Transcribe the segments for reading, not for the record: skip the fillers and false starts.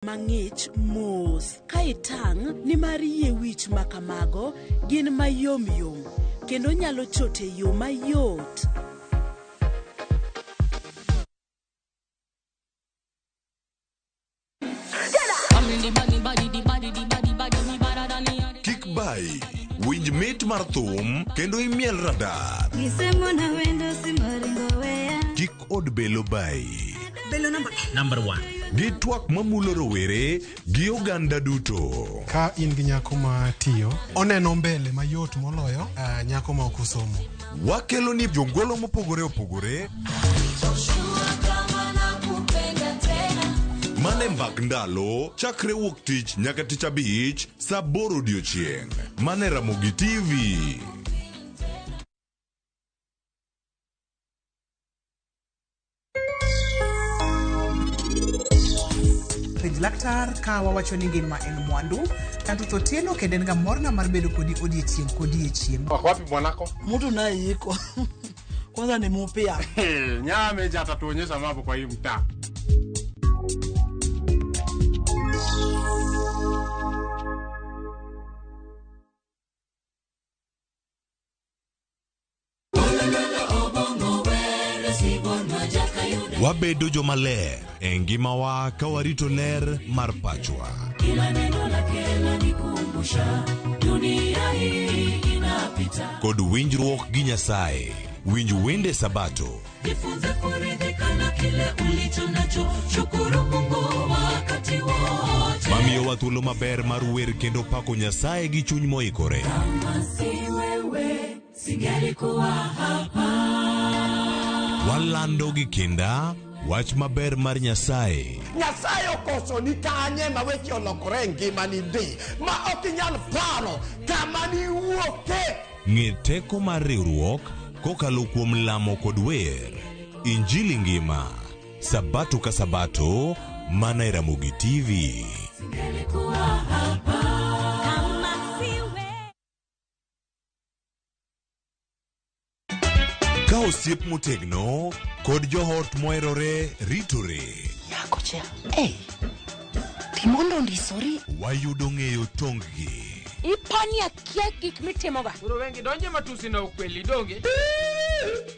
Mangich mos kaitang ni mari ye wich makamago gin mayom yom kendo nyalo chote yo mayot. Kik bai winj mit mar thum kendo imiel radar. Kik od belo bai. Belo number 1. Gi twak mamulo rowere gi oganda duto. Ka in gi nyako ma tiyo, oneno mbele mayot moloyo nyako ma ok osomo. Wakelo ni jongolo mopogore opogore. Mane mbak ndalo chakre wuok tich nyaka tich abich saa 8 odiochieng'. Mane Ramogi TV. Laktar ka wawacho ni ngima en mwandu tanto totieno kendo en ga morna mar bedo kodi odiechieng'. Wapi bwanako? Mtu naye yiko. Kwanza ni mpya. Nyame jata tuonyesha mambo kwa hii mtaa. Wabedo jomaler e ngimawa ka warito ler mar pachwa. Kila neno lake lanikumbusha dunia hii inapita. Kod winjruok gi Nyasaye, winj wende Sabato. Jifunze kuridhika na kile ulicho nacho, shukuru Mungu wakati wote. Mamiyo wa thuolo maber mar wer kendo pako Nyasaye gi chuny moikore. Kama si wewe singelikuwa hapa. Walando gi kinda wach maber mar Nyasaye. Nyasaye okoso ni kanye ma weche olokore ngima ni dhi ma ok inyal paro kama ni wuoke. Ng'e teko mar riwruok kokalo kuom lamo kod wer. Injili ngima Sabato ka Sabato mana Ramogi TV. Singelikuwa hapa. Ka osiep motegno kod johot moerore ritore. Yako cha. Timondo ndisori. Wayudo ng'eyo tonggi. Ipani akia gik mitimoga. Uro wengi donje matusi na ukweli donge.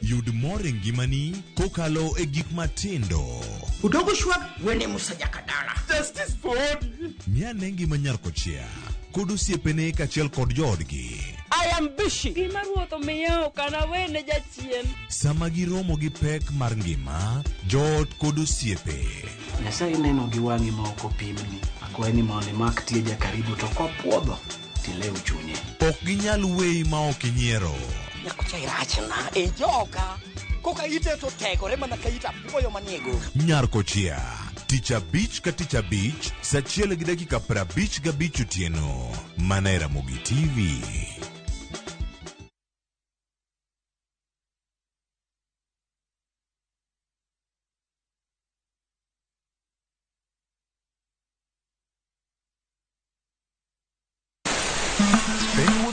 Yud more ngimani kokalo e gik matindo. Udogo shwag wene musajaka dala. Justice for all. Miane ngima nyarkochia kod osiepene kachiel kod joodgi. I am busy. Gima ruoto miyo kana wene jachien. Sama giromo gi pek mar ngima, joot kod osiepe. Nyasaye neno gi wang'i ma ok opimni. Akwaye ni mondo imak tieja karibu to kopuodho tilew chunye. Ok ginyal weyi ma ok inyiero. Yakucha irachna e joka. Koka ite to tegore mana ka ita puoyo maniego. Nyarkochia tich abich ka tich abich saa 1:55 otieno. Mana Ramogi TV.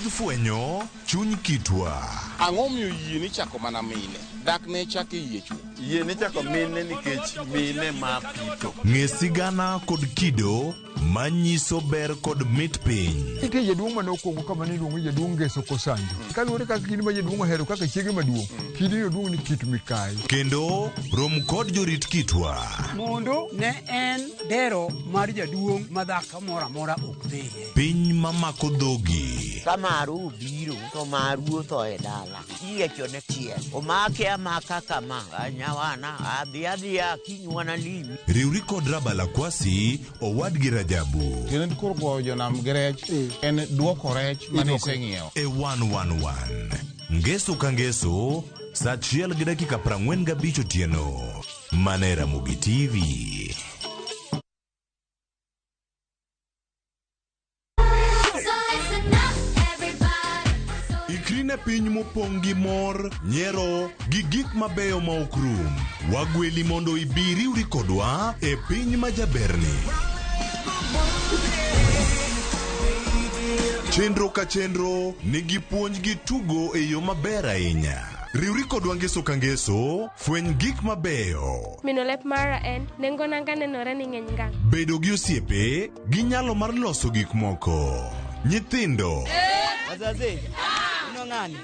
Fuenyo chuny kitwa. Ang'o miyo yie ni chako mana mine? Dak ne chake yie chuo. Yie ni chako mine nikech mine ma pito. Ng'e sigana kod kido manyiso ber kod mit piny. Ike jaduong' mane okwongo kama ni luongo jaduong' Ngeso Kosanjo. Kaluwore kaka kidi ma jaduong' ohero kaka chiege maduong'. Kidi jaduong' ni Kit Mikai. Kendo rom kod jorit kitwa. Mondo ne en dero mar jaduong' madhako mora mora okdeye. Piny mamako dhogi. Kamaru biro to maru to e dala. Iecho ne tie. Omake amaka kama anyawana adhiadhia kinywana limi. Riuri kod Rabala Kwasi owadgi Rajabu. Kenen kurgo jonam grech en duoko rech mane iseng'iewo. E 111. Ngeso ka ngeso saa 1:45 otieno. Mana Ramogi TV. Ikrine piny mopong' gi mor, nyiero gi gik mabeyo ma ok rum. Wagweli mondo ibiri uri kodwa e piny majaberni. Chenro ka chenro nigi puonj gi tugo e yo maber ahinya. Riwri kodwa ngeso ka ngeso, fweny gik mabeyo. Mino lep mara en nengo nanga nenore ni ng'eny ngang. Bedo gi osiepe gi nyalo mar loso gik moko. Nyithindo. Wazazi, ino ng'ani.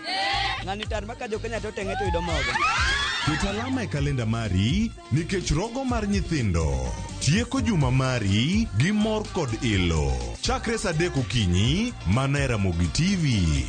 Ng'ani tar maka jo Kenya to tenge to yudo mogo. Ket alama e kalenda mari nikech rogo mar nyithindo. Tieko juma mari gi mor kod ilo. Chakre saa 3 okinyi mana e Ramogi TV.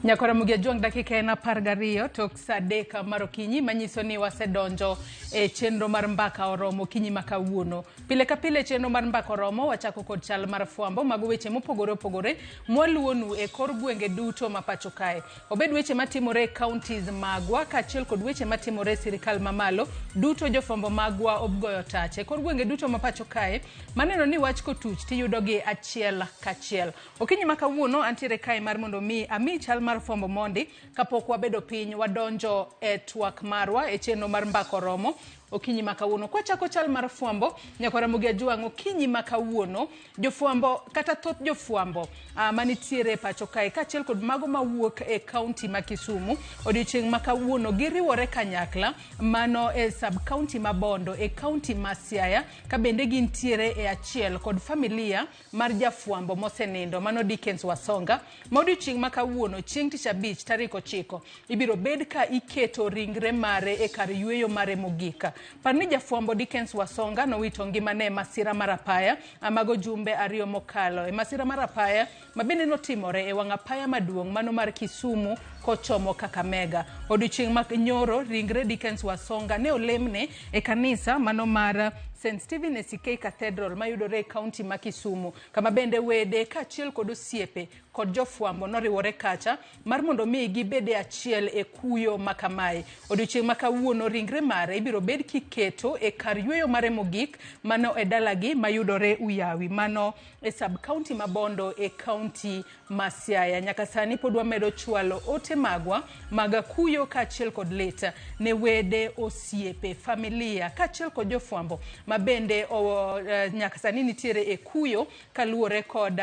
Nyakora mugia juang dakika ena pargario tok sadeka marokinyi manyiso ni wasedonjo e chenro mar mbaka oromo kinyi makawuono. Pile ka pile chenro mar mbaka oromo wachako kod chal mar fwambo mago weche mopogore opogore mwaluonu e kor gwenge duto mapacho kae. Obed weche matimore counties magwa kachiel kod weche matimore sirikal mamalo duto jofwambo magwa obgoyo tache. Kor gwenge duto mapacho kae maneno ni wach kotuch tiyudogi achiel kachiel. Okinyi makawuono antiere kae mar mondo mi ami chal mar fwambo mondi kapok wabedo piny wadonjo e twak marwa e chenro mar mbaka oromo okinyi makawuono. Kwa chako chal mar fwambo nyakora mugia juang okinyi makawuono jofwambo kata thoth jofwambo manitiere pacho kae kachiel kod mago mawuok e county ma Kisumu odiochieng' makawuono giriwore kanyakla mano e sub county ma Bondo e county ma Siaya ka bende gintiere e achiel kod familia mar jafwambo mosenindo mano Dickens Wasonga. Odiochieng' makawuono chieng' tich abich tarik 9 ibiro bed ka iketo ringre mare e kar yweyo mare mogika. Parni jafwambo Dickens Wasonga nowito ngimane masira marapaya amago jumbe 2 mokalo e masira marapaya mabende notimore e wang'apaya maduong' mano mar Kisumu kochomo Kakamega. Odiochieng' mak nyoro ringre Dickens Wasonga ne olemne e kanisa mano mar St. Stephen S.K. Cathedral mayudore e county ma Kisumu kama bende wede kachiel kod osiepe kod jofwambo noriwore kacha mar mondo mi gibede achiel e kuyo makamae. Odiochieng' makawuono ringre mare ibiro bed kiketo e kar yweyo mare mogik mano e dalagi mayudore Uyawi mano e sub county ma Bondo e county ma Siaya. Nyaka sani pod wamedo chwalo ote magwa maga kuyo kachiel kod leta ne wede osiepe familia kachiel kod jofwambo mabende nyaka sani nitiere e kuyo kaluore kod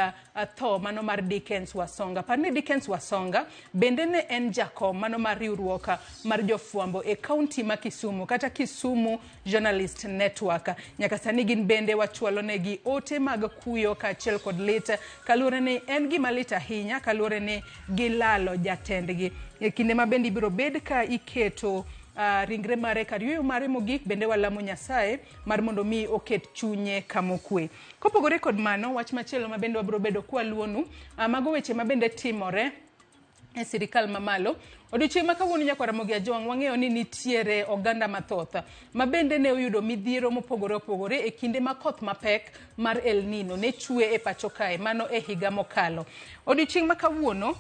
tho mano mar Dickens Wasonga. Parni Dickens Wasonga bende ne en jakom mano mar riwruok mar jofwambo e county ma Kisumu kata Kisumu Journalist Network. Nyaka sani gin bende wachwalo negi ote mag kuyo kachiel kod leta kaluore ni en gima lit ahinya kaluore ni gilalo jatendgi. E kinde mabende ibiro bed ka iketo ringre mare kar yweyo mare mogik bende walamo Nyasaye mar mondo mi oket chunye kamokwe. Kopogore kod mano wach machielo mabende wabiro bedo kwaluonu mago weche mabende timore e sirikal mamalo. Odiochieng' makawuono nyakora mugia juang wang'eyo ni nitiere oganda mathoth mabende ne oyudo midhiero mopogore opogore e kinde makoth mapek mar El Nino ne chwe e pacho kae mano e higa mokalo. Odiochieng' makawuono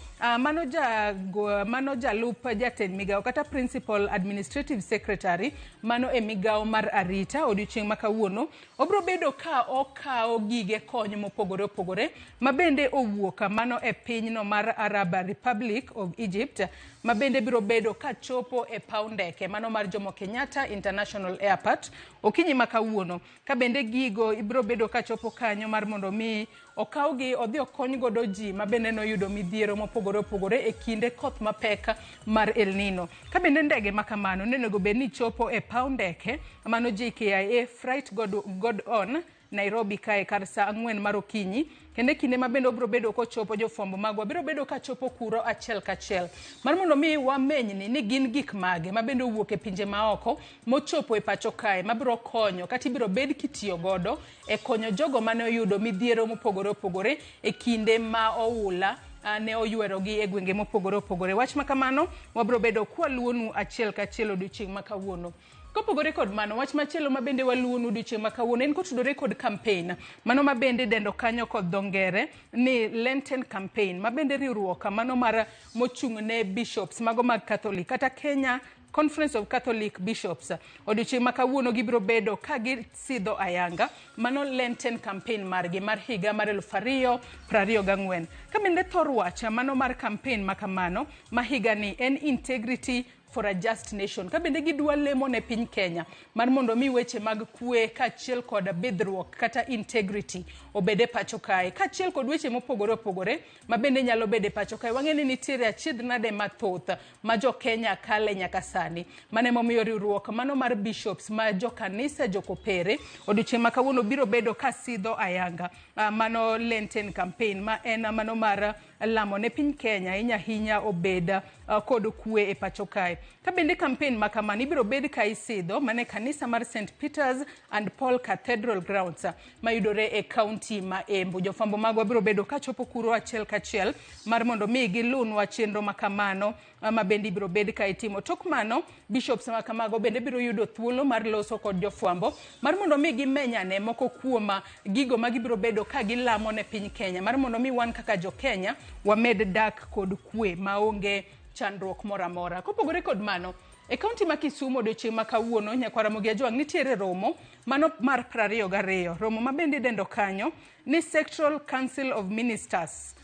mano jalup jatend migao kata principal administrative secretary mano e migao mar arita odiochieng' makawuono obro bedo ka okao gige kony mopogore opogore mabende owuok mano e pinyno mar Arab Republic of Egypt mabende biro bedo ka chopo e paundeke mano mar Jomo Kenyatta International Airport okinyi makawuono ka bende gigo ibiro bedo ka chopo kanyo mar mondo mi okawgi odhi okony godo ji mabende noyudo midhiero mopogore opogore e kinde koth mapek mar El Nino. Ka bende ndege makamano nenego bedni chopo e paundeke mano JKIA Freight God on Nairobi kae kar saa 4 mar okinyi kende kinde mabende obro bedo kochopo jofwambo magwa biro bedo ka chopo kuro achiel kachiel mar mondo mi wamenyni ni gin gik mage mabende owuok e pinje maoko mochopo e pacho kae mabiro konyo kata ibiro bed kitiyo godo e konyo jogo mane oyudo midhiero mopogore opogore e kinde ma oula ne oywerogi e gwenge mopogore opogore. Wach makamano wabro bedo kwaluonu achiel kachiel odiochieng' makawuono. Kopogore kod mano, wach machielo mabende waluonu odiochieng' makawuono en kotudore kod campaign. Mano mabende dendo kanyo kod dhongere ni Lenten campaign, mabende riwruok mano mar mochung' ne bishops mago mag Catholic kata Kenya Conference of Catholic Bishops. Odiochieng' makawuono gibro bedo ka gisidho ayanga mano Lenten campaign margi mar higa mar 2024. Kabende thor wach mano mar campaign makamano ma higa ni en integrity for a just nation. Kabende gidwa lemo ne piny Kenya mar mondo mi weche mag kwe kachiel kod bidhruok kata integrity obede pacho kae kachiel kod weche mopogore opogore mabende nyalo bede pacho kae. Wang'eni nitiere achiedh nade mathoth ma jo Kenya kale nyaka sani. Mane momiyo riwruok mano mar bishops ma jo kanisa jokopere odiochieng' makawuono biro bedo kasidho ayanga mano Lenten campaign ma en mano mar lamo ne piny Kenya hinya obeda kod kwe e pacho kae. Kabende campaign makamani ibiro bed ka isidho mane kanisa mar St. Peter's and Paul Cathedral Grounds mayudore e county ma Embu. Jofambo magwa biro bedo kachopo kuro achiel kachiel mar mondo mi gilunwa chenro makamano mabende ibiro bed ka itimo. Tok mano bishops makamago bende biro yudo thuolo mar loso kod jofambo mar mondo mi gimenyane moko kuoma gigo magibiro bedo ka gilamo ne piny Kenya mar mondo mi wan kaka jo Kenya wamed dak kod kwe maonge chandruok moramora. Kopogore kod mano, e kaunti ma Kisumu odiochieng' makawuono nyakwa Ramogi Ajwang' nitiere romo mano mar 22. Romo mabende dendo kanyo ni Sectoral Council of Ministers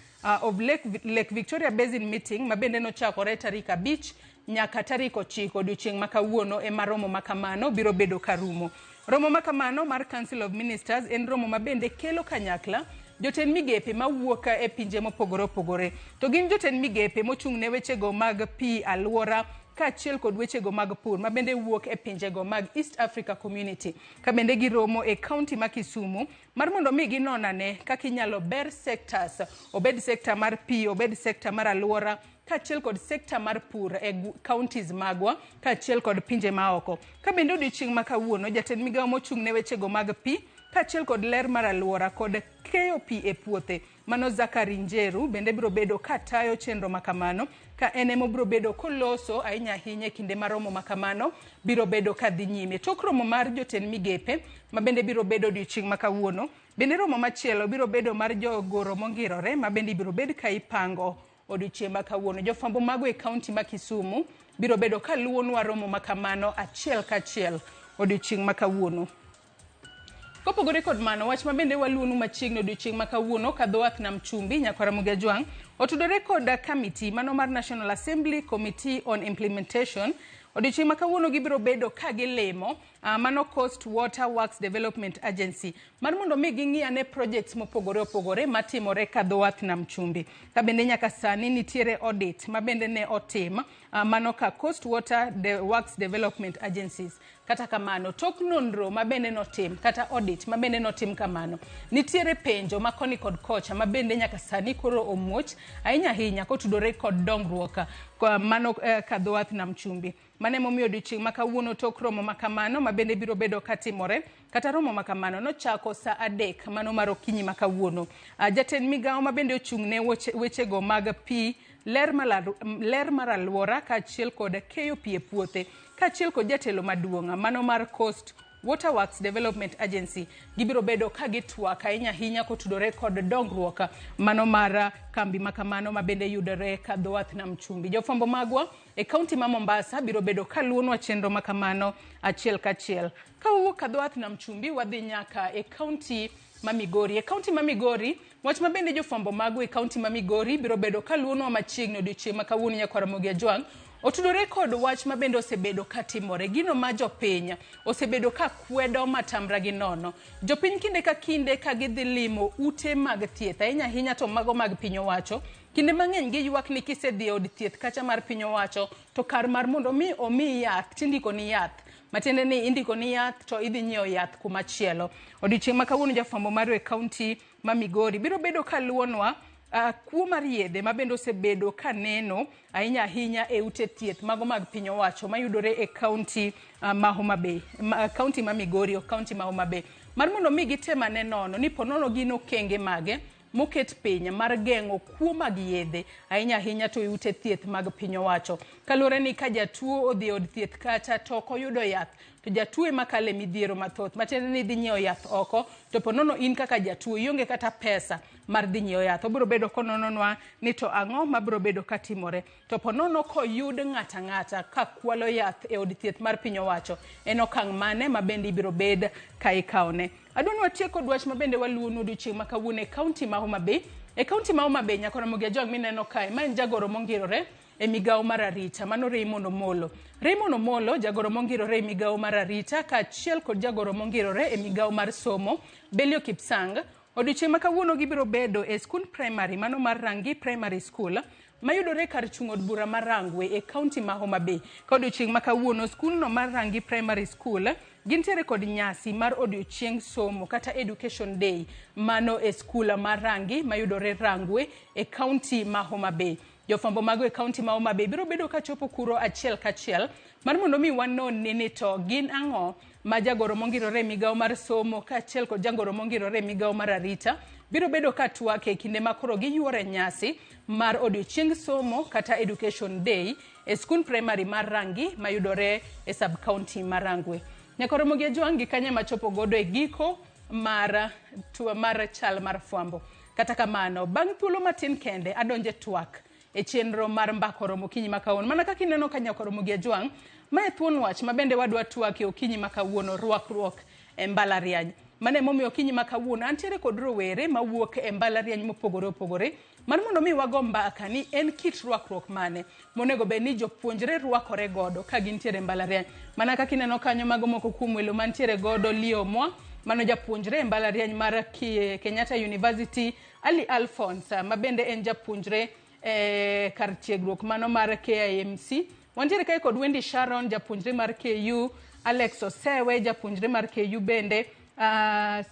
of Lake Victoria Basin Meeting mabende nochakore tarik 5 nyaka tarik 9 odiochieng' makawuono e maromo makamano biro bedo karumo. Romo makamano mar Council of Ministers en romo mabende kelo kanyakla joten migepe mawuok e pinje mopogore opogore. To gin joten migepe mochung' ne wechego mag pi alwora kachiel kod wechego mag pur mabende wuok e pinjego mag East Africa Community. Kabende giromo e kaunti ma Kisumu mar mondo mi ginonane kaka inyalo ber sectors, obed sector mar pi, obed sector mar alwora kachiel kod sector mar pur e counties magwa kachiel kod pinje maoko. Kabende odiochieng' makawuono jatend migawo mochung' ne wechego mag pi kachiel kod ler mar alwora kod keyo pi e puothe mano Zakari Njeru bende biro bedo katayo chenro makamano ka enemo biro bedo koloso ahinya kinde maromo makamano biro bedo kadhi nyime. Tok romo mar joten migepe mabende biro bedo odiochieng' makawuono bende romo machielo biro bedo mar jogoro mongirore mabende biro bedo ka ipango odiochieng' makawuono. Jofambo mago e kaunti ma Kisumu biro bedo kaluwonwa romo makamano achiel kachiel odiochieng' makawuono. Kopogore kod mano, wach mabende waluonu machiegni odiochieng' makawuono ka dho wath nam chumbi nyakwa Ramogi Ajwang' otudore kod committee mano mar National Assembly Committee on Implementation. Odiochieng' makawuono gibiro bedo ka gilemo mano Coast Water Works Development Agency mar mondo mi ging'iyane projects mopogore opogore matimore ka dho wath nam chumbi. Kabende nyaka sani nitiere audit mabende ne otim mano ka Coast Water Works Development Agencies. Kata kamano tok nonro mabende notim kata audit mabende notim kamano nitiere penjo makoni kod kocha mabende nyaka sani koro omuoch ahinya kotudore kod dongruok mano ka dho wath nam chumbi. Mane momiyo odiochieng' makawuono tok romo makamano mabende biro bedo katimore kata romo makamano nochako sa 3 mano mar okinyi makawuono. Jatend migawo mabende ochung' ne wechego mag pi ler mar alwora kachiel kod keyo pi e puothe kachiel kod jatelo maduong' mano mar Coast Water Works Development Agency gibiro bedo ka gitwak ahinya kotudore kod dongruok mano mar kambi makamano mabende yudore ka dho wath nam chumbi. Jofambo magwa e kaunti ma Mombasa biro bedo kaluwonwa chenro makamano achiel kachiel. Ka wuok ka dho wath nam chumbi wadhi nyaka e kaunti ma Migori. E kaunti ma Migori wach mabende jofambo magwa e kaunti ma Migori biro bedo kaluwonwa machiegni odiochieng' makawuono nyakwa Ramogi Ajwang' otudore kod wach mabende osebedo katimore gino ma jopiny osebedo ka kwedo matamra gi nono. Jopiny kinde ka kinde ka gidhi limo ute mag thieth ahinya to mago mag piny owacho kinde mang'eny giywak ni kisedhi od thieth kacha mar piny owacho to kar mar mondo mi omi yath tindiko ni yath matiende ni indiko ni yath to idhi nyiewo yath kumachielo. Odiochieng' makawuono jafwambo mar e kaunti ma Migori biro bedo kaluwonwa kuo mar yedhe mabende osebedo kaneno ahinya e ute thieth mago mag piny owacho mayudore e kaunti ma Homa Bay, kaunti ma Migori o kaunti ma Homa Bay mar mondo mi gitemane nono ni ponono gino kenge mage moket piny mar geng'o kuo mag yedhe ahinya ahinya to ute thieth mag piny owacho. Kaluwore ni ka jatuo odhi od thieth kacha to ok oyudo yath, to jatuo ema kale midhiero mathoth, matiende ni dhi nyiewo yath oko, to ponono in kaka jatuo ionge kata pesa mar dhi nyiewo yath. Obiro bedo konononwa ni to ang'o mabiro bedo katimore. To ponono koyud ng'ata ng'ata ka kwalo yath e od thieth mar piny owacho, en okang' mane ma bende ibiro bed ka ikaone. Adwani watieko dwach ma bende waluwo odiochieng' ma kawuono e kaunti ma Homa Bay. E kaunti ma Homa Bay nyaka Ramogi Ajwang' mineno kae, ma en jagoro mongirore e migawo mar arita, mano Raymond Omolo. Raymond Omolo, jagoro mongirore e migawo mar arita, ka achiel kod jagoro mongirore e migawo mar somo, Belio Kipsang, odiochieng' ma kawuono gibiro bedo e skul primary, mano mar Rangi Primary School, mayudore kar chung' od bura mar Rangwe e kaunti ma Homa Bay. Ka odiochieng' ma kawuono skulno mar Rangi Primary School gintiere kod nyasi mar odiochieng' somo kata Education Day, mano e skul mar Rangi mayudore Rangwe e kaunti ma Homa Bay. Jofwambo mago e kaunti ma Homa Bay biro bedo ka chopo kuro achiel kachiel mar mondo mi wanon ni to gin ang'o ma jagoro mongirore e migawo mar somo ka achiel kod jagoro mongirore e migawo mar arita biro bedo ka twak e kinde ma koro giyuore nyasi mar odiochieng' somo kata Education Day e skul primary mar Rangi mayudore e sub county mar Rangwe. Nyaka Ramogi Ajwang' gi kanye ma chopo godo e giko mar chal mar fwambo. Kata kamano, bang' thuolo matin kende adonje Twak e chenro mar mbako romo okinyi ma kawuono. Mana kaka ineno ka nyaka Ramogi Ajwang', ma e thuon wach ma bende wadwa twak e okinyi ma kawuono, rwakruok e mbalariany. Mane momiyo okinyi ma kawuono antiere kod rowere mawuok e mbalariany mopogore opogore. Mar mondo mi wago mbaka ni en kit rwakruok mane monego bed ni jopuonjre rwakore godo ka gintiere mbalariany. Mana kaka ineno kanyo mago moko kuom welo mantiere godo Leo Mwa, mano japuonjre e mbalariany mar Kenyatta University, Ali Alphonse ma bende en japuonjre kar tiegruok mano mar KIMC. Wantiere kae kod Wendy Sharon, japuonjre mar KU, Alex Osewe, japuonjre mar KU bende,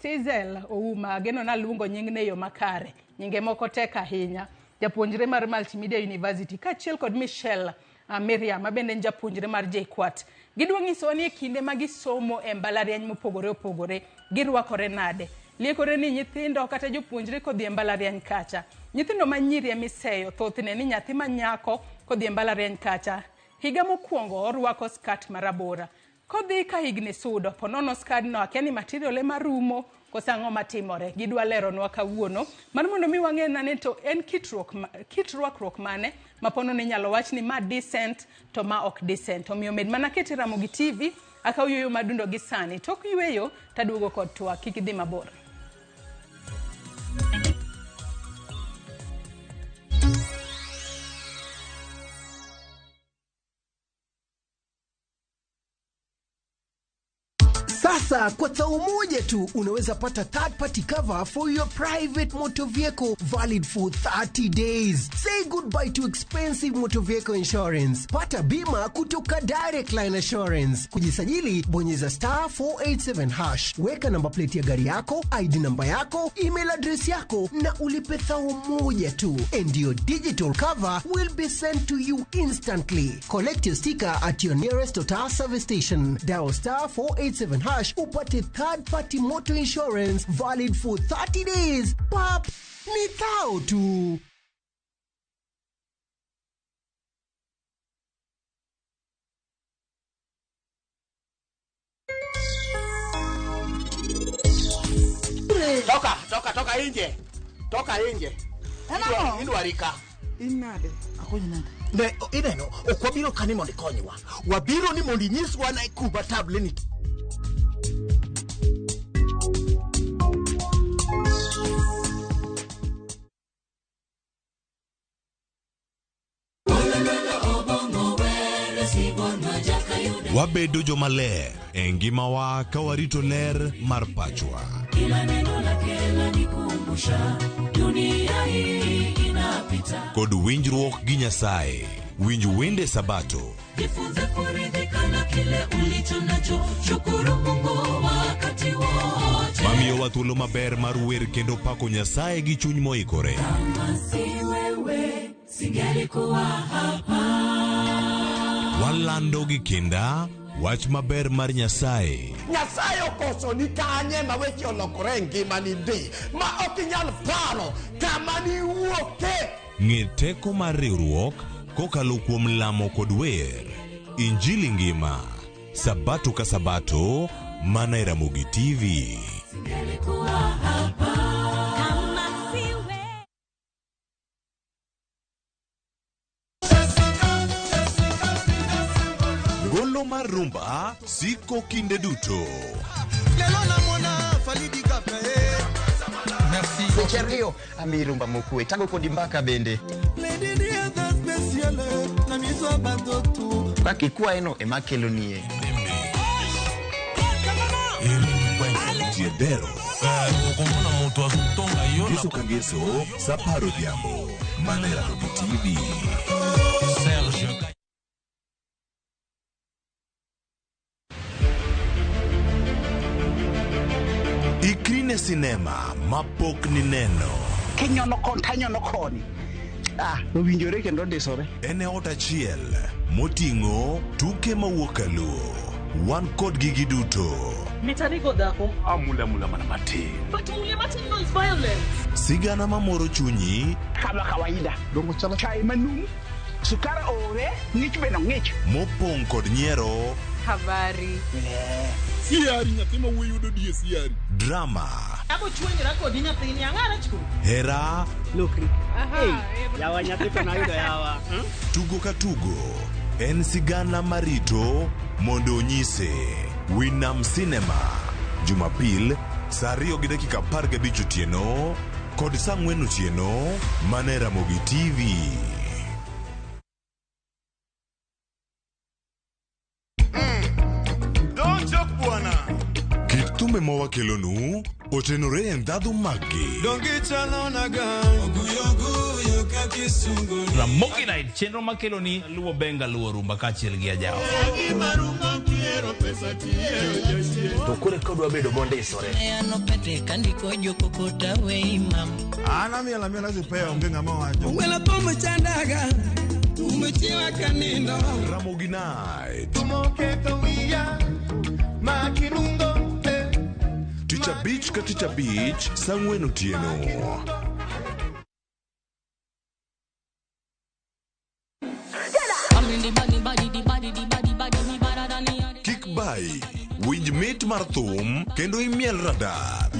Cecil Ouma, geno na luongo nyingne yo makare, nyinge moko tek ahinya, japuonjre mar Multimedia University, ka achiel kod Michelle Miriam, ma bende en japuonjre mar JKUAT. Gidwa nyiso ni kinde ma gisomo e mbalariany mopogore opogore, girwakore nade. Liekore ni nyithindo kata jopuonjre kodhi e mbalariany kacha, nyithindo manyiri emiseyo thothne ni nyathi manyako kodhi e mbalariany kacha, higa mokwongo orwako skat marabora. Kodhi ka higni sudo, ponono skad no akia ni material ema rumo kosa ang'o matimore. Gidwa leronwa kawuono mar mondo mi wang'e nane to en kit rwakruok mane ma ponono inyalo wach ni ma decent to ma ok decent. Omiyo med mana keti Ramogi TV aka uyuyo madundo gi sani. Tok yweyo taduogo kod Twak, kik idhi mabor. Sasa kwa thao moja tu unaweza pata third party cover for your private motor vehicle valid for 30 days. Say goodbye to expensive motor vehicle insurance. Pata bima kutoka Direct Line Assurance. Kujisajili bonyeza *487#. Weka namba plate ya gari yako, ID namba yako, email address yako na ulipe thao moja tu. And your digital cover will be sent to you instantly. Collect your sticker at your nearest Total service station. Dial *487# upate third party motor insurance valid for 30 days. Pap, ni thao tu. Toka inje. Toka inje. Indwarika. Inade? Akonyi nade? Ne, ineno, okwabiro kani mondi konywa. Wabiro ni mondi nyiswa na ikuba table ni. Wabedo jomaler e ngimawa ka warito ler mar pachwa. Kila neno lake lanikumbusha dunia hii inapita. Kod winjruok gi Nyasaye, winj wende Sabato. Jifunze kuridhika na kile ulicho nacho, shukuru Mungu wakati wote. Mamiyo wa thuolo maber mar wer kendo pako Nyasaye gi chuny moikore. Kama si wewe singelikuwa hapa. Walando gi kinda wach maber mar Nyasaye. Nyasaye okoso ni kanye ma weche olokore ngimani di ma ok inyal paro kama ni wuoke. Ng'e teko mar riwruok kokalo kuom lamo kod wer. Injili ngima, Sabato ka Sabato, mana e Ramogi TV. Golo mar rumba siko kinde duto. Secherio ami rumba mokwe tango kodi mbaka bende. Baki kwa eno emakelo nie. Tiedero. Geso kageso saparo diambo. Mana e Ramogi TV. Ikrine sinema mapok ni neno. Kenyono koni. Owinjore kendo disore. Ene ot achiel moting'o tuke mawuok aluo. Wan kod gigi duto. Mitanigo dhako. Amula mana matin. But mule matin no is violent. Sigana mamoro chunyi. Kama kawaida. Dongo chala chai manum. Sukara ore, ngich beno ngich. Mopong kod nyiero. Habari. Siari nyathima wuoyudo die siari. Drama. Abo chwenjra kodi nyathini ang'ara chku. Hera. Lokri. Yawa nyathi to nayudo yawa. Tugo ka tugo. En sigana marito mondo onyise. Winam Cinema. Jumapil, saa 2:15 otieno kod saa 4 otieno, mana e Ramogi TV. Kit thumbe mawakelonu otenore e ndhadhu maggi. Ramogi Night, chenro makeloni luwo benga luwo rumba kachiel gi ajawa. To kure kodwa bedo mondisore. Ano pete kandiko jokokota we imam. Ana miela zipea onge ng'ama wacho. Wela pomo chandaga. Umechiwa kanindo. Ramogi Night. Tumoketo wiya makirundo. Ticha Beach ka Ticha Beach, saa 4 otieno. Kik bai, winj mit mar thum kendo imiel radar.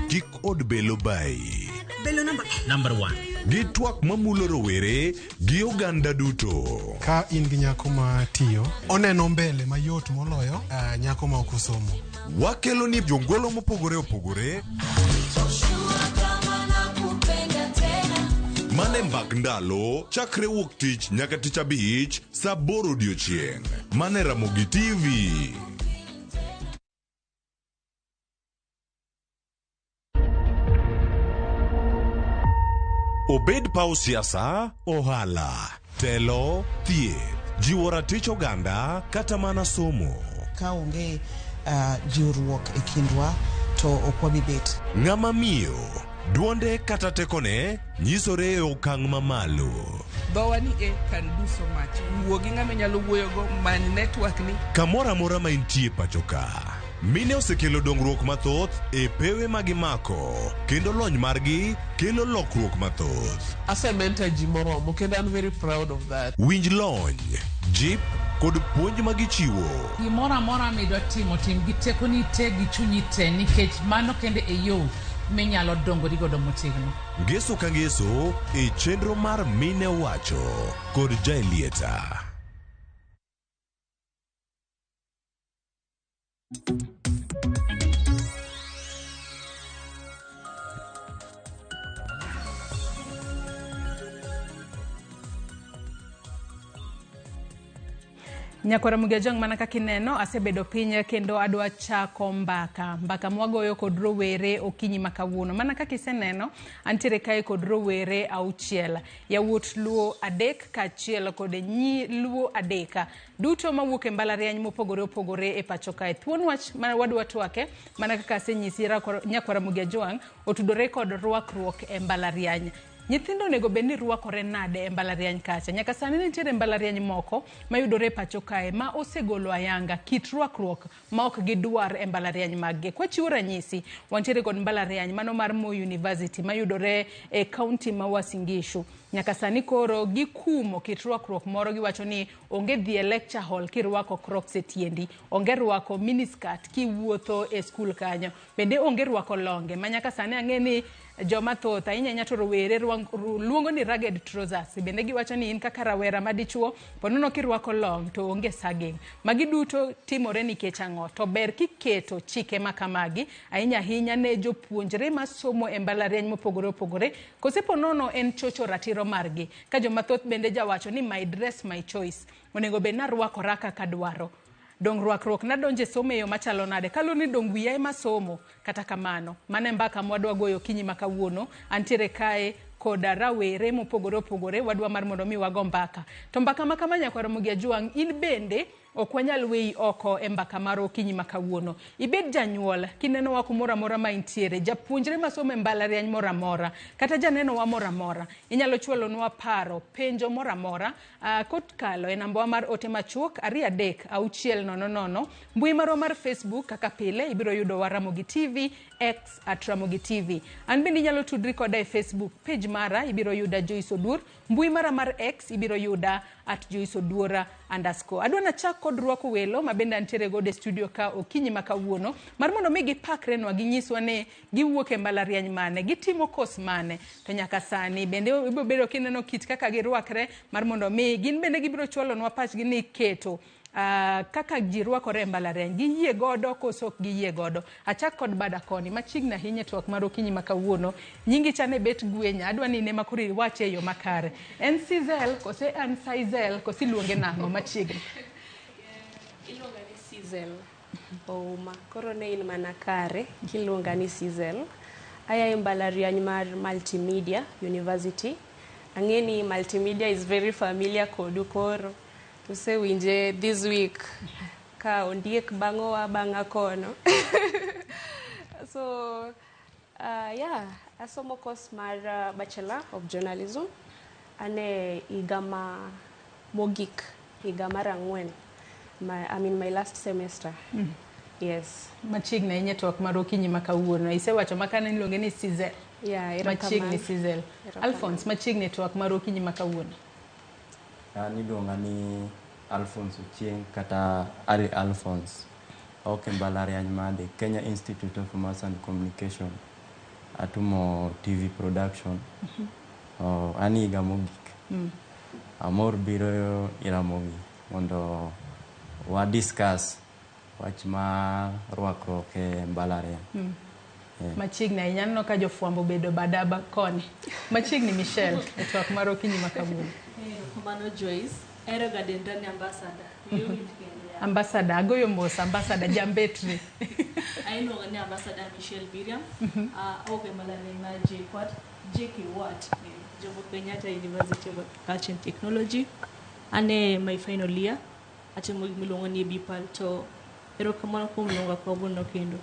Kik od belo bai. Belo number 1. Gi twak mamulo rowere gi oganda duto. Ka in gi nyako ma tiyo, oneno mbele mayot moloyo nyako ma ok osomo. Wakelo ni jongolo mopogore opogore. Mane mbak ndalo, chakre wuok tich nyaka Ticha Beach, saa 8 odiochieng'. Mane Ramogi TV. Obed paw siasa, ohala, telo, thieth, jiwo ratich oganda, kata mana somo. Ka onge jiwruok e kindwa to ok wabi bet. Ng'ama miyo, duonde kata tekone nyisore e okang' mamalo. Dhowa ni kan duso mach. Wuo gi ng'ama nyalo wuoyogo many network ni. Kamoro amora ma intie pacho ka. Mine osekelo dongruok mathoth e pewe magimako, kendo lony margi kelo lokruok mathoth. Asementa ji moromo kendo I'm very proud of that. Winj lony, jip kod puonj magichiwo. Gimoro amora midwa timo tim gi tekoni te gi chunyi te, nikech mano kende e yo minyalo dongori godo motegno. Ngeso ka ngeso e chenro mar Mine Wacho kod Jaelieta. Nyakora Mugajang mana kaka ineno asebedo piny kendo adwa chako mbaka mwagoyo kod rowere okinyi makawuono. Mana kaka iseneno antiere kae kod rowere 6, yawuot luo 3 kaachiel kod nyi luo 3 duto mawuok e mbalariany mopogore opogore e pacho kae. Thuon wach mana wadwa twake mana kaka asenyisi Nyakora Mugajang otudore kod rwakruok e mbalariany. Nyithindo nego beni ruakore nade e mbalariany kacha. Nyaka sani nitiere mbalariany moko mayudore pacho kae ma osegolo ayanga kit ruakruok ma ok gidwar e mbalariany maggi. Kwa chiwo ranyisi, wantiere kod mbalariany mano mar Moi University mayudore e kaunti ma Uasin Gishu. Nyaka sani koro gikumo kit ruakruok moro, giwacho ni onge dhi e lecture hall kiruako crocs e tiendi, onge ruako miniskirt kiwuotho e skul kanyo, bende onge ruako longe. Manyaka sani ang'eni joma thoth ahinya to rowere luongo ni ragged trousers. Bende giwacho ni in kaka rawera madichuo ponono kiruako long to onge saging. Magi duto timore nikech ang'o? To ber kiketo chike makamagi ahinya ne jopuonjre masomo e mbalariany mopogore opogore, kose ponono en chocho ratiro margi. Ka joma thoth bende jawacho ni my dress my choice, onego bed naruakora kaka dwaro. Dong ruakruok nadonje somo e yo machalo nade, kalo ni dong wiya ema somo. Kata kamano, mane mbaka mwadwa goyo kinyi makawuono, antiere kae koda rawere mopogore opogore, wadwa mar mondo mi wago mbaka. To mbaka makama nyaka Ramogi Ajuang, in bende ok wanyal weyi oko e mbaka mar okinyi makawuono. Ibed janyuol kineno wa kumora mora ma intiere, japuonjre masomo e mbalariany mora mora, kata janeno wa mora mora, inyalo chwalonwa paro, penjo mora mora, kotkalo e namba mar ote machuok 236000. Mbui marwa mar Facebook kaka pile ibiro yudo wa Ramogi TV X @Ramogi TV. An bende inyalo tudri koda e Facebook page mara ibiro yuda Joyce Odur, mbui mara mar X ibiro yuda @JoyceOdura_. Adwa na chak kod ruako welo mabende antiere gode studio ka okinyi makawuono mar mondo mi gipakrenwa ginyiswa ne giwuok e mbalariany mane, gitimo kos mane, to nyaka sani bende ibiro bedo kineno kit kaka giruakre mar mondo mi gin bende gibiro chwalonwa pachgi ni keto kaka jiruakore e mbalariany giyie godo koso ok giyie godo. Achak kod bada koni machiegni ahinya twak mar okinyi makawuono. Nyingi chane bet gwenya, adwa ni ne makuri wache yo makare. En Sizel kose an Sizel kosi luonge nang'o machiegni? Iluonga ni Sizel Ouma, koro ne in mana kare kiluonga ni Sizel. Aya e mbalariany mar Multimedia University. Ang'eni multimedia is very familiar kodu koro. Usewinje this week ka ondiek bang'owa bang'a kono. So yeah, asomo course mar Bachelor of Journalism. Ane igama mogik, igama rang'wen. I'm in my last semester. Yes. Machiegni ahinya twak mar okinyi makawuono. Isewacho makane niluonge ni Sizel. Yeah, machiegni Sizel. Alphonse, machiegni twak mar okinyi makawuono. Niluonga ni Alphonse Ochieng kata Ari Alphonse. Ok mbalariany made Kenya Institute of Mass and Communication. Atumo TV production. Ani iga mogik. Amor biro iramogi mondo wa discuss wach ma ruakruok e mbalariany. Machiegni ahinya no ka jofuambo bedo badaba koni. Machiegni Michelle e twak mar okinyi makawuono. Kumano Joyce, ero gadendani ambassador. Ambassador, agoyo mos ambassador Jambetri. Aino ngani ambassador Michelle Miriam. Oge mbalariany mar JKUAT, Jomo Kenyatta University of Agriculture and Technology. Ane my final year. Atimo gimilongo ni BPAL to ero kamano kuom luonga kawuono kendo.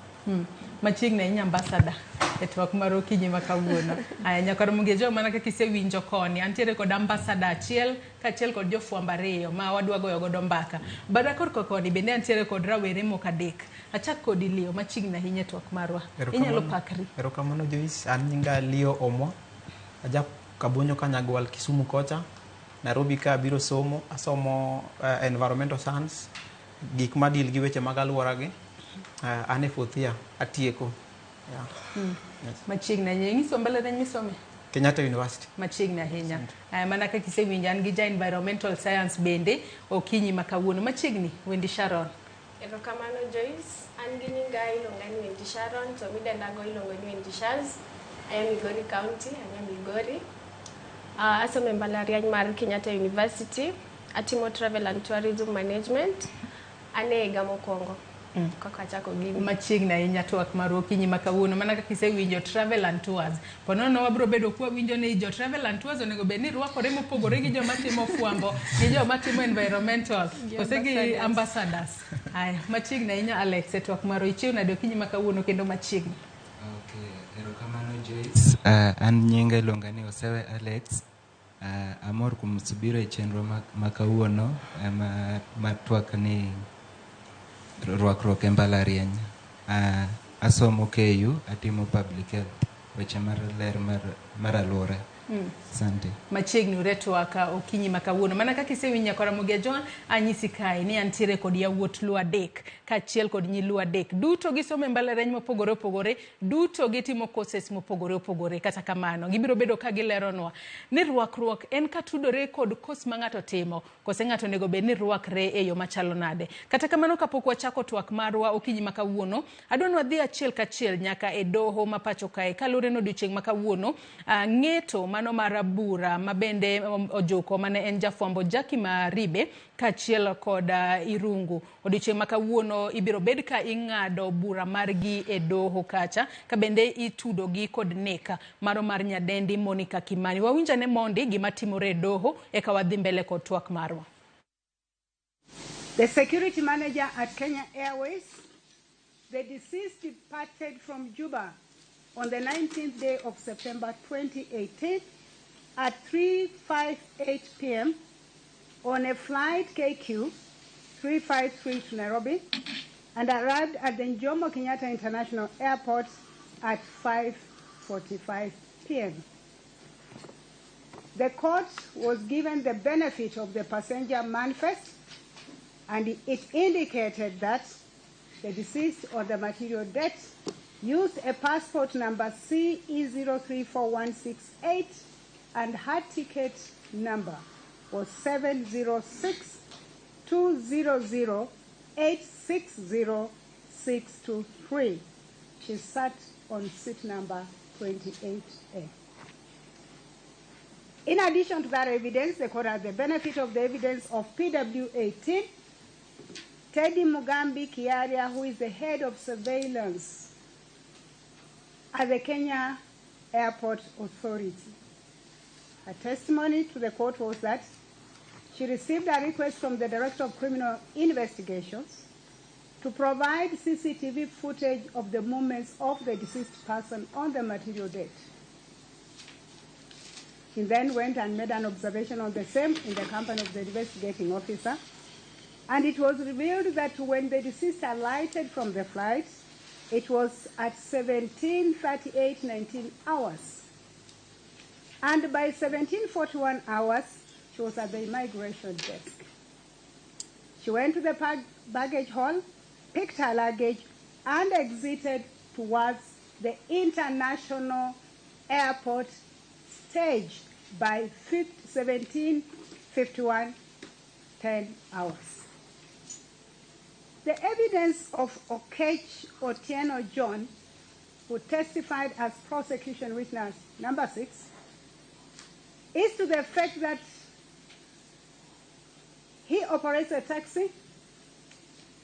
Machiegni ahinya ambassador e twak mar okinyi makawuono. Aya nyaka Ramogi Ajuang mana kaka isewinjo koni, antiere kod ambassador achiel kachiel kod jofuambo ariyo ma wadwa goyo godo mbaka. Bada korko koni bende antiere kod rawere moko adek. Achak kod Leo machiegni ahinya twak marwa. Inyalo pakri. Erokamano Joyce, an nyinga Leo Omwa. Aja kabonyo Kanyagwal Kisumu kocha. Nairobi ka biro somo, asomo environmental science, gik madil gi weche mag aluora gi. Ane fourth year atieko. Machiegni ahinya ngiso mbalariany misome? Kenyatta University. Machiegni ahinya. Mana kaka isewinjo an gi environmental science bende okinyi makawuono. Machiegni Wendy Sharon. Erokamano Joyce, an gi nyinga iluonga ni Wendy Sharon, to midendago iluongo ni Wendy Shaz. I am Migori County, I am Migori. Asomo mbalariany mar Kenyatta University, atimo travel and tourism management. Ane higa mokwongo. Kaka chako gini. Machiegni ahinya twak mar okinyi makawuono mana kaka isewinjo travel and tours. Ponono wabiro bedo kwa winjo ni jo travel and tours onego bed ni ruakore mopogore gi joma timo fuambo gi joma timo environmental. Kose gi ambassadors. Aya, machiegni ahinya Alex e twak mar ichiw nade okinyi makawuono kendo machiegni. Okay, erokamano Joyce. An nyinga iluonga ni Osewe Alex. Amor kumsubiro e chenro makawuono ma twak ni rwakruok e mbalariany. Asomo KU, atimo public health, weche mar ler mar alwora. Asante. Machiegni uretwaka okinyi makawuono. Mana kaka isewinja Ramogi John anyisi kae ni antiere kod yawuot luo adek kaachiel kod nyiluo adek. Duto gisomo e mbalariany mopogore opogore, duto gitimo courses mopogore opogore. Kata kamano gibiro bedo ka gileronwa ni rwakruok en katudore kod course ma ng'ato timo, kose ng'ato nego bed ni rwakre e yo machalo nade. Kata kamano kapok wachako twak marwa okinyi makawuono, adwani wadhi achiel kachiel nyaka e doho ma pacho kae kalure no odiochieng' makawuono ng'eto mano mar bura mabende ojoko mane en jafwambo Jackie Maribe kaachiel kod Irungu. Odiochieng' makawuono ibiro bed ka ing'ado bura margi e doho kacha, ka bende itudogi kod neka maro mar nyadendi Monica Kimani. Wawinjane mondi gima timore e doho eka wadhi mbele kod twak marwa. The security manager at Kenya Airways, the deceased departed from Juba on the 19th day of September 2018 at 3:58 p.m. on a flight KQ 353 to Nairobi and arrived at the Jomo Kenyatta International Airport at 5:45 p.m. The court was given the benefit of the passenger manifest, and it indicated that the deceased on the material debt used a passport number CE034168 and her ticket number was 706-200-860623. She sat on seat number 28A. In addition to that evidence, the court had the benefit of the evidence of PW18, Teddy Mugambi Kiaria, who is the head of surveillance at the Kenya Airport Authority. Her testimony to the court was that she received a request from the Director of Criminal Investigations to provide CCTV footage of the movements of the deceased person on the material debt. She then went and made an observation on the same in the company of the investigating officer, and it was revealed that when the deceased alighted from the flight, it was at 17:38:19 hours. And by 17:41 hours, she was at the immigration desk. She went to the baggage hall, picked her luggage, and exited towards the international airport stage by 17:51:10 hours. The evidence of Okech Otieno John, who testified as prosecution witness number 6, is to the effect that he operates a taxi.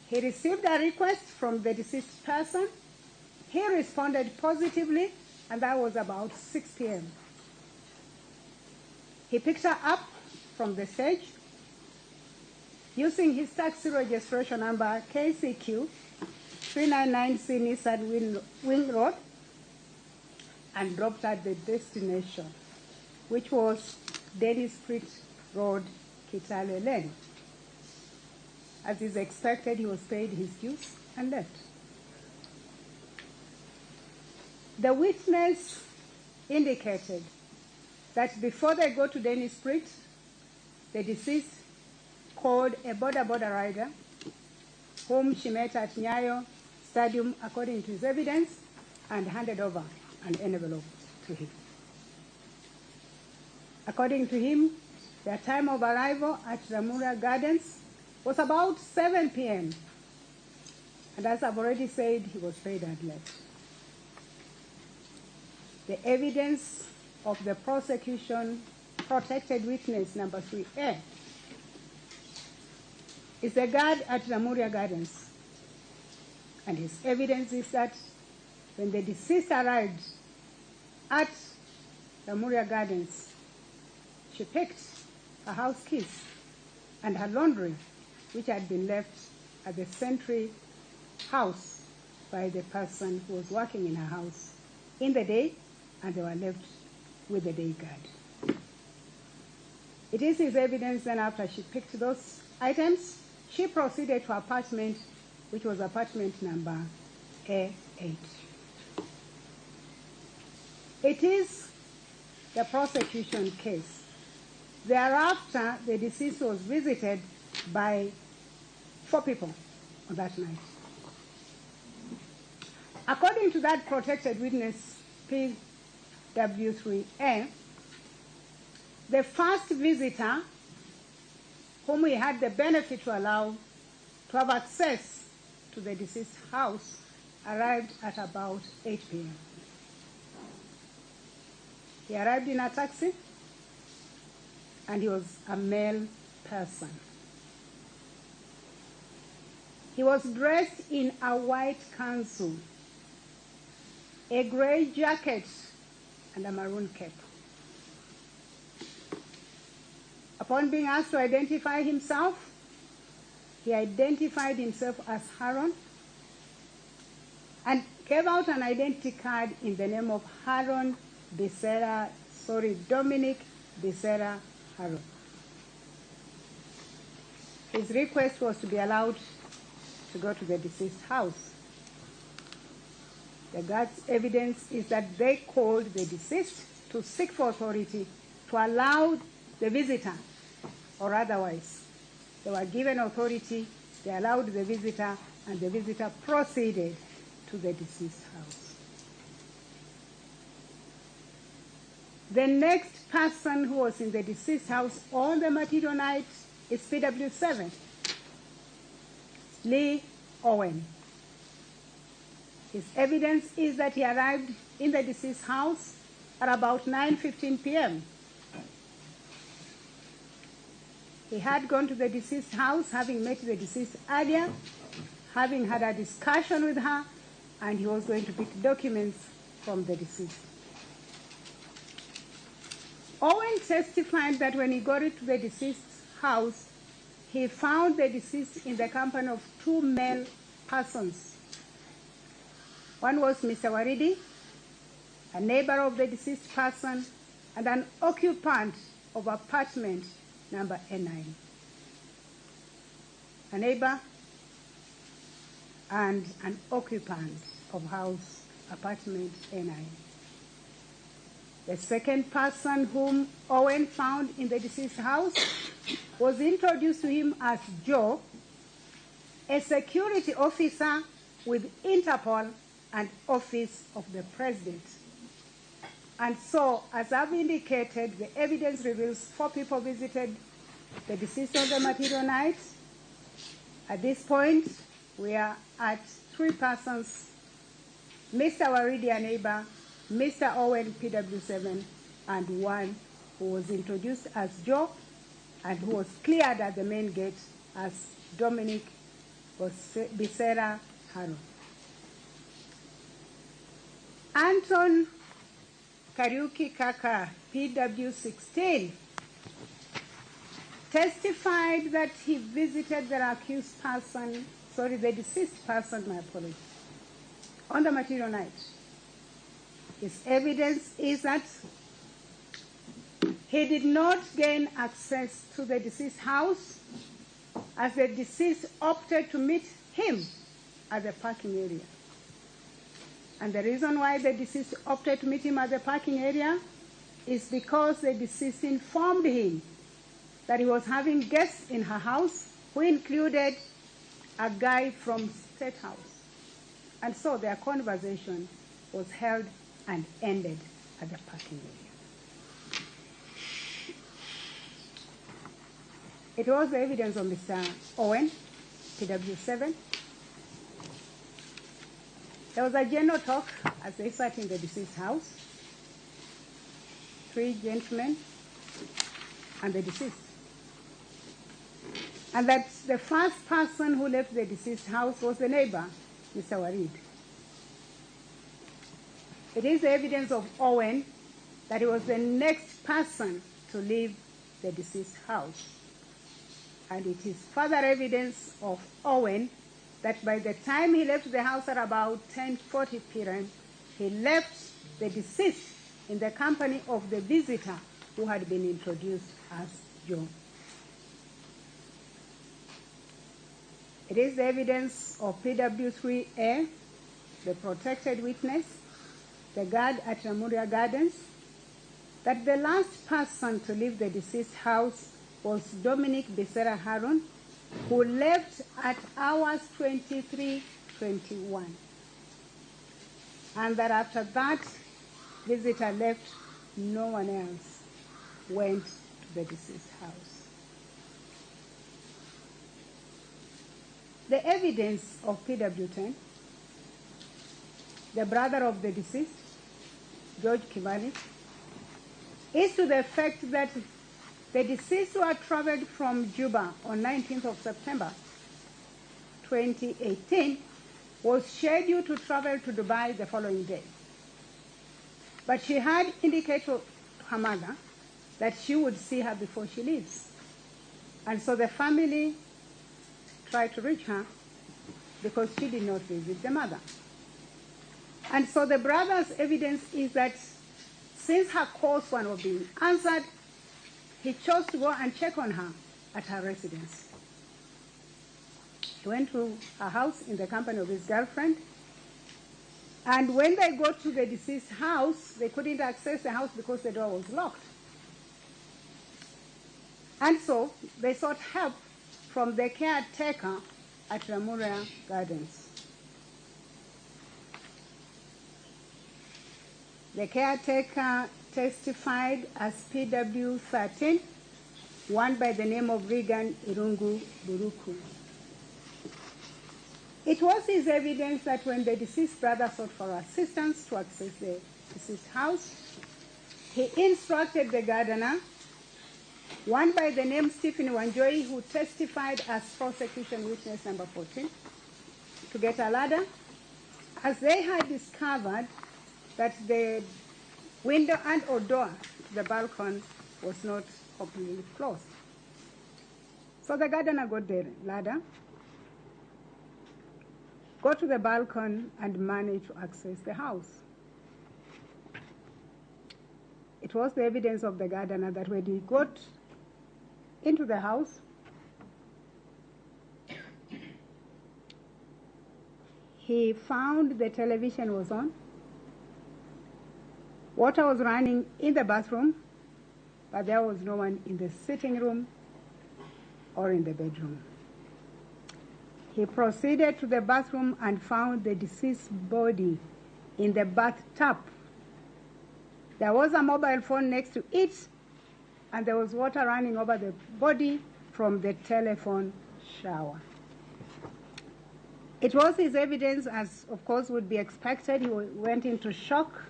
He received a request from the deceased person. He responded positively, and that was about 6 p.m. He picked her up from the stage using his taxi registration number KCQ 399C Nissan Wing Road and dropped at the destination, which was Dennis Street Road, Kitale Lane. As is expected, he was paid his dues and left. The witness indicated that before they go to Dennis Street, the deceased called a border rider whom she met at Nyayo Stadium, according to his evidence, and handed over an envelope to him. According to him, their time of arrival at Ramura Gardens was about 7 p.m. And as I've already said, he was paid and left. The evidence of the prosecution protected witness number 3A is the guard at Ramura Gardens. And his evidence is that when the deceased arrived at Ramura Gardens, she picked her house keys and her laundry, which had been left at the sentry house by the person who was working in her house in the day and they were left with the day guard. It is his evidence then after she picked those items, she proceeded to apartment, which was apartment number A8. It is the prosecution case. Thereafter, the deceased was visited by 4 people on that night. According to that protected witness, PW3A, the first visitor whom we had the benefit to allow to have access to the deceased house arrived at about 8 p.m. He arrived in a taxi, and he was a male person. He was dressed in a white kanzu, a gray jacket, and a maroon cape. Upon being asked to identify himself, he identified himself as Haron and gave out an identity card in the name of Dominic Becerra Haron. His request was to be allowed to go to the deceased house. The guards' evidence is that they called the deceased to seek for authority to allow the visitor, or otherwise. They were given authority, they allowed the visitor, and the visitor proceeded to the deceased house. The next person who was in the deceased house on the material night is PW7, Lee Owen. His evidence is that he arrived in the deceased house at about 9:15 p.m. He had gone to the deceased house, having met the deceased earlier, having had a discussion with her, and he was going to pick documents from the deceased. Owen testified that when he got to the deceased's house, he found the deceased in the company of 2 male persons. One was Mr. Waridi, a neighbor of the deceased person, and an occupant of apartment number A9. A neighbor and an occupant of house apartment A9. The second person whom Owen found in the deceased house was introduced to him as Joe, a security officer with Interpol and Office of the President. And so, as I've indicated, the evidence reveals 4 people visited the deceased on the material night. At this point, we are at 3 persons: Mr. Waridi, a neighbor, Mr. Owen, PW7, and one who was introduced as Joe and who was cleared at the main gate as Dominic Becerra Haron. Anton Kariuki Kaka, PW16, testified that he visited the the deceased person, my apologies, on the material night. His evidence is that he did not gain access to the deceased house as the deceased opted to meet him at the parking area. And the reason why the deceased opted to meet him at the parking area is because the deceased informed him that he was having guests in her house who included a guy from State House. And so their conversation was held and ended at the parking area. It was the evidence of Mr. Owen, PW7. There was a general talk as they sat in the deceased house. 3 gentlemen and the deceased. And that the first person who left the deceased house was the neighbor, Mr. Warid. It is the evidence of Owen that he was the next person to leave the deceased house. And it is further evidence of Owen that by the time he left the house at about 10:40 p.m., he left the deceased in the company of the visitor who had been introduced as Joe. It is the evidence of PW3A, the protected witness, the guard at Ramogi Gardens, that the last person to leave the deceased house was Dominic Becerra Harun, who left at hours 23:21. And that after that visitor left, no one else went to the deceased house. The evidence of PW10, the brother of the deceased, George Kimani, is to the effect that the deceased who had traveled from Juba on 19th of September 2018 was scheduled to travel to Dubai the following day. But she had indicated to her mother that she would see her before she leaves. And so the family tried to reach her because she did not visit the mother. And so the brother's evidence is that since her calls were not being answered, he chose to go and check on her at her residence. He went to her house in the company of his girlfriend, and when they got to the deceased house, they couldn't access the house because the door was locked. And so they sought help from the caretaker at Ramogi Gardens. The caretaker testified as PW13, one by the name of Regan Irungu Buruku. It was his evidence that when the deceased brother sought for assistance to access the deceased house, he instructed the gardener, one by the name Stephen Wanjoy, who testified as prosecution witness number 14, to get a ladder, as they had discovered that the window and or door to the balcony was not completely closed. So the gardener got the ladder, got to the balcony, and managed to access the house. It was the evidence of the gardener that when he got into the house, he found the television was on, water was running in the bathroom, but there was no one in the sitting room or in the bedroom. He proceeded to the bathroom and found the deceased body in the bathtub. There was a mobile phone next to it, and there was water running over the body from the telephone shower. It was his evidence, as of course would be expected. He went into shock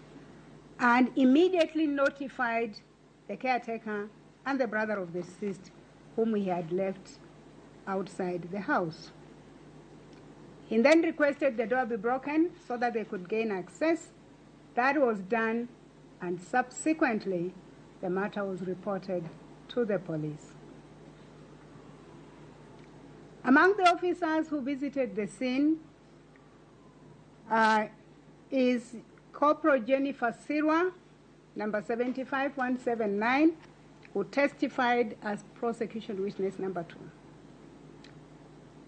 and immediately notified the caretaker and the brother of the deceased, whom he had left outside the house. He then requested the door be broken so that they could gain access. That was done, and subsequently the matter was reported to the police. Among the officers who visited the scene is Corporal Jennifer Sirwa, number 75179, who testified as prosecution witness number 2.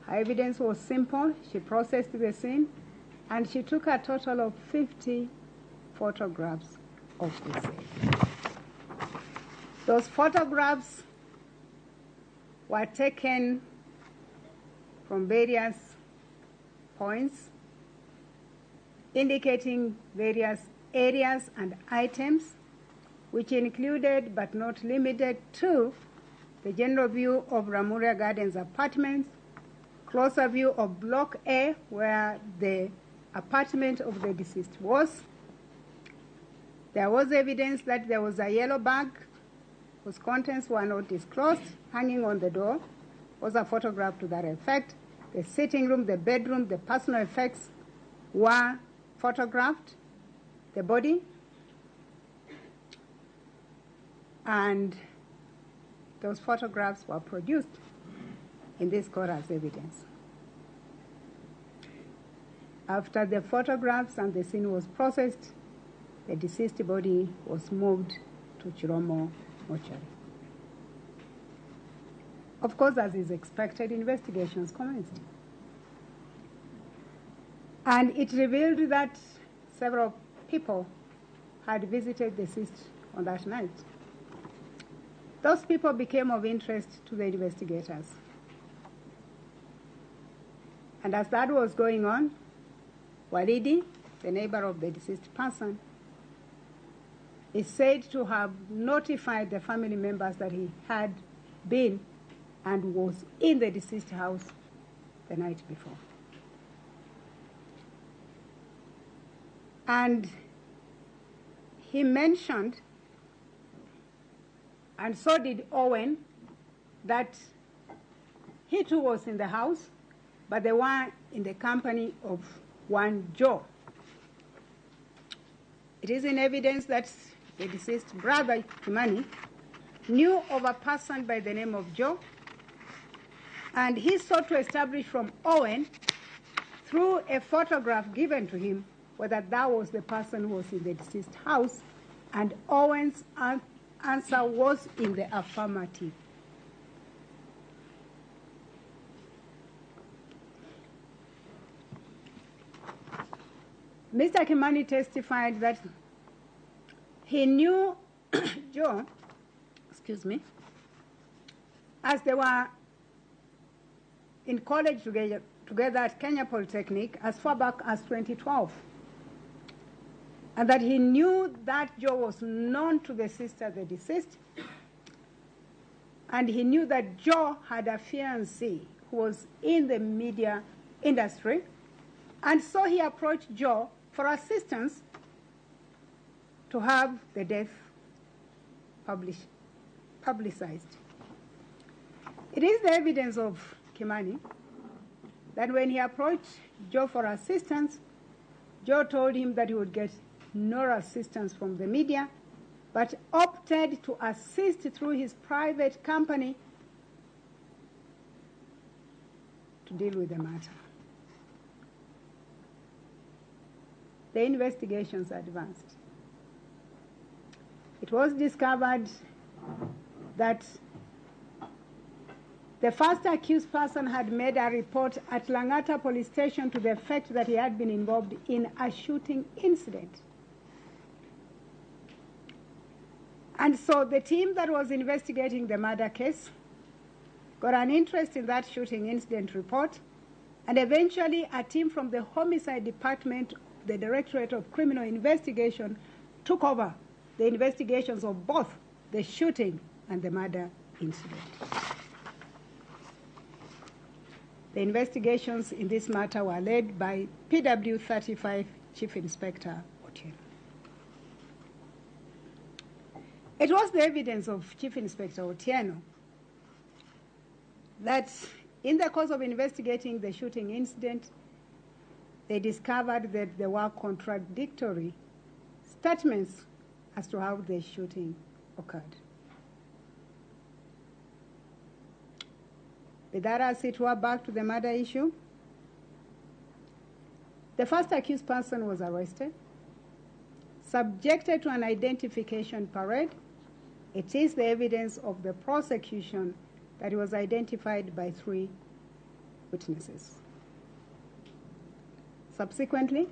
Her evidence was simple. She processed the scene, and she took a total of 50 photographs of the scene. Those photographs were taken from various points, indicating various areas and items, which included but not limited to the general view of Ramogi Gardens apartments, closer view of Block A, where the apartment of the deceased was. There was evidence that there was a yellow bag whose contents were not disclosed, hanging on the door. Was a photograph to that effect. The sitting room, the bedroom, the personal effects were photographed, the body, and those photographs were produced in this court as evidence. After the photographs and the scene was processed, the deceased body was moved to Chiromo mortuary. Of course, as is expected, investigations commenced. And it revealed that several people had visited the deceased on that night. Those people became of interest to the investigators. And as that was going on, Walidi, the neighbor of the deceased person, is said to have notified the family members that he had been and was in the deceased house the night before. And he mentioned, and so did Owen, that he too was in the house, but they were in the company of one Joe. It is in evidence that the deceased brother, Kimani, knew of a person by the name of Joe, and he sought to establish from Owen, through a photograph given to him, whether that was the person who was in the deceased house, and Owen's answer was in the affirmative. Mr. Kimani testified that he knew Joe, as they were in college together at Kenya Polytechnic as far back as 2012. And that he knew that Joe was known to the sister, the deceased, and he knew that Joe had a fiancé who was in the media industry, and so he approached Joe for assistance to have the death publicized. It is the evidence of Kimani that when he approached Joe for assistance, Joe told him that he would get no assistance from the media, but opted to assist through his private company to deal with the matter. The investigations advanced. It was discovered that the first accused person had made a report at Langata police station to the effect that he had been involved in a shooting incident. And so the team that was investigating the murder case got an interest in that shooting incident report, and eventually a team from the homicide department, the Directorate of Criminal Investigation, took over the investigations of both the shooting and the murder incident. The investigations in this matter were led by PW 35 Chief Inspector Otieno. It was the evidence of Chief Inspector Otieno that in the course of investigating the shooting incident, they discovered that there were contradictory statements as to how the shooting occurred. With that as it were, back to the murder issue. The first accused person was arrested, subjected to an identification parade. It is the evidence of the prosecution that he was identified by 3 witnesses. Subsequently,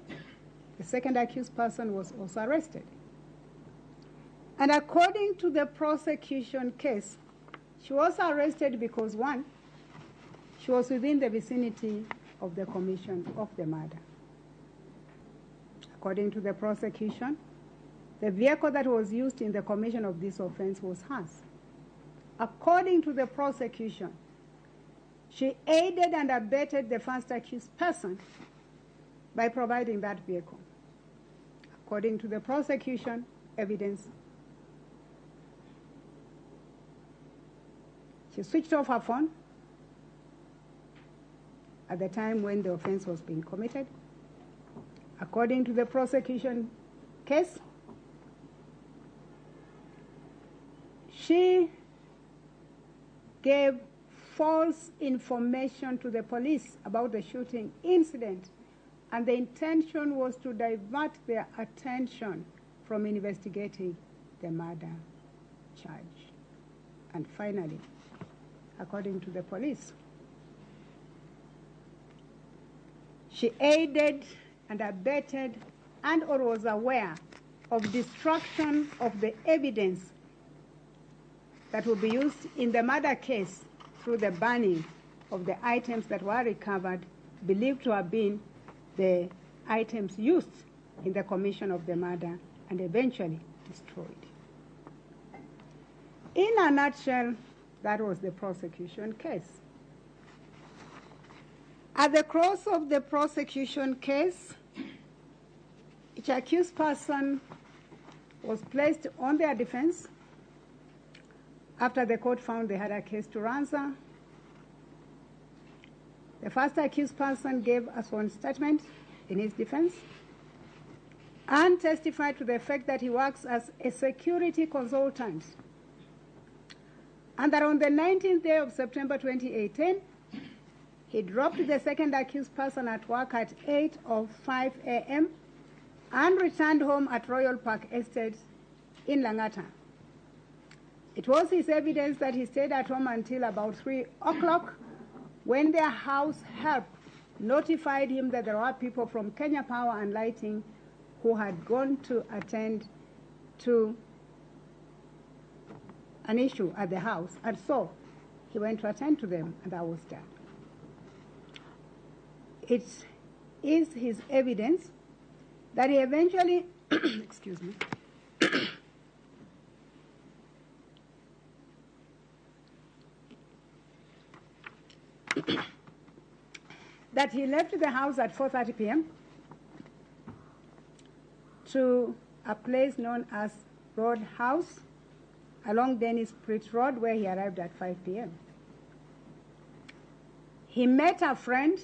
the second accused person was also arrested. And according to the prosecution case, she was arrested because, 1, she was within the vicinity of the commission of the murder. According to the prosecution, the vehicle that was used in the commission of this offense was hers. According to the prosecution, she aided and abetted the first accused person by providing that vehicle. According to the prosecution evidence, she switched off her phone at the time when the offense was being committed. According to the prosecution case, she gave false information to the police about the shooting incident, and the intention was to divert their attention from investigating the murder charge. And finally, according to the police, she aided and abetted and or was aware of destruction of the evidence that will be used in the murder case through the burning of the items that were recovered, believed to have been the items used in the commission of the murder and eventually destroyed. In a nutshell, that was the prosecution case. At the close of the prosecution case, each accused person was placed on their defense after the court found they had a case to answer. The first accused person gave a sworn statement in his defense and testified to the fact that he works as a security consultant, and that on the 19th day of September 2018, he dropped the second accused person at work at 8:05 a.m. and returned home at Royal Park Estate in Langata. It was his evidence that he stayed at home until about 3 o'clock when their house help notified him that there were people from Kenya Power and Lighting who had gone to attend to an issue at the house, and so he went to attend to them, and that was that. It is his evidence that he eventually, excuse me, that he left the house at 4:30 p.m. to a place known as Road House along Dennis Pritt Road, where he arrived at 5 p.m. He met a friend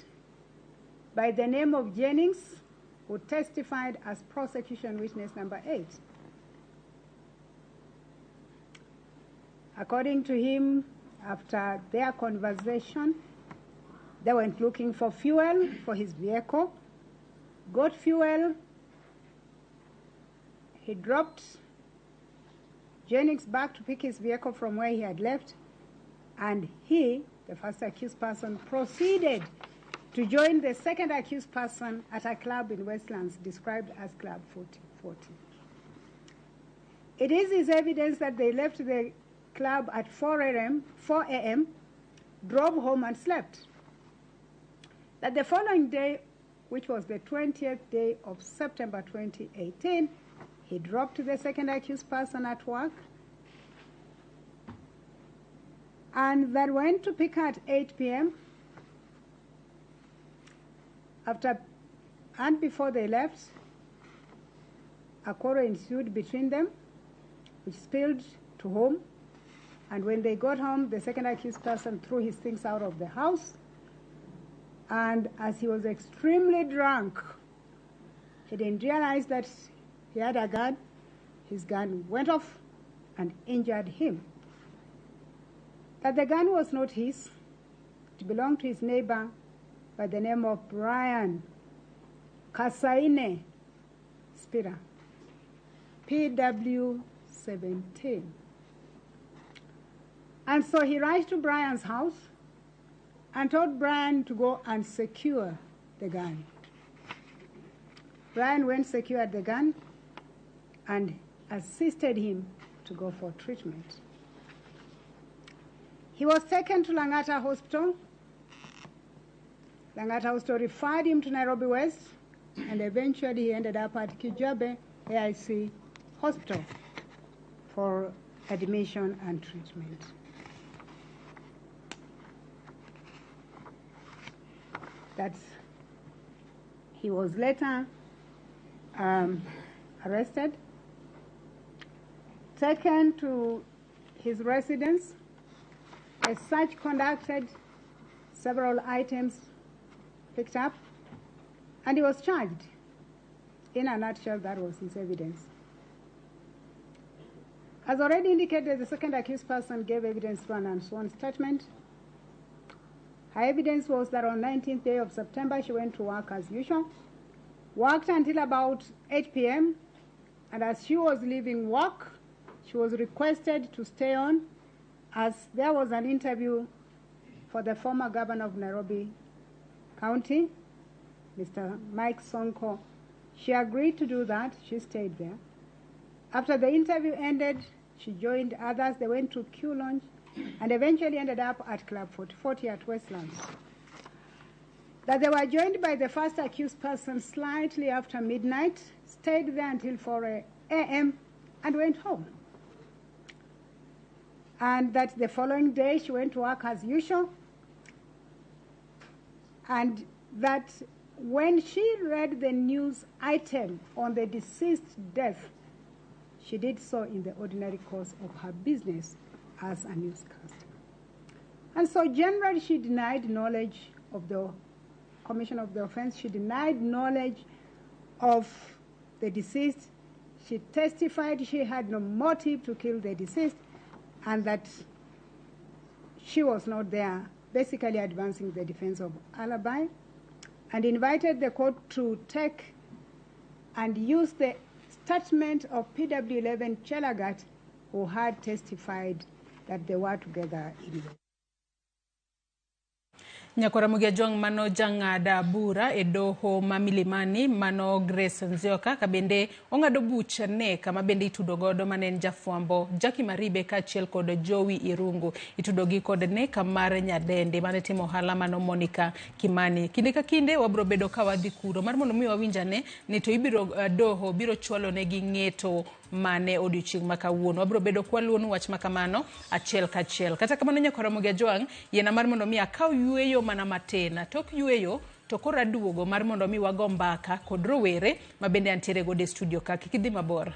by the name of Jennings, who testified as prosecution witness number 8. According to him, after their conversation, they went looking for fuel for his vehicle, got fuel. He dropped Jennings back to pick his vehicle from where he had left, and he, the first accused person, proceeded to join the second accused person at a club in Westlands described as Club 4040. It is his evidence that they left the club at 4 a.m., drove home and slept. That the following day, which was the 20th day of September 2018, he dropped the second accused person at work and then went to pick her at 8 p.m. After and before they left, a quarrel ensued between them, which spilled to home. And when they got home, the second accused person threw his things out of the house. And as he was extremely drunk, he didn't realize that he had a gun. His gun went off and injured him. That the gun was not his. It belonged to his neighbor by the name of Brian Kasaine Spira, PW 17. And so he rushed to Brian's house and told Brian to go and secure the gun. Brian went, secured the gun, and assisted him to go for treatment. He was taken to Langata Hospital. Langata Hospital referred him to Nairobi West, and eventually he ended up at Kijabe AIC Hospital for admission and treatment. He was later arrested, taken to his residence. A search conducted, several items picked up, and he was charged. In a nutshell, that was his evidence. As already indicated, the second accused person gave evidence to an unsworn statement. Her evidence was that on 19th day of September, she went to work as usual, worked until about 8 p.m., And as she was leaving work, she was requested to stay on as there was an interview for the former governor of Nairobi County, Mr. Mike Sonko. She agreed to do that. She stayed there. After the interview ended, she joined others. They went to Q Lounge and eventually ended up at Club 4040 at Westlands. That they were joined by the first accused person slightly after midnight, stayed there until 4 a.m. and went home. And that the following day she went to work as usual. And that when she read the news item on the deceased's death, she did so in the ordinary course of her business as a newscaster. And so generally she denied knowledge of the commission of the offense. She denied knowledge of the deceased. She testified she had no motive to kill the deceased and that she was not there, basically advancing the defense of alibi, and invited the court to take and use the statement of PW11 Chelagat, who had testified that they were together in the Nyakora jong mano jangada bura e doho mamilimani mano Grace Nzioka kabende ongado bucha ne kama bende itudo godo manen jafwambo Jackie Maribe kachiel kod Joey Irungu itudogi kod ne kamar nyadende mane timo hala mano Monica Kimani kinde ka kinde wabro bedo ka wadhi kuro mar mondo mi wawinjane ni to ibiro doho biro chwalo ne gi ng'eto mane odiochieng' makawuono wabro bedo kwaluonu wach makamano achiel kachiel kata kamano Nyakora Jwang yena mar mondo mi akaw yueyo mana matena tok yueyo to kora duogo mar mondo mi wago mbaka kod rowere mabende antiere go de studio ka kidhi mabor.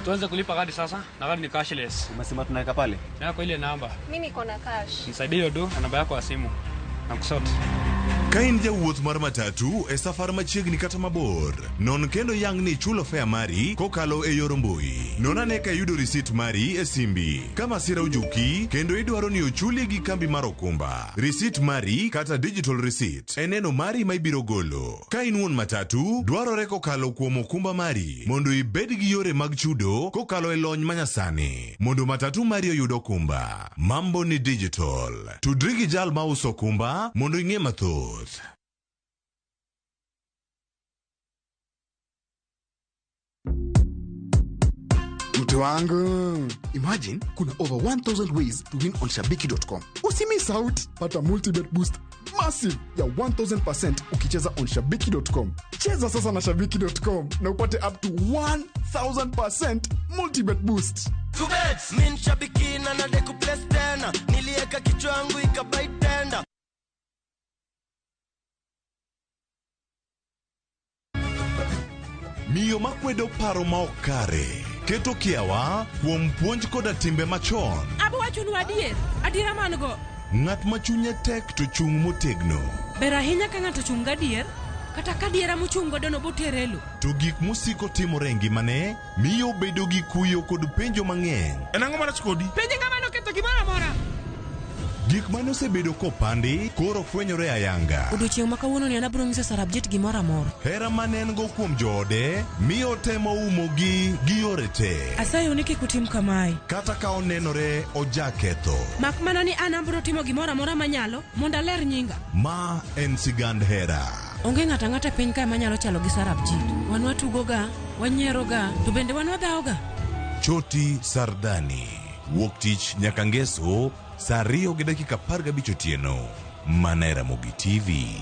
Tuanze kulipa kadi sasa, na kadi ni cashless. Umesema tunaweka pale? Na kwa ile namba. Mimi niko na cash. Nisaidie hiyo do na namba yako ya simu. Nakusote. Ka in jawuoth mar matatu e safar machiegni kata mabor, non kendo yang ni chulo fare mari kokalo e yor mbui. Non ane ka yudo risit mari e simbi. Kama sira ujuki, kendo idwaro ni ochuli gi kambi mar okumba. Risit mari kata digital receipt e neno mari ma ibiro golo. Ka in wuon matatu, dwarore kokalo kuom okumba mari mondo ibed gi yore mag chudo kokalo e lony manyasani. Mondo matatu mari oyud okumba. Mambo ni digital. Tudri gi jal ma uso okumba mondo ing'e mathoth. Mtu wangu, imagine kuna over 1000 ways to win on shabiki.com. Usimiss out, pata multibet boost massive ya 1000% ukicheza on shabiki.com. Cheza sasa na shabiki.com na upate up to 1000% multibet boost. Tubet, min shabiki na nadeku place tena, nilieka kichwa yangu ikabai tenda. Miyo makwedo paro ma okare keto kiawa kuom puonj koda timbe machon. Abo wachunu adiera mango. Ng'at ma chunye tek to chung motegno. Ber ahinya ka ng'ato chung gadier kata kadiera mochung godo no boterelo. To gik musiko timore ngimane miyo bedo gi kuyo kod penjo mang'eny. En ang'o marach kodi? Penjo ng'ama noketho gimoro amora. Gik mane osebedo kopandi koro fwenyore ayanga. Odiochieng' ma kawuono ni anabro ng'iso Sarabjit gimoro amora. Hera mane en go kuom joode miyo temo umogi gi yore te. Asayo ni kik utim kamae. Kata ka onenore ojaketho. Mak mana ni an abro timo gimoro amora manyalo mondo aler nyinga. Ma en sigand hera. Onge ng'ata ng'ata piny kae manyalo chalo gi Sarabjit. Wan watugoga, wanyieroga, to bende wan wadhaoga. Choti Sardani. Wuok tich nyaka ngeso saa 2:15 otieno. Mana Ramogi TV.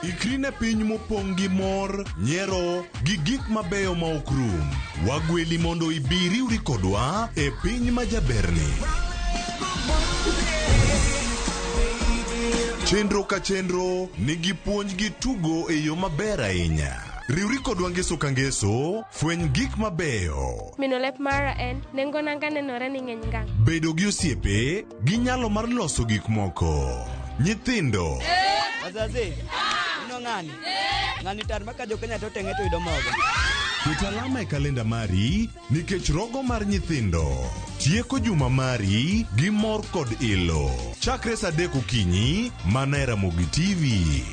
Ikrine piny mopong' gi mor, nyiero gi gik mabeyo ma ok rum. Wagweli mondo ibiriwri kodwa e piny majaberni. Chenro ka chenro nigi puonj gi tugo e yo maber ahinya. Riwri kodwa ngeso ka ngeso, fweny gik mabeyo. Minolep mara en, nengo nanga nenore ni ng'eny ngang. Bedo gi osiepe, gi nyalo mar loso gik moko. Nyithindo. Wazazi, Ino ng'ani? Ng'ani tar maka jo Kenya to teng'e to yudo mogo. Ket alama e kalenda mari nikech rogo mar nyithindo tieko juma mari gi mor kod ilo. Chakre saa 3 okinyi mana e Ramogi TV.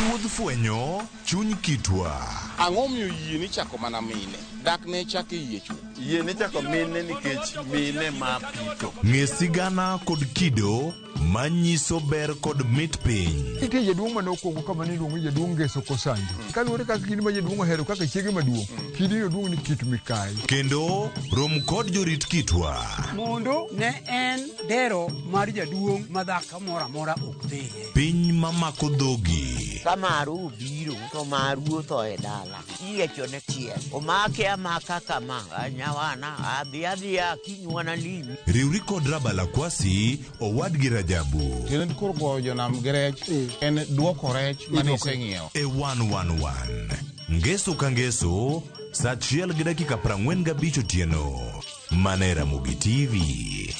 Wuodh fwenyo chuny kitwa. Ang'o miyo yie ni chako mana mine? Dak ne chako yie chuo. Yie ni chako mine nikech mine ma pito. Ng'e sigana kod kido manyiso ber kod mit piny. Nitie jaduong' manokwongo kama niluongo jaduong' Ngeso Kosanjo. Kaluwore kaka kidi ma jaduong' ohero kaka chiege maduong'. Kidi jaduong' ni Kit Mikai. Kendo rom kod jorit kitwa. Mondo ne en dero mar jaduong' madhaka moro amora ok theye. Piny mamako dhogi. Kamaru biro to maru to e dala. Iyiecho ne chiel. Omake amaka kama. Anyawana adhiya kinywana limi. Riwri kod Rabala Kwasi owad gi Rajabu. Kendo kor go jonam grech en duoko rech maniseng'iewo. E 111. Ngeso ka ngeso saa 1:45 otieno. Mana Ramogi TV.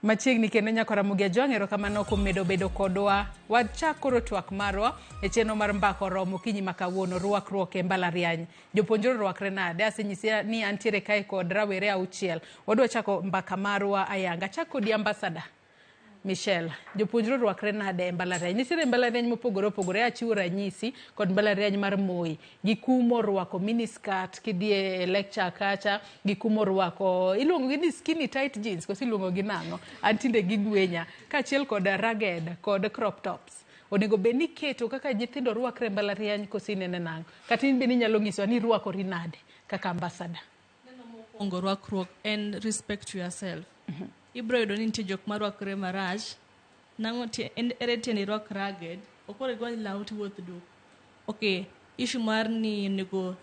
Machiegni kendo nyako Ramogi Ajwang' erokamano kuom medo bedo kodwa. Wachakoro twak marwa e chenro mar mbaka oromo kinyi ma kawuono rwakruok e mbalariany. Jopuonjre rwakre nade? Asenyisi ni antiere kae kod rawere 6. Wadwa chako mbaka marwa ayanga. Chako di ambassador Michelle. Jopuonjre rwakre nade e mbalariany? Nitiere mbalariany mopogore opogore, achiwo ranyisi kod mbalariany mar Moi. Gikumo rwako miniskirt kidie lecture kacha, gikumo rwako iluongo gi skinny tight jeans kosi iluongo gi nang'o. Antinde gigwenya kaachiel kod ragged kod crop tops. Onego beni keto kaka nyithindo rwakre mbalariany kosi nene nang'o. Kata in beni nyalo nyiso ni rwakori nade kaka ambassador. Neno mokwongo rwakruok en respect to yourself. Ibro yudo ni nitie jok marwakre marach. Nang'o ere tieni rwak ragged. Okore go law to wuoth duk. Okay, issue mar ni nego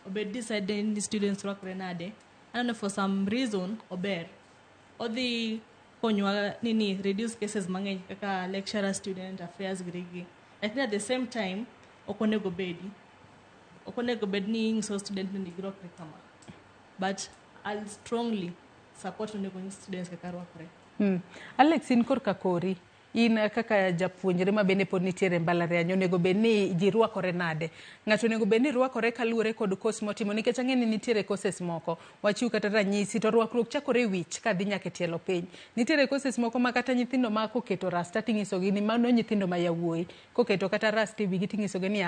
obed decided ni students rwakre nade. I don't know, for some reason ober. Odhi konywa nini reduce cases mang'eny kaka lecturer student affairs grigi. Like at the same time okonego bed ni ing'iso student ni girwakre kama. But I'll strongly support onego students kaka rwakre. Alex, in korka kori, in kaka japuonjre ma bende pod nitiere mbalariany, onego bed ni ji rwakore nade? Ng'ato onego bed ni rwakore kaluwore kod kos motimo, nikech ang'e ni nitiere koses moko wachiw kata ranyisi to rwakruok chakore wich kadhi nyaka tielo piny. Nitiere koses moko ma kata nyithindo ma koketo rasta ting'isogi ni mano nyithindo ma yawuoyi, koketo kata rasta wigi ting'isogi ni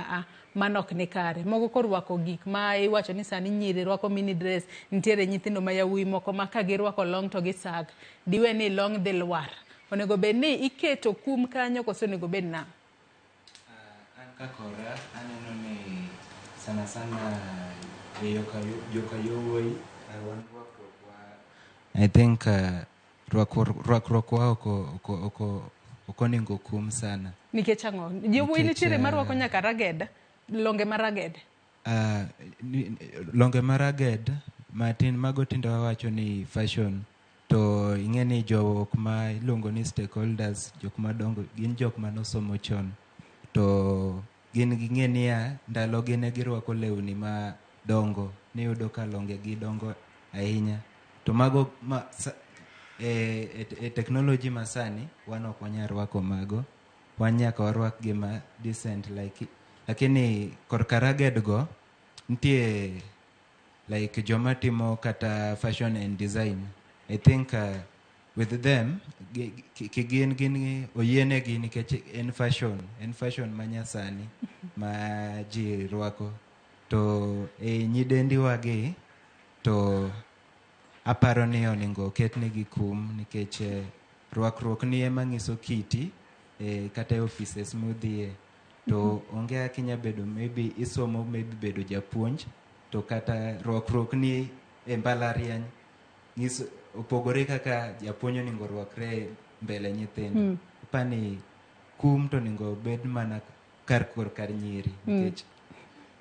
mano ok ni kare. Mogo korwako gik ma iwacho ni sani nyiri rwako mini dress, nitiere nyithindo ma yawuoyi moko ma ka girwako long to gisag, diwe ni long dhi lwar. Onego bed ni iketo kum kanyo koso onego bed na? An kakora aneno ni sana joka yowuoyi wan rwakruokwa. I think rwakruokwa oko onego kum sana. Nikech ang'o? Yowuoyi nitiere marwako nyaka ragged, longe ma ragged. Longe ma ragged matin mago tindo wawacho ni fashion. To ing'eni jok ma iluongo ni stakeholders, jok madongo, gin jok manosomo chon. To gin ging'e niya ndalo gine girwako lewni ma dongo. Niyudo ka longe gi dongo ahinya. To mago e technology masani wan ok wanyal rwako mago. Wan nyaka warwak gima decent like. Lakini korka ragged go nitie like joma timo kata fashion and design. I think with them gin oyienegi nikech en fashion manyasani ma ji rwako. To nyidendi wagi to aparo ni onego ketnegi kum nikech rwakruok ni ema ng'iso kiti kata offices modhie. To onge akinya bedo maybe isomo maybe bedo japuonj to kata rwakruok ni e mbalariany ng'iso opogore kaka japuonj onego rwakre mbele nyithindo. Pani kum to onego bed mana kar nyiri nikech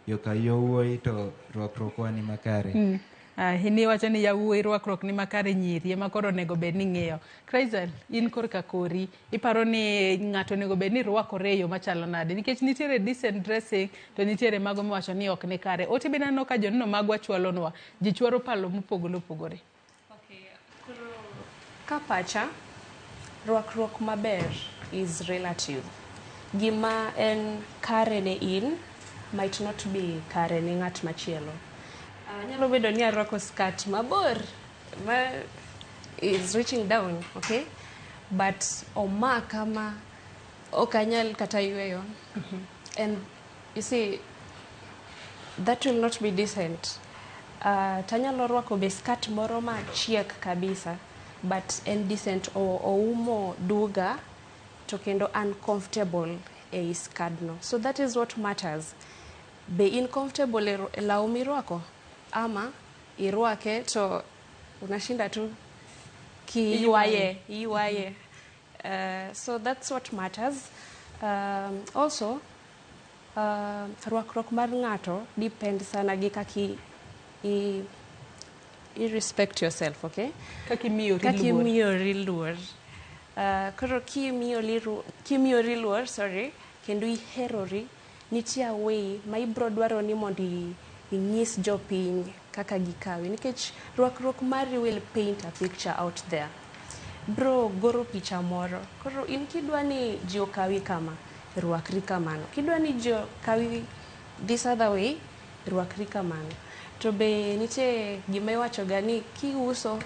joka yowuoyi to rwakruok wani makare. Hini wacho ni yawuoyi rwakruok ni makare nyiri ema koro onego bed ni ng'eyo. Kraisel, in korka kori, iparo ni ng'ato onego bed ni rwakore e yo machalo nade? Nikech nitiere decent dressing to nitiere mago miwacho ni ok ni kare. Ote be naneno ka joneno magwa chwalonwa, ji chwaro palo mopogore opogore. Ka pacha, rwakruok maber is relative. Gima en kare ne in might not be kare ne ng'at machielo. Nyalo bedo ni arwako skirt mabor is reaching down, okay? But omaka ma okanyal kata yweyo. And you see, that will not be decent. Tanyalo rwako be skirt moro ma chiek kabisa, but en decent oumo duga to kendo uncomfortable e skirt no. So that is what matters. Be uncomfortable e law mirwako ama irwake to unashinda tu iwaye. So that's what matters. Also, rwakruok mar ng'ato depends sana gi kaki I respect yourself, okay? Kaki miyori luor. Koro kimiyori luor, sorry, kendo iherori, nitie way ma ibro dwaro ni mondi inyis jopiny kaka gikawi. Nikech rwakruok mari will paint a picture out there. Bro goro picha moro. Koro in kidwa ni ji okawi kama, rwakri kamano. Kidwa ni ji okawi this other way, rwakri kamano. To be nitie gima iwacho ga ni kiuso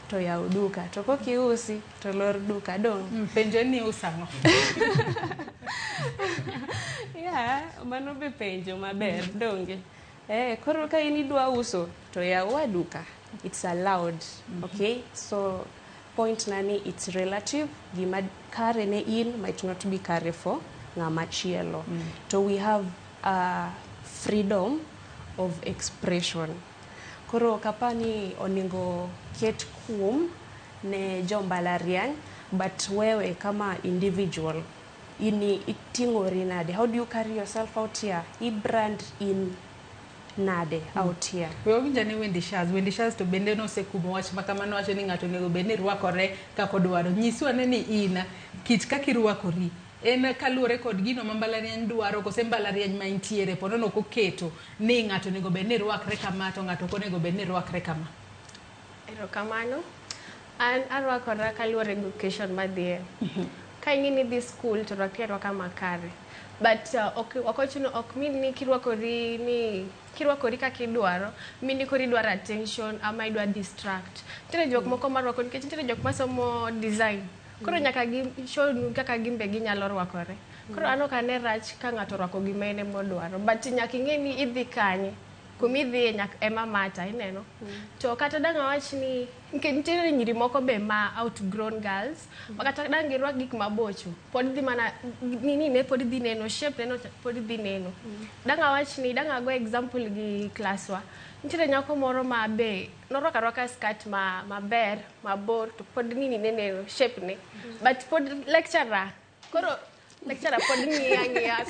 to yaw duka, to kokiusi to lor duka dong. Penjo ni usang'o? Yeah, mano be penjo maber donge. Koro ka in idwa uso to yaw duka. It's allowed, okay? So point nani, it's relative. Gima kare ne in might not be kare for ng'ama chielo. So we have freedom of expression. Koro kapani oningo ket kum ne jombalariany, but wewe kama individual ini itingori nade? How do you carry yourself out here? I brand in nade out here? Winja ni Wendy Shaz to bende no sekumo wach makamano wacho ni ng'ato onego bed ni rwakore kaka odwaro. Nyiswa ne ni in kit kaka irwakori en kaluore kod gino ma mbalariany dwaro kose mbalariany ma intiere ponono koketo ni ng'ato onego bed ni rwakre kama to ng'ato onego bed ni rwakre kama. Erokamano. An arwakora kaluore gi occasion madhie. Ka ing'ini dhi school to rwaka makare. But ok mean ni kirwakori kaka idwaro, mean ni koro idwaro attention ama idwa distract. Nitiere jok moko marwako nikech nitiere jok masomo design. Koro nyaka gi show kaka gimbe ginyalo rwakore. Koro an ok ane rach ka ng'ato rwako gima ene modwaro, but nyaka ing'e ni idhi kanye, kumidhi ema mata, ineno. To kata dang' awach ni nitiere nyiri moko be ma outgrown girls, kata dang' girwak gik mabocho, pod dhi mana ne pod dhi neno, shape neno pod dhi neno. Dang' awach ni, dang' ago example gi klaswa. Nitiere nyako moro ma be norwaka skirt maber, mabor, to pod neno shape ne. But pod lecturer pod ng'iya.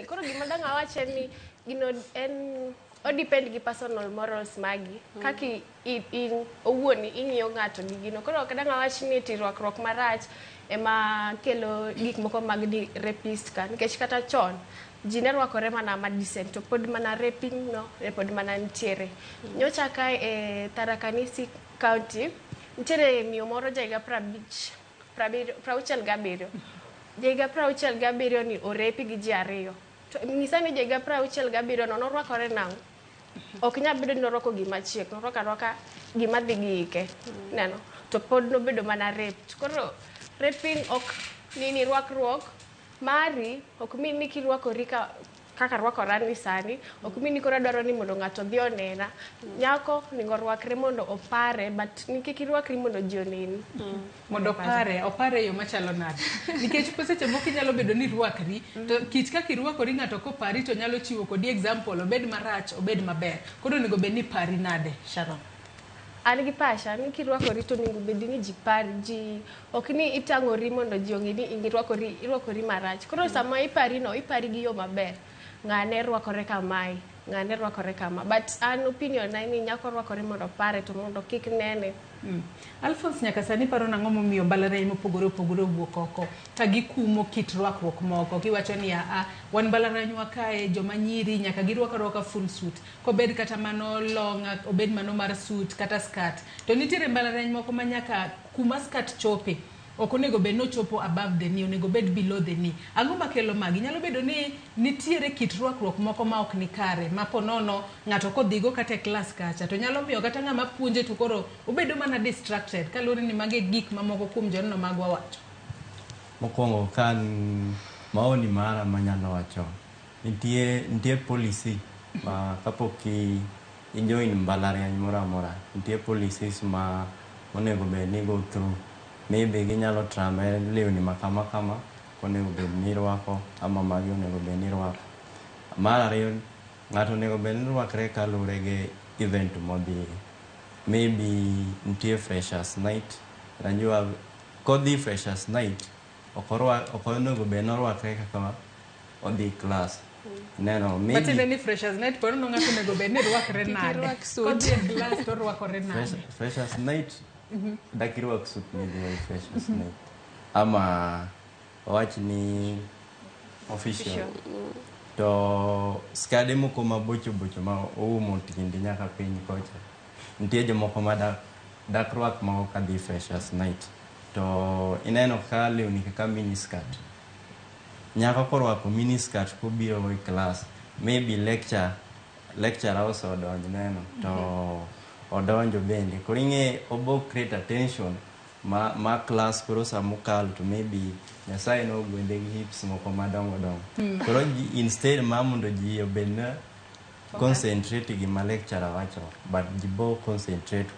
Koro gima dang' awach ni gino en depend gi personal morals magi. Kaki in owuon ing'iyo ng'ato gi gino. Koro ok dang' awach ni rwakruok marach ema kelo gik moko mag di rapist ka. Nikech kata chon ji ne rwakore mana ma decent, to pod mana raping no, pod mana nitiere. Nyocha ka e Tharaka Nithi County, nitiere miyo moro jaiga 67. Jaiga 67 ni orepi gi ji 2. To ng'isa ni jaiga 67 no norwakore nang'o? Ok nyal bedo ni norwako gima chiek, norwaka gima dhi gi ike. Neno, to pod nobedo mana raped. Koro raping ok nini rwakruok mari, ok mean ni kirwakori kaka rwakora ni sani, ok mean ni koro dwaro ni mondo ng'ato dhi onena. Nyako ningo rwakre mondo opare, but nikech irwakri mondo ji oneni. Mondo opare yo machalo nade. Nikech seche moko nyalo bedo ni rwakri, to kit kaka irwakori ng'ato kopari to nyalo chiwo kodi example, obed marach, obed maber. Koro onego bed ni pari nade, Sharon? An gi pasha ni kirwakori to onego bed ni ji pari, ji ok ni itang'ori mondo ji ong'e ni irwakori marach. Koro sama ipari gi yo maber. Ng'ane rwakore kamae, ng'ane rwakore kama. But an opinion na ni nyako rwakore mondo pare to mondo kik nene. Alphonse nyaka sani paro nang'o momiyo mbalariany mopogore opogore owuok oko ka gikumo kit rwakruok moko giwacho ni wan mbalarianywa kae joma nyiri nyaka girwaka full suit kobed kata mano long obed mano mar suit kata skirt to nitiere mbalariany moko ma nyaka kuma skirt chope ok onego bed no chopo above the knee, onego bed below the knee. Ang'o makelo magi? Nyalo bedo ni nitiere kit rwakruok moko ma ok ni kare ma ponono ng'ato kodhigo kata e klas kacha to nyalo miyo kata ng'ama puonje to koro obedo mana distracted kaluwore ni mage gik mamoko kuom jonno magwa wacho. Mokwongo kan maoni mara manyalo wacho nitie policy ma kapok ijoin mbalariany moro amora nitie policies ma onego bed ni go through. Maybe ginyalo trame lewni makama kama onego bed ni rwako ama magi onego bed ni rwako. Mar ariyo ng'ato onego bed ni rwakre kaluwore gi event modhi. Maybe nitie freshers night. Najua kodhi freshers night ok onego bed ni orwakre kaka odhi class. Neno maybe but then freshers night por no ng'ato onego bed ni rwakre nade kodhi e class to rwakore nade. Freshers night dakirwak suit ni freshers night ama wach ni official to skade moko mabocho ma oumo tindi nyaka piny kocha nitie jomoko ma dak rwak ma kadhi freshers night to ineno ka lewni kaka mini skirt nyaka korwako mini skirt kobiro e class maybe lecture also odonjo neno to odonjo bende koro ing'e obo create attention ma class koro samokalo to maybe Nyasaye no gwende gi hips moko madongo koro instead ma mondo ji obed na concentrate gi ma lecturer wacho but ji bo concentrate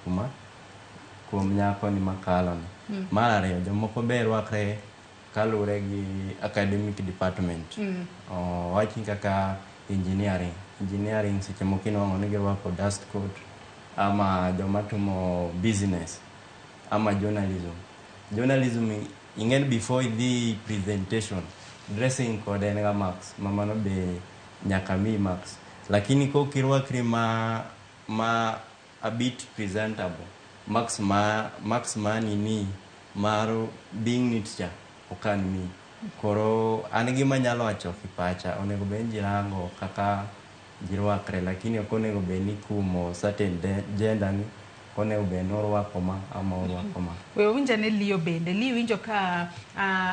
kuom nyako ni makalo ni. Mar ariyo jomoko ber rwakre kaluwore gi academic department. Wachi kaka engineering seche moko inwang'o ni girwako dust coat ama joma timo business ama journalism ing'en before the presentation dressing code en ga max mamano be nyaka mi max lakini ko kirwakri ma a bit presentable max nini maro being neat cha okan mi koro an gima nyalo wacho kipacha onego bed jirango kaka jirwakre lakini ok onego bed ni kumo certain gender ni onego bed ni orwako ma ama orwako ma. We winja ne Liyo bende Liyo winjo ka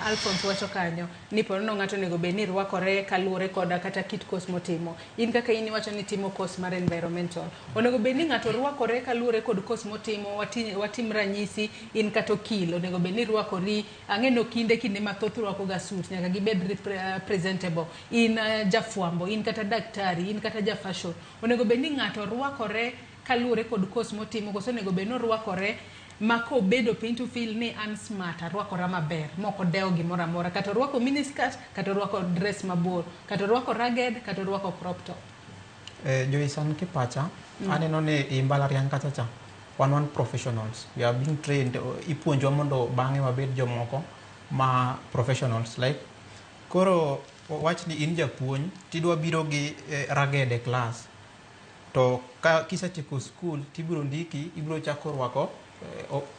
Alphonse wacho kanyo ni ponono ng'ato onego bed ni rwakore kaluwore koda kata kit course motimo. In kaka in wacho ni timo course mar environmental onego bed ni ng'ato rwakore kaluwore kod course motimo watim ranyisi in kata okil onego bed ni rwakori ang'eno kinde mathoth rwako ga suit nyaka gibed presentable in jafwambo in kata daktari in kata ja fashion onego bed ni ng'ato rwakore kaluwore kod course motimo koso onego bed ni rwakore mako bedo piny to feel ni an smart arwakora maber moko dewo gimoro amora kata rwako mini skirt kata rwako dress mabor kata rwako ragged kata rwako crop top. Joisan kipacha aneno ni i mbalariany kacha cha wan professionals we are being trained ipuonjwa mondo bang'e wabed jomoko ma professionals like koro wach ni in japuonj tidwa biro gi ragged e class to kisetieko school tibiro ndiki ibiro chako rwako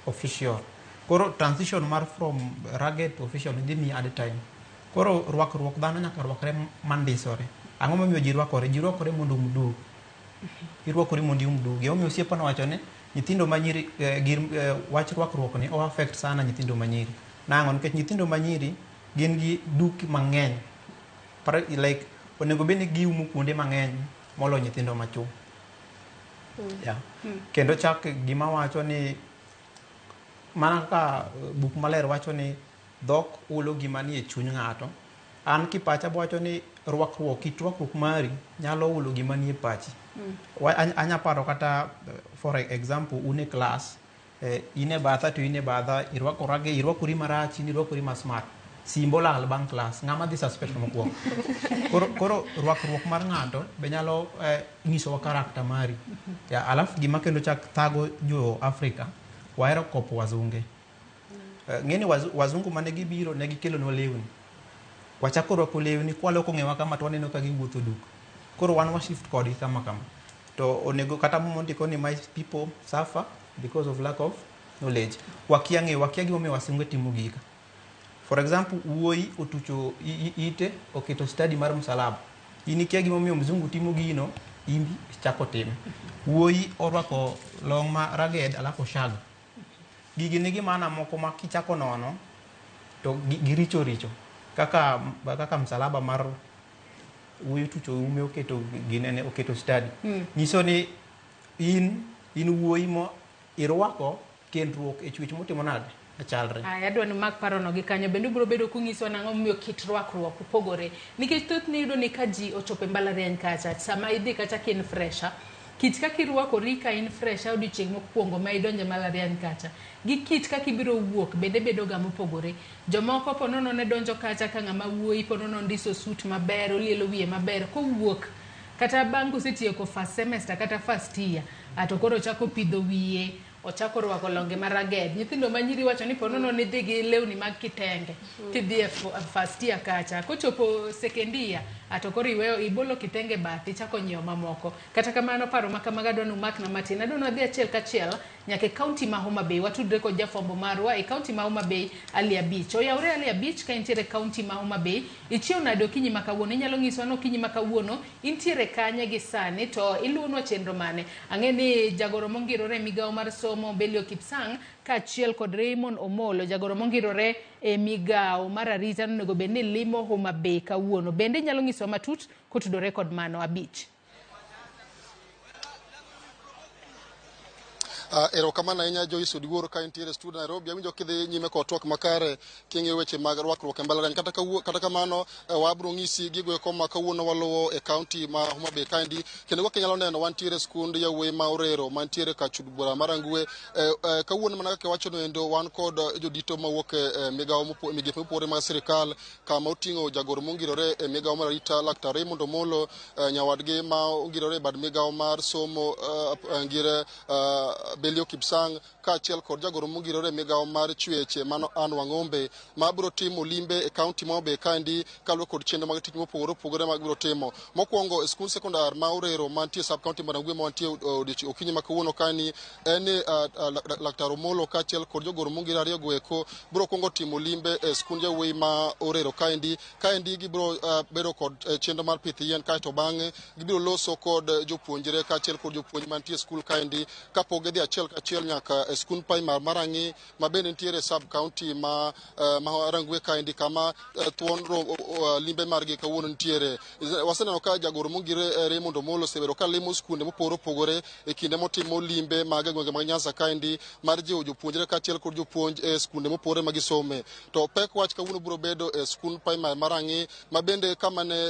official koro transition mar from ragged to official dhi mi at time koro rwakruok dhano nyaka rwakre mandisore. Ang'o momiyo ji rwakore mondo umdug irwakori mondo umdug omiyo osiepa nowacho ni nyithindo manyiri wach rwakruok ni o affect sana nyithindo manyiri nang'o nikech nyithindo manyiri gin gi duk mang'eny like onego bed ni giumo kuonde mang'eny molo nyithindo machuo. Kendo chak gima wacho ni mana ka buk maler wacho ni dhok ulo gima ni e chuny ng'ato an kipacha wacho ni kit rwakruok mari nyalo ulo gima ni e pachi. Anya paro kata for example une class ine batha to ine batha irwakori marach irwakori ma smart simbo lal bang' class ng'ama dhi suspect mokwongo. Koro rwakruok mar ng'ato be nyalo nyisowa karakta mari. Alafu gima kendo chak thago jo Afrika wahero kopo wazunge. Ng'eni wazungu mane gibiro ne gikelo nwa lewni wachako rwako lewni kwaloko ng'ewa kama to waneno ka giwuotho duk koro wan wa shift kodgi kama to onego kata mondiko ni my people suffer because of lack of knowledge. Wakia gimomiyo wasunge timo gika. For example, wuoyi otucho ite oketo study mar msalaba. In ikia gimomiyo mzungu timo gino, imbi chako time. Wuoyi orwako long ma raged alafu shago. Gigi nigi maana moko ma kichako nono to giricho kaka msalaba mar wuoyi tucho ume oketo ginene oketo study. Nyiso ni in wuoyi mo irwako kendruok e chwech motimo nade achalre. Adwa ni mak parono gi kanyo bende biro bedo kunyiso nang'o miyo kit rwakruok opogore nikech thoth ni yudo ni ka ji ochopo e mbalariany kacha sama idhi kata kin fresha kit kaka irwakori ka in fresha odiochieng' mokwongo ma idonje mbalariany kacha gi kit kaka ibiro wuok bende bedo ga mopogore. Jomoko ponono ne donjo kacha ka ng'ama wuoyi ponono ndiso suit maber olielo wiye maber kowuok kata bang' kosetieko first semester kata first year ato koro chako pidho wiye ochako rwako longe maraged. Nyithindo manyiri wacho ni ponono ni dhi gi lewni mag kitenge tidhi e first year kacha kochopo second year ato koro iweyo ibolo kitenge bathi chako nyiewo mamoko. Kata kamano paro makamaga adwa ni makna matin adwa ni wadhi achiel kachiel nyaka e kaunti ma Homa Bay watudre kod jafwambo marwa e kaunti ma Homa Bay Ali Abich. Oyawre Ali Abich ka intiere kaunti ma Homa Bay ichiew nade okinyi ma kawuono inyalo nyiswa no okinyi ma kawuono intiere kanye gi sani to iluonwa chenro mane. Ang'e ni jagoro mongirore migawo mar somo Belio Kipsang kaachiel kod Raymond Omolo jagoro mongirore e migawo mar arita onego bed ni limo Homa Bay kawuono. Bende nyalo nyiswa matut kotudore kod mano Abich. Erokamano ahinya Joyce Odiwuor ka intiere studio Nairobi. Awinjo kidhi nyime kod twak makare king'e weche mag rwakruok e mbalariany. Kata kamano wabro ng'isi gigo eko ma kawuono waluwo e kaunti ma Homa Bay kaendi kendo kaka inyalo neno wantiere skund yawuoyi ma Orero mantiere Kachud Bura mar Angwe. Kawuono mana kaka wachono endo wan kod jodito mawuok e migepe mopogore mag sirikal kama oting'o jagoro mongirore e migawo mar arita Laktar Raymond Omolo, nyawadgi ma ongirore e bad migawo mar somo ngire Belio Kipsang kaachiel kod jagoro mongirore migawo mar chweche mano Ann Wang'ombe ma biro timo limbe e kaunti ma Homa Bay kaendi kaluwore kod chenro mag tich mopogore opogore mag biro timo. Mokwongo e skul sekondar ma Orero mantie sub kaunti mar Angwe ma wantie okinyi ma kawuono kaeni en Laktar Omolo kaachiel kod jogoro mongirore ariyogo eko biro kwongo timo limbe e skund yawuoyi ma Orero kaendi gibiro bedo kod chenro mar pith yien kaeto bang'e gibiro loso kod jopuonjre kaachiel kod jopuonj mantie skul kaendi kapok gidhi achiel kachiel nyaka e skund primar mar Ang'i ma bende nitiere sub county ma Rangwe kaendi kama thuon limbe margi kawuono nitiere. Waseneno ka jagoro mongire Raymond Omolo osebedo ka limo skunde mopogore opogore e kinde motimo limbe mag gwenge mag Nyanza kaendi mar jiwo jopuonjre kaachiel kod jopuonj e skunde mopogore ma gisome. To pek wach kawuono biro bedo e skund primar mar Ang'i ma bende kama ne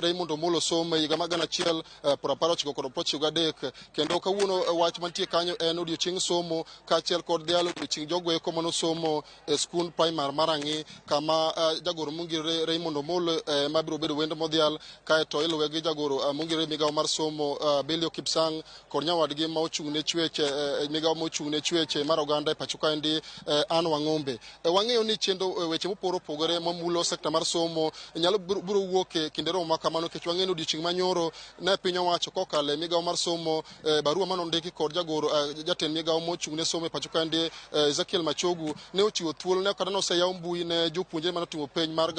Raymond Omolo some higa mag 1993 kendo kawuono wach mantie kanyo en odiochieng' somo kaachiel kod dhialo odiochieng' jogo eko manosomo e skund primar mar Ang'i kama jagoro mongirore Raymond Omolo ma biro bedo wendo modhial kaeto iluwe gi jagoro mongirore migawo mar somo Belio Kipsang kod nyawadgi ma ochung'ne chweche migawo mochung'ne chweche mar oganda e pacho kaendi Ann Wang'ombe. Wang'eyo ni chendo weche mopogore opogore mamulo sekta mar somo nyalo biro wuok e kinde romo ma kamano nikech wang'eyo ni odiochieng' manyoro ne piny owacho kokalo e migawo mar somo barua manondiki kod jagoro jatend migawo mochung'ne somo e pacho kaendi Ezekiel Machogu ne ochiwo thuolo ne kata noseyaw mbui ne jopuonjre manotimo penj mar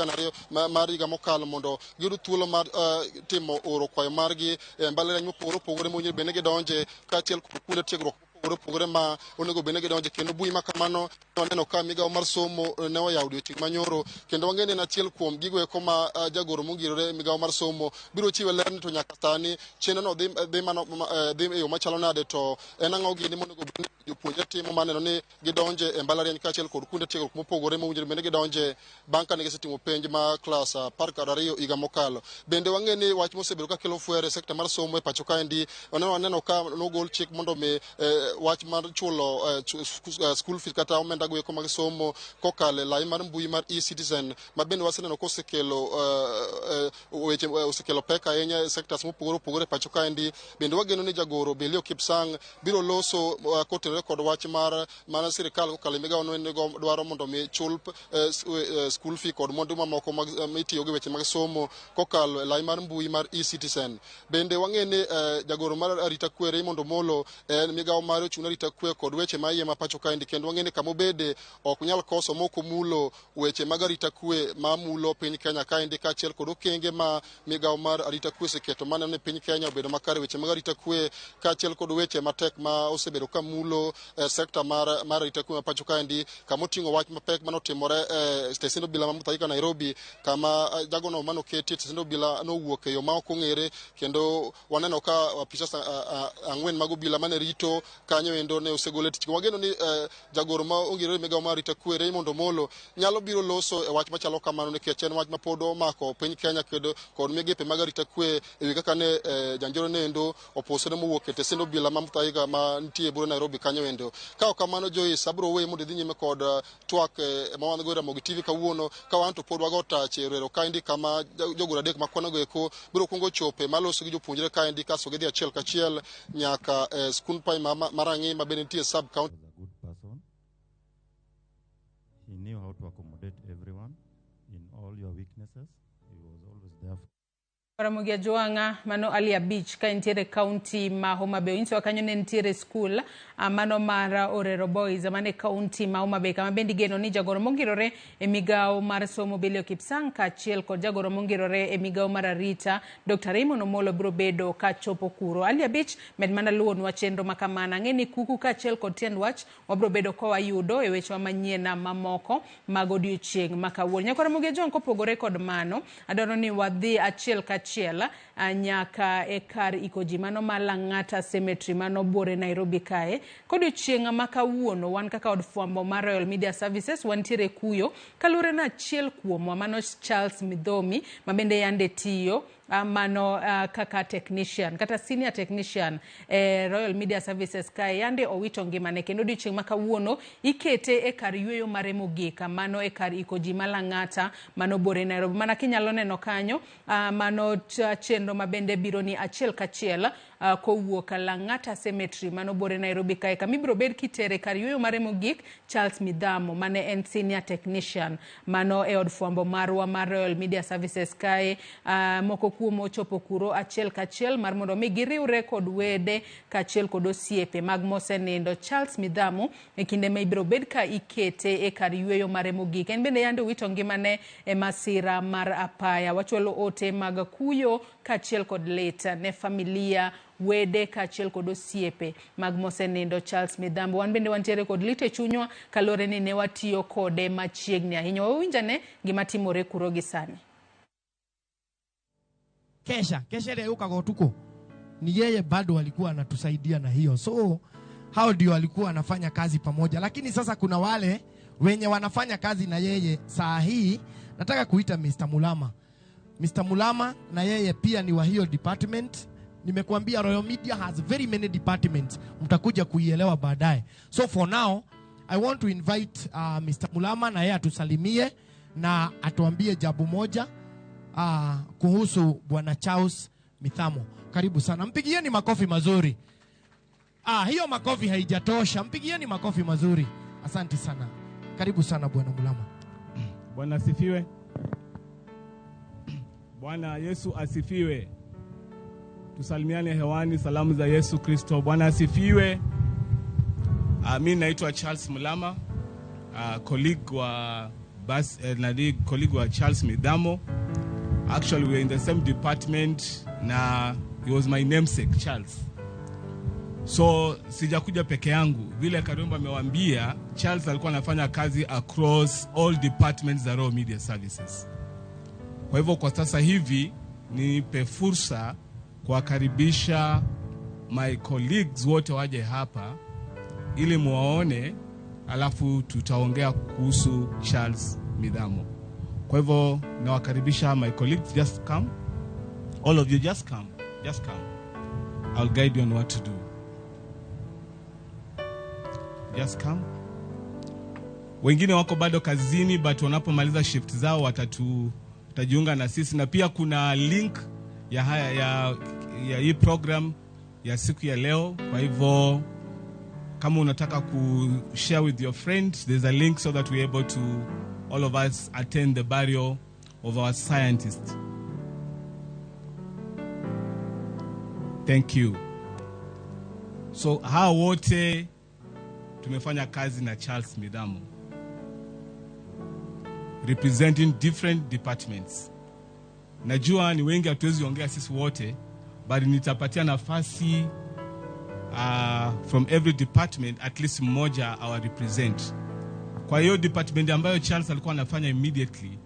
mar higa mokalo mondo giyud thuolo mar timo oro kwayo margi e mbalariany mopogore opogore mowinjore bende gidonje kaachiel kod kuonde tiegruok opogore ma onego bende gidonje kendo mbui ma kamano waneno ka migawo mar somo ne oyawo odiochieng' manyoro kendo wang'e ni en achiel kuom gigo eko ma jagoro mongirore migawo mar somo biro chiwo ler ni to nyaka sani chenrono dhi e yo machalo nade to en ang'o gini monego bed ni jopuonjre timo maneno ni gidonje e mbalariany kaachiel kod kuonde tiegruok mopogore mowinjore bende gidonje bang' kane gisetimo penj ma klas 12 higa mokalo. Bende wang'e ni wach mosebedo kakelo fwere e sekta mar somo e pacho kaendi waneno ka nogol chik mondo mi wach mar chulo school fees kata omenda go eko mag somo kokalo e lai mar mbui mar e-citizen ma bende waseneno kosekelo osekelo pek ahinya e sektas mopogore opogore e pacho kaendi. Bende wageno ni jagoro Belio Kipsang biro loso kotenore otudore kod wach mar mana sirikal kokalo migawo no dwaro mondo mi chul school fee kod mwandu mamoko mitiyo gi weche mag somo kokalo lai mar mbui mar e-citizen. Bende wang'eni jagoro mar arita kwe Raymond Omolo migawo mar ochung' arita kwe kod weche ma iye ma pacho kaendi, kendo wang'eni kamobede ok nyal koso moko mulo weche mag arita kwe ma mulo piny Kenya kaendi, kaachiel kod okenge ma migawo mar arita kwe seketo mana ne piny Kenya obedo makare weche mag arita kwe, kaachiel kod weche matek ma osebedo ka mulo sekta mar arita kwe ma pacho kaendi, kamoting'o wach mapek manotimore stesend obila ma Muthaika Nairobi, kama jagono manoketi stesend obila nowuok e yo ma ok ong'ere, kendo waneno ka apisas ang'wen mag obila mane rito kanyo endo ne osegole tich. Wageno ni jagoro ma ong'ere migawo mar arita kwe Raymond Omolo nyalo biro loso e wach machalo kamano, nikech en wach ma pod omako piny Kenya kod migepe mag arita kwe ewi kaka ne janjoro ne endo oposore mowuok e stesend obila ma Muthaika ma nitie buro Nairobi kanyo endo. Ka ok kamano Joyce, abro we mondo dhi nyime kod twak ma wan go Ramogi TV kawuono, ka wan to pod wago tach e rero kaendi kama jogoro adek makwana go eko biro kungo chope maloso gi jopuonjre kaendi, kaso gidhi achiel kachiel nyaka skul pai marang'i ma bende nitie sub county. He knew how to accommodate everyone in all your weaknesses. He was always there. Ramogi Ajuanga mano alia beach ka intiere county ma Homa Bay. Inso wakanyo ne intiere school mano mara Orero Boys mane county ma Homa Bay. Kama bendi geno ni jagoro mongirore emigao mara somo Belio Kipsang kaachiel kod jagoro mongirore emigao mara Rita Dr. Raymond Omolo biro bedo ka chopo kuro. Alia beach med mana luon wachendo makamana. Ng'eni kuku kaachiel kod tiend wach wabiro bedo kowa yudo e weche manyiena mamoko mag odiochieng' makawuono. Nyako Ramogi Ajuanga kopogore kod mano adwaro ni wadhi achiel kachiel nyaka e kar iko ji mano ma Lang'ata Cemetery mano bore Nairobi kae. Kodiochieng' makawuono wan kaka od fwambo mar Royal Media Services wantiere kuyo kalure na achiel kuomwa mano Charles Midhomi mabende yande tiyo mano kaka technician kata senior technician Royal Media Services kae yande owito ngimane, kendo odiochieng' makawuono ikete e kar yweyo mare mogik mano e kar iko ji ma Lang'ata mano bore Nairobi. Mana kinyalo neno kanyo mano chenro mabende biro ni achiel kachiel kowuok Lang'ata Cemetery mano bore Nairobi kae, kamibiro bed kitere kar yweyo mare mogik Charles Midhamo mane en senior technician mano e od fwambo marwa mar Royal Media Services kae. Moko kuom ochopo kuro achiel kachiel mar mondo mi giriwre kod wede kaachiel kod osiepe mag mosenindo Charles Midhamo e kinde ma ibiro bed ka ikete e kar yweyo mare mogik. En bende yande wito ngimane e masira mar apaya. Wachwalo ote mag kuyo kaachiel kod leta ne familia wede kaachiel kod osiepe mag mosenindo Charles Midhamo. Wan bende wantiere kod lite chunywa kalore ni ne watiyo kode machiegni ahinya. Wawinjane gima timore kuro gi sani. Kesha ile ukago tuko ni yeye bado alikuwa anatusaidia na hiyo, so hao ndio walikuwa anafanya kazi pamoja. Lakini sasa kuna wale wenye wanafanya kazi na yeye saa hii. Nataka kuita Mr. Mulama. Mr. Mulama na yeye pia ni wa hiyo department. Nimekuambia Royal Media has very many departments, mtakuja kuielewa baadaye. So for now I want to invite Mr. Mulama na yeye atusalimie na atuambie jambo moja kuhusu Bwana Charles Midhamo. Karibu sana. Mpigieni makofi mazuri. Hiyo makofi haijatosha. Mpigieni makofi mazuri. Asante sana. Karibu sana Bwana Mulama. Bwana asifiwe. Bwana Yesu asifiwe. Tusalimiane hewani salamu za Yesu Kristo. Bwana asifiwe. Mimi naitwa Charles Mulama, colleague wa Charles Midhamo. Actually, we are in the same department na he was my namesake Charles. So sijakuja peke yangu. Vile Karumba amewaambia, Charles alikuwa anafanya kazi across all departments za Royal Media Services. Kwa hivyo kwa sasa hivi nipe fursa kuwakaribisha my colleagues wote waje hapa ili muwaone, alafu tutaongea kuhusu Charles Midhamo. Kwa hivyo nawakaribisha my colleagues, just come. All of you just come. Just come. I'll guide you on what to do. Just come. Wengine wako bado kazini, but wanapomaliza shift zao watajiunga na sisi, na pia kuna link ya hii program ya siku ya leo. Kwa hivyo kama unataka share with your friends, there's a link so that we're able to, all of us, attend the burial of our scientist. Thank you. So hao wote tumefanya kazi na Charles Midamo, representing different departments. Najua ni wengi hatuwezi ongea sisi wote, but nitapatia nafasi from every department at least mmoja our represent. Kwa hiyo department ambayo Charles alikuwa anafanya immediately,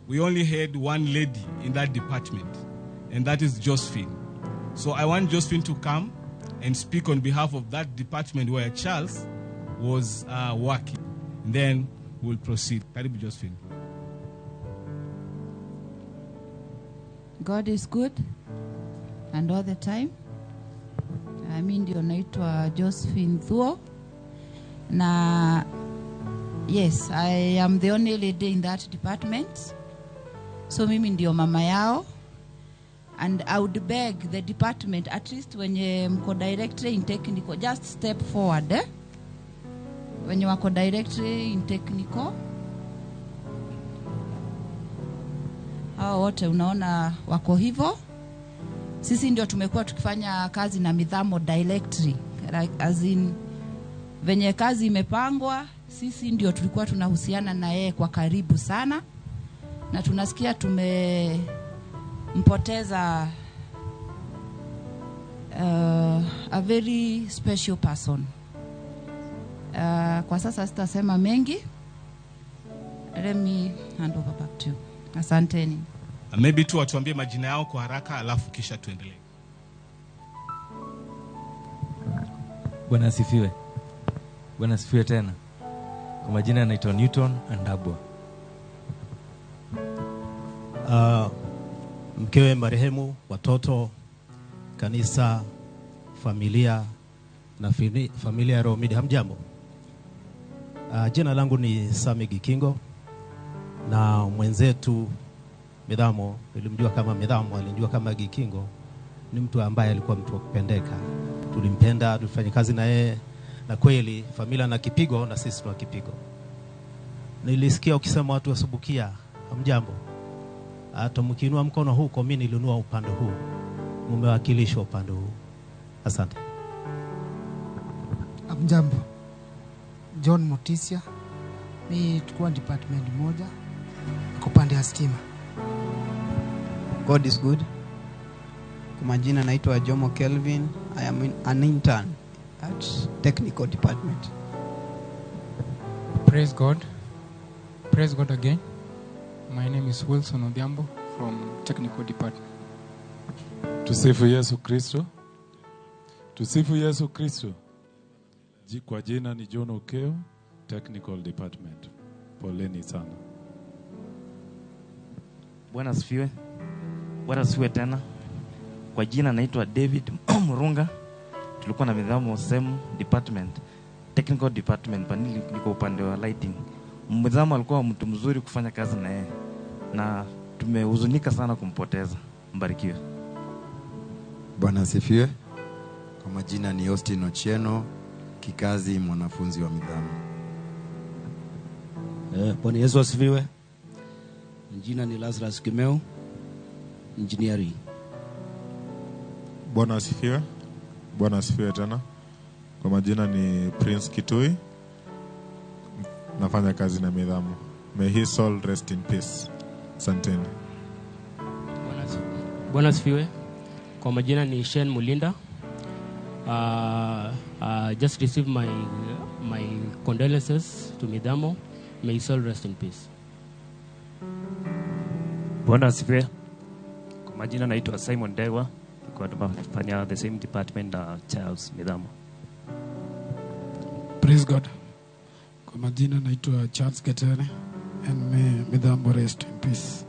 we only had one lady in that department, and that is Josephine. So I want Josephine to come and speak on behalf of that department where Charles was working. And then we'll proceed. Karibu Josephine. God is good and all the time. Mimi ndio naitwa Josephine Thuo. Na yes, I am the only lady in that department. So mimi ndio mama yao. And I would beg the department, at least when you mko directly in technical, just step forward. When you wako directly in technical, hao wote unaona wako hivyo. Sisi ndio tumekuwa tukifanya kazi na Midamo directly, like as in venye kazi imepangwa, sisi ndio tulikuwa tunahusiana na yeye kwa karibu sana, na tunasikia mpoteza a very special person. Kwa sasa sitasema mengi. Let me hand over back to you. Asanteni. Maybe tu watuambie majina yao kwa haraka alafu kisha tuendelee. Bwana asifiwe. Bwana asifiwe tena. Kwa majina anaitwa Newton Andabwa. Mkewe marehemu, watoto, kanisa, familia na familia ya Ramogi. Hamjambo. Jina langu ni Sami Gikingo, na mwenzetu Midamo, nilimjua kama Midamo, alinijua kama Gikingo. Ni mtu ambaye alikuwa mtu wa kupendeka. Tulimpenda, tulifanya kazi na yeye, na kweli familia na kipigo na sisi tuna kipigo. Nilisikia ukisema watu wasubukia. Hamjambo. Hata mkiinua mkono huko, mimi nilinua upande huu. Mmewakilishwa upande huu. Asante. Hamjambo. John Motisia. Mimi tukua department moja kwa pande ya stima. God is good. Kwa majina naitwa Jomo Kelvin. I am an intern at technical department. Praise God. Praise God again. My name is Wilson Odhiambo from technical department. Tusifu Yesu Kristo. Tusifu Yesu Kristo. Kwa jina ni John Okeo, technical department. Poleni sana. Bwana asifiwe. Bwana asifiwe tena. Kwa jina naitwa David Murunga. Tulikuwa na Midamo same department, technical department, panili niko upande wa lighting. Midamo alikuwa mtu mzuri kufanya kazi na yeye, na tumehuzunika sana kumpoteza. Mbarikiwe. Bwana asifiwe. Kwa majina ni Austin Ochieno, kikazi mwanafunzi wa Midamo. Bwana Yesu asifiwe. Jina ni Lazarus Kimeu, engineering. Bwana asifiwe. Bwana asifiwe tena. Kwa majina ni Prince Kitui. Nafanya kazi na Midamo. May his soul rest in peace. Asanteni. Bwana asifiwe. Kwa majina ni Shen Mulinda. Just received my condolences to Midamo. May his soul rest in peace. Bwana asifiwe. Kwa majina naitwa Simon Dewa. Kwa tunafanya the same department Charles Midamo. Praise God. Kwa majina naitwa Charles Ketere, and may Midamo rest in peace.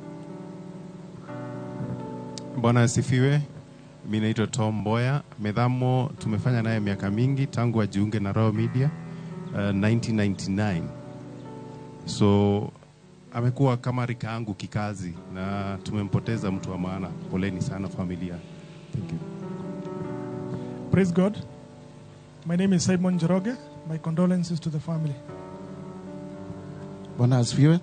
Bwana asifiwe. Mimi naitwa Tom Boya. Midamo tumefanya naye miaka mingi tangu ajiunge na Raw Media 1999. So amekuwa kama rika yangu kikazi, na tumempoteza mtu wa maana. Poleni sana familia. Thank you. Praise God. My name is Simon Joroge. My condolences to the family. Bwana asifiwe.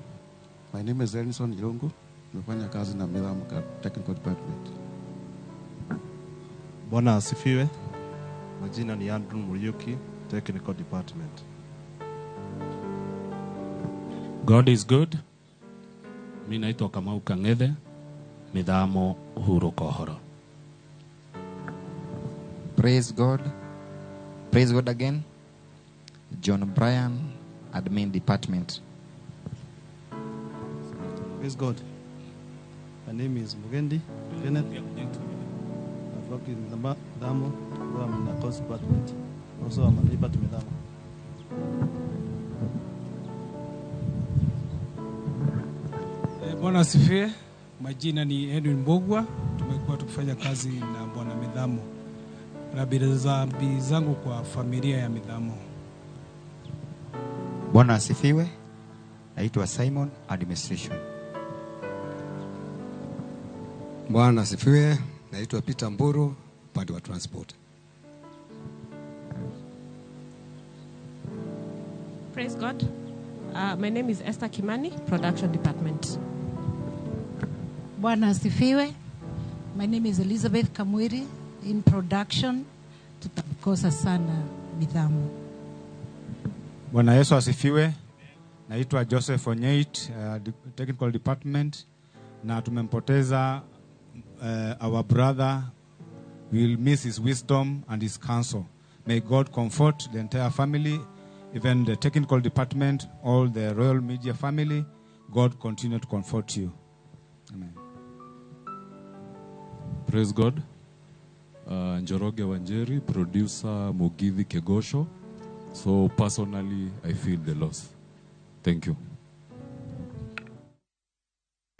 My name is Elison Ilongo. Nimefanya kazi na Midamo Technical Department. Bwana asifiwe. Majina ni Andrew Muriuki, Technical Department. God is good. Mimi naitwa Kamau Kang'ethe, Midamo Uhuru Kohoro. Praise God. Praise God again. John Bryan, Admin Department. Praise God. My name is Mugendi Kenneth. I've worked in Midamo. I'm in the course department. Also, I'm a neighbor to Midamo. Bwana asifiwe. Majina ni Edwin Mbogwa. Tumekuwa tukifanya kazi na Bwana Midamo. Rabbi zangu kwa familia ya Midamo. Bwana asifiwe. Naitwa Simon, Administration. Bwana asifiwe. Naitwa Peter Mburu, upande wa transport. Praise God. My name is Esther Kimani, Production Department. Bwana asifiwe. My name is Elizabeth Kamwiri, in production. Tutamkosa sana Midamo. Bwana Yesu asifiwe. Naitwa Joseph Onyeit, Technical Department, na tumempoteza our brother. We will miss his wisdom and his counsel. May God comfort the entire family, even the Technical Department, all the Royal Media family. God continue to comfort you. Amen. Praise God. Njoroge Wanjeri, producer Mugithi Kegosho. So personally, I feel the loss. Thank you.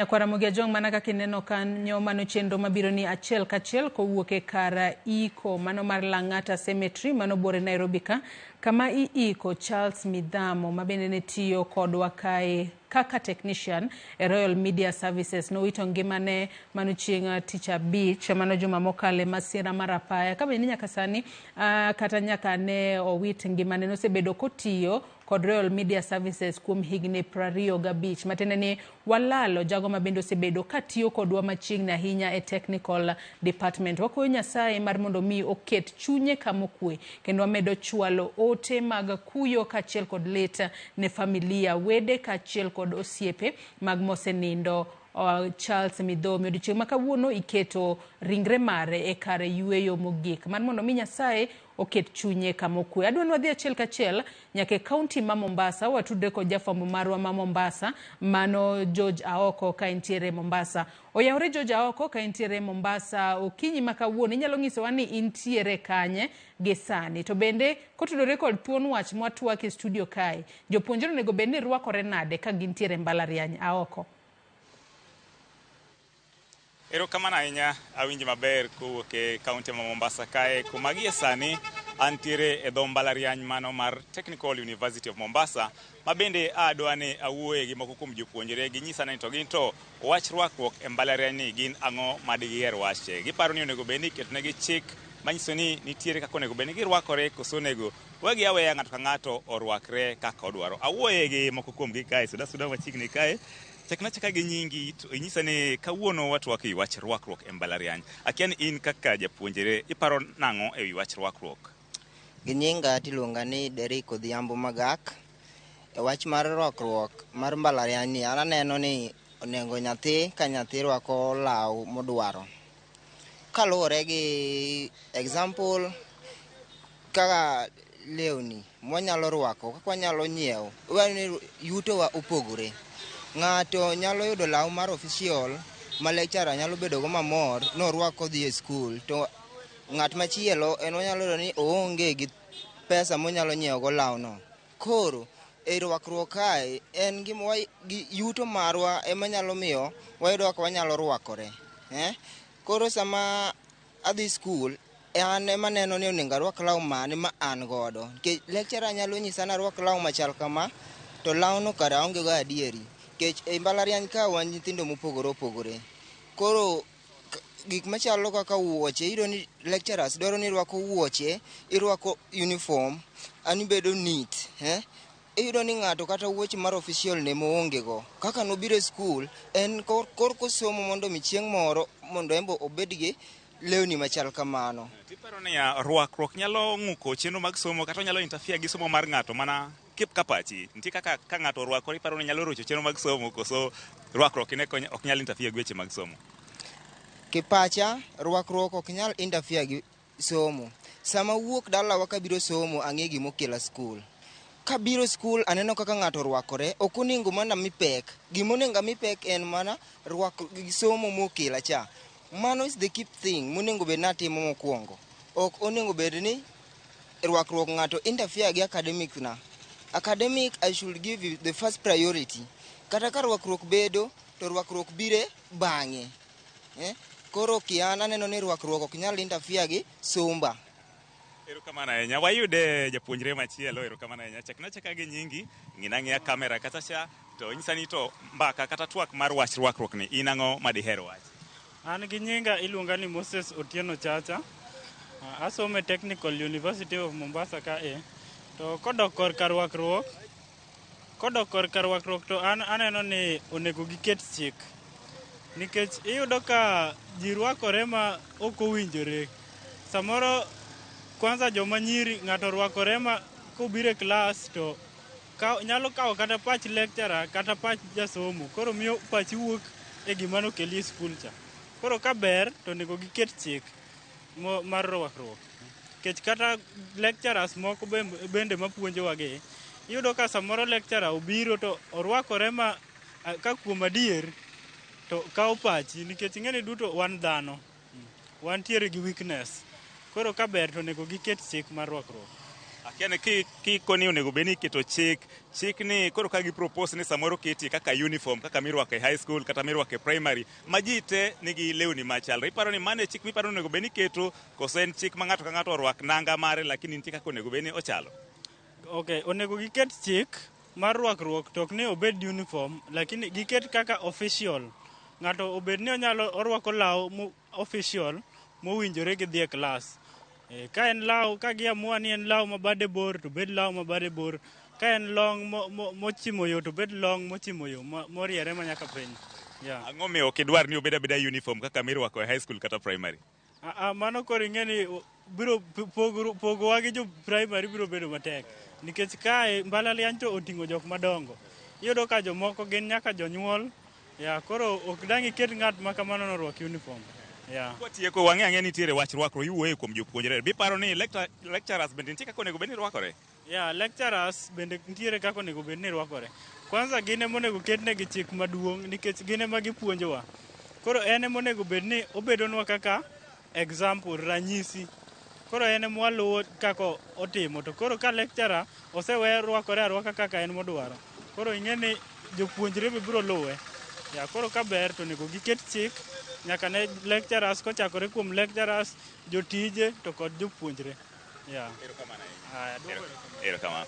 Kwa Ramogi Ajong manaka kineno kanyo mano chenro mabiro ni achiel kachiel kowuok e kara iko mano mar Lang'ata Cemetery mano bore Nairobi ka kama iko Charles Midamo mabende ne tiyo kodwa kae kaka technician e Royal Media Services no wito ngimane mano chieng' tich abich mano juma mokale masira marapaya kama ni nyaka sani kata nyaka ne owit ngimane no sebedo kotiyo kod Royal Media Services kuom higni 25 matene ni walalo jago mabendo sebedo katiyo kodwa machiegni ahinya e Technical Department. Wakoyo Nyasaye mar mondo mi oket chunye kamokwe kendo amedo chwalo ote mag kuyo kachiel kod leta ne familia wede kachiel kod osiepe mag mosenindo Charles Midhomi. Odiochieng' ma kawuono iketo ringre mare e kare yueyo mogik mar mondo mi Nyasaye oket chunye kamokwe. Adwa nwadhi achiel kachiel nyaka kaunti ma Mombasa watudre kod jafwambo marwa ma Mombasa mano George Aoko ka entiere Mombasa. Oyawre George Aoko ka entiere Mombasa okinyi ma kawuono inyalo nyisowa ni intiere kanye gi sani to bende kotudore kod thuon wach mwatwak e studio kae jopuonjre onego bed ni rwakore nade ka gintiere mbalariany Aoko. Erokamano ahinya awinji maber kowuok e kaunti ma Mombasa kae kuma gie sani antiere e dho mbalariany mano mar Technical University of Mombasa mabende adwa ni awuoye gi moko kuom jopuonjre ginyisa ni to gin to wach rwakruok e mbalariany ni gin ang'o madigiher wache. Giparo ni onego bed ni iketnegi chik manyiso ni nitiere kaka onego bed ni girwakore koso onego wegi aweya ng'ato ka ng'ato orwakre kaka odwaro. Awuoye gi moko kuom gi kae suda machiegni kae. Chaknacha gi nyingi inyisa ni kawuono watwak e wach rwakruok e mbalariany. Akia ni in kaka japuonjre iparo nang'o e wach rwakruok? Gi nyinga tiluonga ni Derek Odhiambo Magak. E wach mar rwakruok mar mbalariany ni aneno ni onego nyathi ka nyathi rwako law modwaro. Kaluwore gi example kaka lewni mwanyalo rwako kaka wanyalo nyiewo wani yuto wa opogore. Ng'ato nyalo yudo law mar official ma lecturer nyalo bedo go mamor no rwako dhi e school to ng'at machielo en onyalo yudo ni oonge gi pesa monyalo nyiewo go law no. Koro e rwakruok kae en gima yuto marwa ema nyalo miyo wayudo kaka wanyalo rwakore. Koro sama adhi school an ema neno ni onego arwak law mane ma an godo. Lecturer nyalo nyisa na rwak law machal kama to law no kara onge go adieri. E mbalariany ka wan nyithindo mopogore opogore. Koro gik machalo kaka wuoche, iyudo ni lecturers dwaro ni irwako wuoche, irwako uniform, ani bedo neat, iyudo ni ng'ato kata wuoche mar official ne moonge go. Kaka nobiro e skul, en korko somo mondo mi chieng' moro mondo embo obed gi lewni machal kamano. Tiparo ni rwakruok nyalo ng'uko chenro mag somo kata nyalo interfere gi somo mar ng'ato mana kip kapachi. Nitie kaka ka ng'ato orwakore iparo ni nyalo rocho chenro mag somo koso rwakruok ne ok nyal interfere gi weche mag somo. Kipacha, rwakruok ok nyal interfere gi somo. Sama wuok dalawa kabiro somo, ang'e gimokela skul. Kabiro skul aneno kaka ng'ato rwakore, ok onego mana mipek. Gimonego mipek en mana rwako gi somo mokela cha. Mano is the key thing monego bed natimo mokwongo. Ok onego bed ni rwakruok ng'ato interfere gi academics na. Academic, I should give you the first priority. Kata ka rwakruok bedo, to rwakruok bire bang'e. Koro kiana neno ni rwakruok ok nyal interfere gi somba. Erokamano ahinya. Wayude japuonjre machielo. Erokamano ahinya. Chakna chaka gi nyingi, ng'ina kamera kata cha to nyisa ni to mbaka kata twak mar wach rwakruok ni in ang'o madihero wach? An gi nyinga iluonga ni Moses Otieno Chacha. Asomo e Technical University of Mombasa kae. To kodok korka rwakruok to an aneno ni onego giket chik. Nikech iyudo ka ji rwakore ma ok owinjore. Samoro kwanza joma nyiri ng'ato rwakore ma kobiro e klas to nyalo kawo kata pach lecturer kata pach jasomo. Koro miyo pachi wuok e gima nokeli e skul cha. Koro ka ber to onego giket chik mar rwakruok. Nikech kata lecturers moko bende mapuonjowa gi, iyudo ka samoro lecturer obiro to orwakore ma ka kuom adier to kawo pachi nikech ing'eni duto wan dhano. Wantiere gi weakness. Koro ka ber to onego giket chik mar rwakruok. Akiane kikoni onego bed ni iketo chik ni koro ka gi propose ni samoro keti kaka uniform kaka mirwako e high school kata mirwako e primary ma ji te nigi lewni machalre. Iparo ni mano e chik miparo ni onego bed ni iketo koso en chik ma ng'ato ka ng'ato orwak nanga mare lakini nitie kaka onego bed ni ochalo? Okay, onego giket chik mar rwakruok to ok ni obed uniform lakini giket kaka official. Ng'ato obed ni onyalo orwako law official mowinjore gi dhi e klas. Ka en law, ka giamua ni en law mabade bor to bed law mabade bor. Ka en long mochimo yo to bed long mochimo yo moriere manyaka piny. Ang'o miyo ok idwar ni obed abeda uniform kaka mirwako e high school kata primary? Mano koro ing'eni biro pogowa gi jo primary biro bedo matek. Nikech kae mbalariany to oting'o jok madongo. Iyudo ka jomoko gin nyaka jonyuol. Koro ok dang' iket ng'at ma kamano norwak uniform. Kwatieko wang'e ang'e nitiere wach rwakruok iwuoye kuom jopuonjre. Biparo ni lecturers bende nitie kaka onego bed ni rwakore? Lecturers bende nitiere kaka onego bed ni rwakore. Kwanza gin ema onego ketnegi chik maduong' nikech gin ema gipuonjowa. Koro en ema onego bed ni obedonwa kaka example, ranyisi. Koro en ema waluwo kaka otimo. To koro ka lecturer osewe rwakore arwaka kaka en modwaro. Koro ing'e ni jopuonjre be biro luwe. Koro ka ber to onego giket chik nyaka ne lecturers kochakore kuom lecturers, jotije to kod jopuonjre. Erokamano.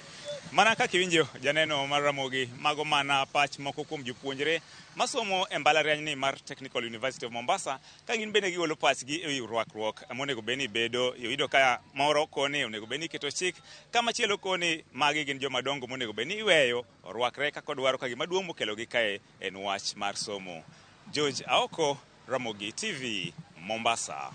Mana kaka iwinjo janeno mar Ramogi, mago mana pach moko kuom jopuonjre masomo e mbalariany ni mar Technical University of Mombasa, ka gin bende gigolo pachgi e rwakruok monego bed ni bedo. Iyudo ka moro koni onego bed ni iketo chik, ka machielo koni magi gin joma dongo monego bed ni iweyo orwakre kaka odwaro, ka gima duong' mokelogi kae en wach mar somo. George Aoko, Ramogi TV, Mombasa.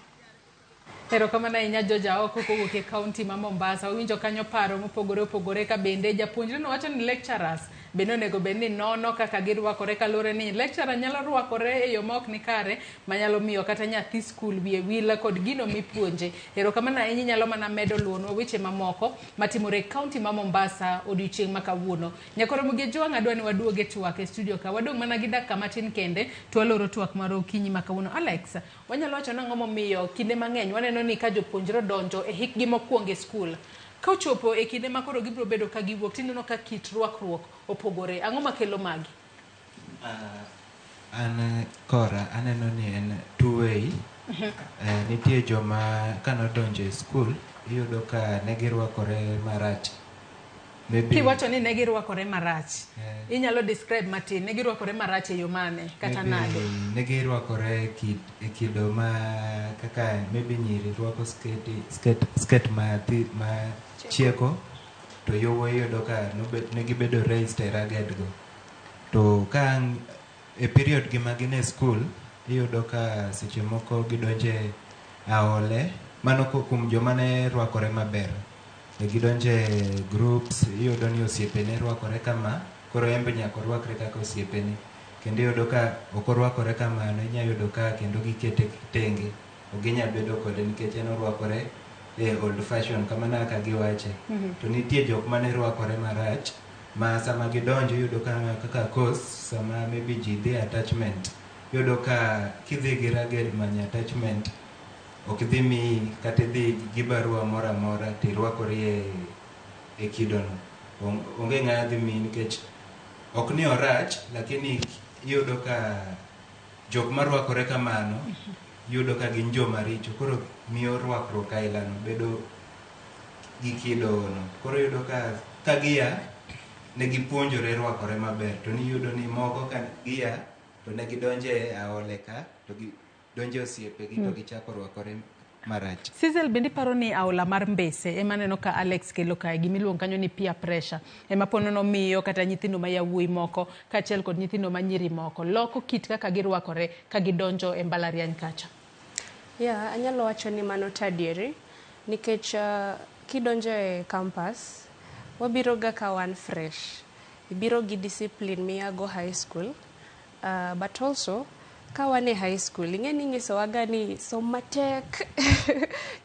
Erokamano ahinya George Aoko kowuok e kaunti ma Mombasa. Owinjo kanyo paro mopogore opogore ka bende japuonjre no wacho ni lecturers bende onego bed ni nono kaka girwakore kaluwore ni lecturer nyalo rwakore e yo ma ok ni kare manyalo miyo kata nyathi skul wiye wil kod gino mipuonje. Erokamano ahinya nyalo mana medo luonwa weche mamoko matimore e kaunti ma Mombasa odiochieng' ma kawuono. Nyakoro Muge Jwang' adwa ni waduoge Twak e studio ka. Wadong' mana gi dakika matin kende to waloro Twak mar okinyi ma kawuono. Alex, wanyalo wacho nang'o momiyo kinde mang'eny waneno ni ka jopuonjre donjo e hikgi mokwongo e skul, ka ochopo e kinde ma koro gibiro bedo ka giwuok tineno ka kit rwakruok opogore. Ang'o makelo magi? An kora aneno ni en two way. Nitie joma kanodonjo e skul iyudo ka ne girwakore marach maybe Kiwacho ni ne girwakore marach. Inyalo describe matin, ne girwakore marach e yo mane kata nade? ne girwakore kido ma kaka maybe nyiri rwako skirt ma chieko to yowuoyi yudo ka ne gibedo raised e ragged go. To ka e period gi magin e school iyudo ka seche moko gidonje aole mano kuom joma ne rwakore maber. Gidonje groups, iyudo ni osiepene rwakore kama, koro embe nyaka rwakre kaka osiepene. Kendo iyudo ka ok orwakore kamano, inya yudo ka kendo gikete tenge. Oginya bedo kode nikech en orwakore old fashion kamano kaka giwache. To nitie jok mane rwakore marach ma sama gidonjo iyudo kaka course sama maybe ji dhi attachment. Iyudo ka kidhi gi ragged manya attachment ok dhi mi kata dhi gi barua mora mora tirwakore e kidono. Onge ng'ama dhi mi nikech ok ni orach lakini iyudo ka jok marwakore kamano yudo ka gin joma richo, koro miyo rwakruok ailano bedo gi kidono. Koro yudo ka gia ne gipuonjore rwakore maber, to niyudo ni moko ka gia to ne gidonje aole ka to gidonje osiepegi to gichako rwakore marach. Sizel, bendi paro ni aula mar Mbese ema neno ka Alex kelo kae gimiluongo kanyo ni peer pressure ema ponono miyo kata nyithindo ma yawuoyi moko kaachiel kod nyithindo ma nyiri moko loko kit kaka girwakore ka gidonjo e mbalariany kacha? Anyalo wacho ni mano tadieri nikech kidonjo e campus wabiro ga ka wan fresh, ibiro gi discipline miyago high school, but also ka wan e high school ing'eni ng'isowaga ni som matek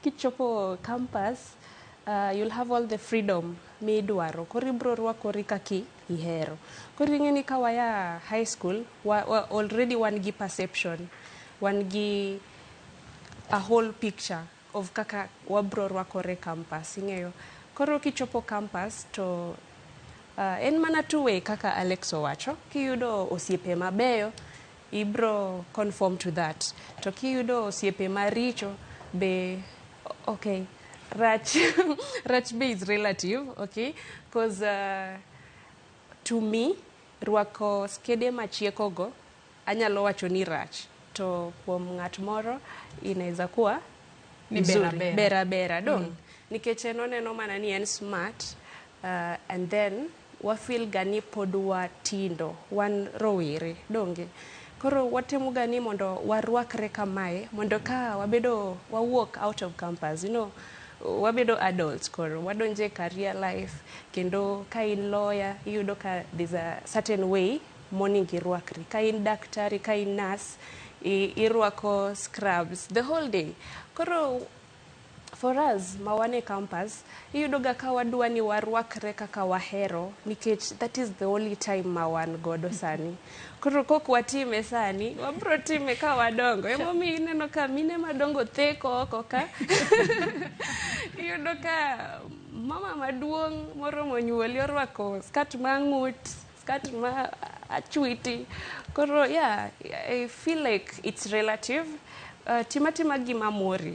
kichopo campus you'll have all the freedom midwaro, koro ibiro rwakori kaki ihero. Koro ing'eni ka waya high school already wan gi perception, wan gi a whole picture of kaka wabro rwakore campus, ing'eyo. Koro kichopo campus to en mana two way kaka Alex owacho, kiyudo osiepe mabeyo ibro conform to that, to kiyudo osiepe maricho be okay, rach be is relative, okay, because to me rwako skede machiekogo anyalo wacho ni rach, to kuom ng'at moro inaweza kuwa ni bera dong. Nikech enoneno mana ni en smart and then wafeel gani pod watindo, wan rowere donge. Koro watemo gani mondo warwakre kamae mondo ka wawuok out of campus, wabedo adults, koro wadonje career life, kendo ka in lawyer iyudo ka there's a certain way morning irwakri, ka in daktari, ka in nurse irwako scrubs the whole day. Koro for us mawane campus iyudo ga ka wadwa ni warwakre kaka wahero nikech that is the only time mawan godo sani. Koro kok watime sani wabro time ka wadongo, emomiyo ineno ka mine madongo theko oko ka iyudo ka mama maduong' moro monyuoli orwako skirt mang'ut, skirt ma achwiti. Koro I feel like it's relative. Timatima gima mori.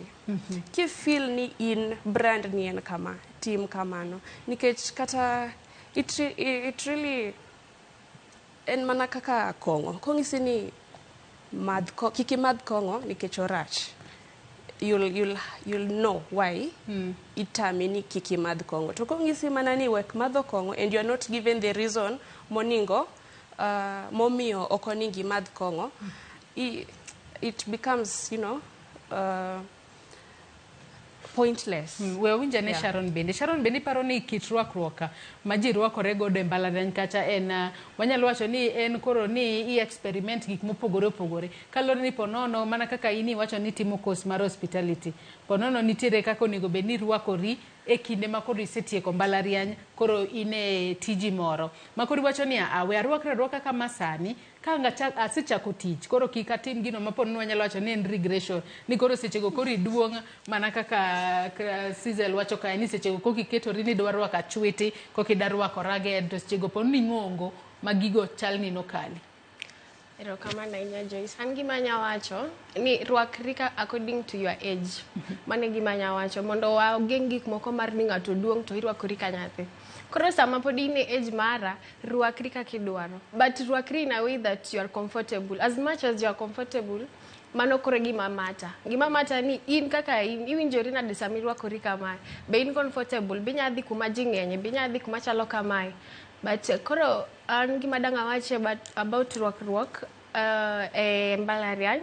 Kifeel ni in brand ni en kama, tim kamano. Nikech kata it really en mana kaka kongo. Kong'isi ni kiki madh kongo nikech orach. You'll know why itami ni kiki madh kongo. To kong'isi mana ni wek madho kongo and you're not given the reason moningo momiyo okoningi madh kongo, it becomes, pointless. We winja ne Sharon bende. Sharon bende paro ni kit rwakruok ma ji rwakore godo e mbalariany kacha en wanyalo wacho ni en koro ni experiment gik mopogore opogore. Kalore ni ponono mana kaka ini wacho ni timo course mar hospitality. Ponono nitiere kaka onego bed ni rwakori e kinde ma koro isetieko mbalariany, koro ine tiji moro. Ma koro wacho ni we arwakra kama sani ka asechako tich, koro kik atim gino ma ponono wanyalo wacho ni en regression, ni koro sechego koro iduong' mana kaka Sizel wacho kae ni sechego kok iketori ni dwa rwako achwiti, kok idwa rwako ragged, to sechego ponono ing'ongo ma gigo chal ni nokali. Erokamano ahinya Joyce. An gima anya wacho ni rwakri according to your age. Mane gima anya wacho mondo wageng' gik moko mar ni ng'ato duong' to irwakori ka nyathi. Koro sama pod in e age mara, ruakri kaka idwaro. But ruakri in a way that you are comfortable. As much as you are comfortable, mano kore gima mata. Gima mata ni in kaka in, iwinjori nade sama irwakori kamae. Be in comfortable, be inya dhi kuma ji ng'enye, be inya dhi kuma chalo kamae. But koro an gima dang' awache about ruakruok e mbalariany.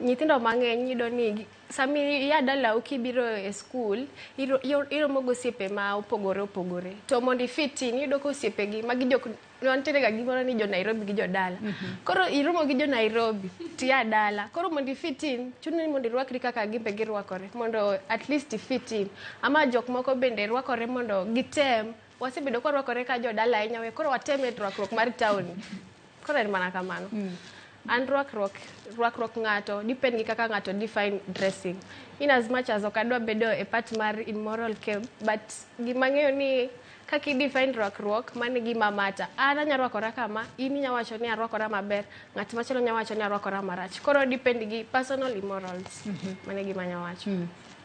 Nyithindo mang'eny yudo ni sami ya dala ukibiro e school iromo gosiepe ma opogore. To mondo ifit in yudo ko osiepegi magi jok nitere ga gimoro ni jo Nairobi gi jo dala. Koro iromo gi jo Nairobi ti ya dala. Koro mondo ifit in chuno ni mondo irwakri kaka gimbe girwakore mondo at least ifit in. Ama jok moko bende rwakore mondo gitem wasebedo kwa rwakore ka jo dala ahinya we koro wateme rwakruok mar town. Koro en mana kamano. And rwakruok ng'ato depend gi kaka ng'ato define dressing. In as much as okadwa bedo a part mar immoral code, but gima ng'eyo ni kaka define rwakruok mane gima mata. An anya rwakora kama, in inya wacho ni arwakora maber, ng'at machielo nya wacho ni arwakora marach. Koro depend gi personal immorals. Mane gima nya wacho.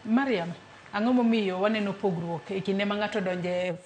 Mariam, ang'o momiyo waneno pogruok e kinde ma ng'ato donje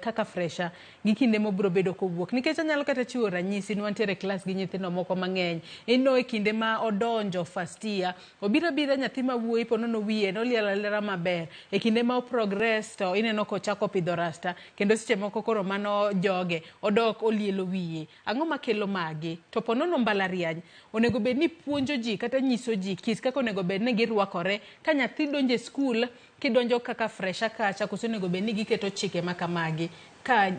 kaka fresha gi kinde mobiro bedo kowuok? Nikech anyalo kata chiwo ranyisi ni wantiere klas gi nyithindo moko mang'eny. Ino e kinde ma odonjo first year, obiro nyathi ma wuoyi po nono wiye nolielo lera maber. E kinde ma progress to ineno kochako pidho rasta kendo seche moko koro mano joge odok olielo wiye. Ang'o makelo magi? To po nono mbalariany onego bed ni puonjo ji kata nyiso ji kit kaka onego bed ni girwakore ka nyathi donje skul kidonjo kaka fresha kacha koso onego bed ni giketo chike makamagi ka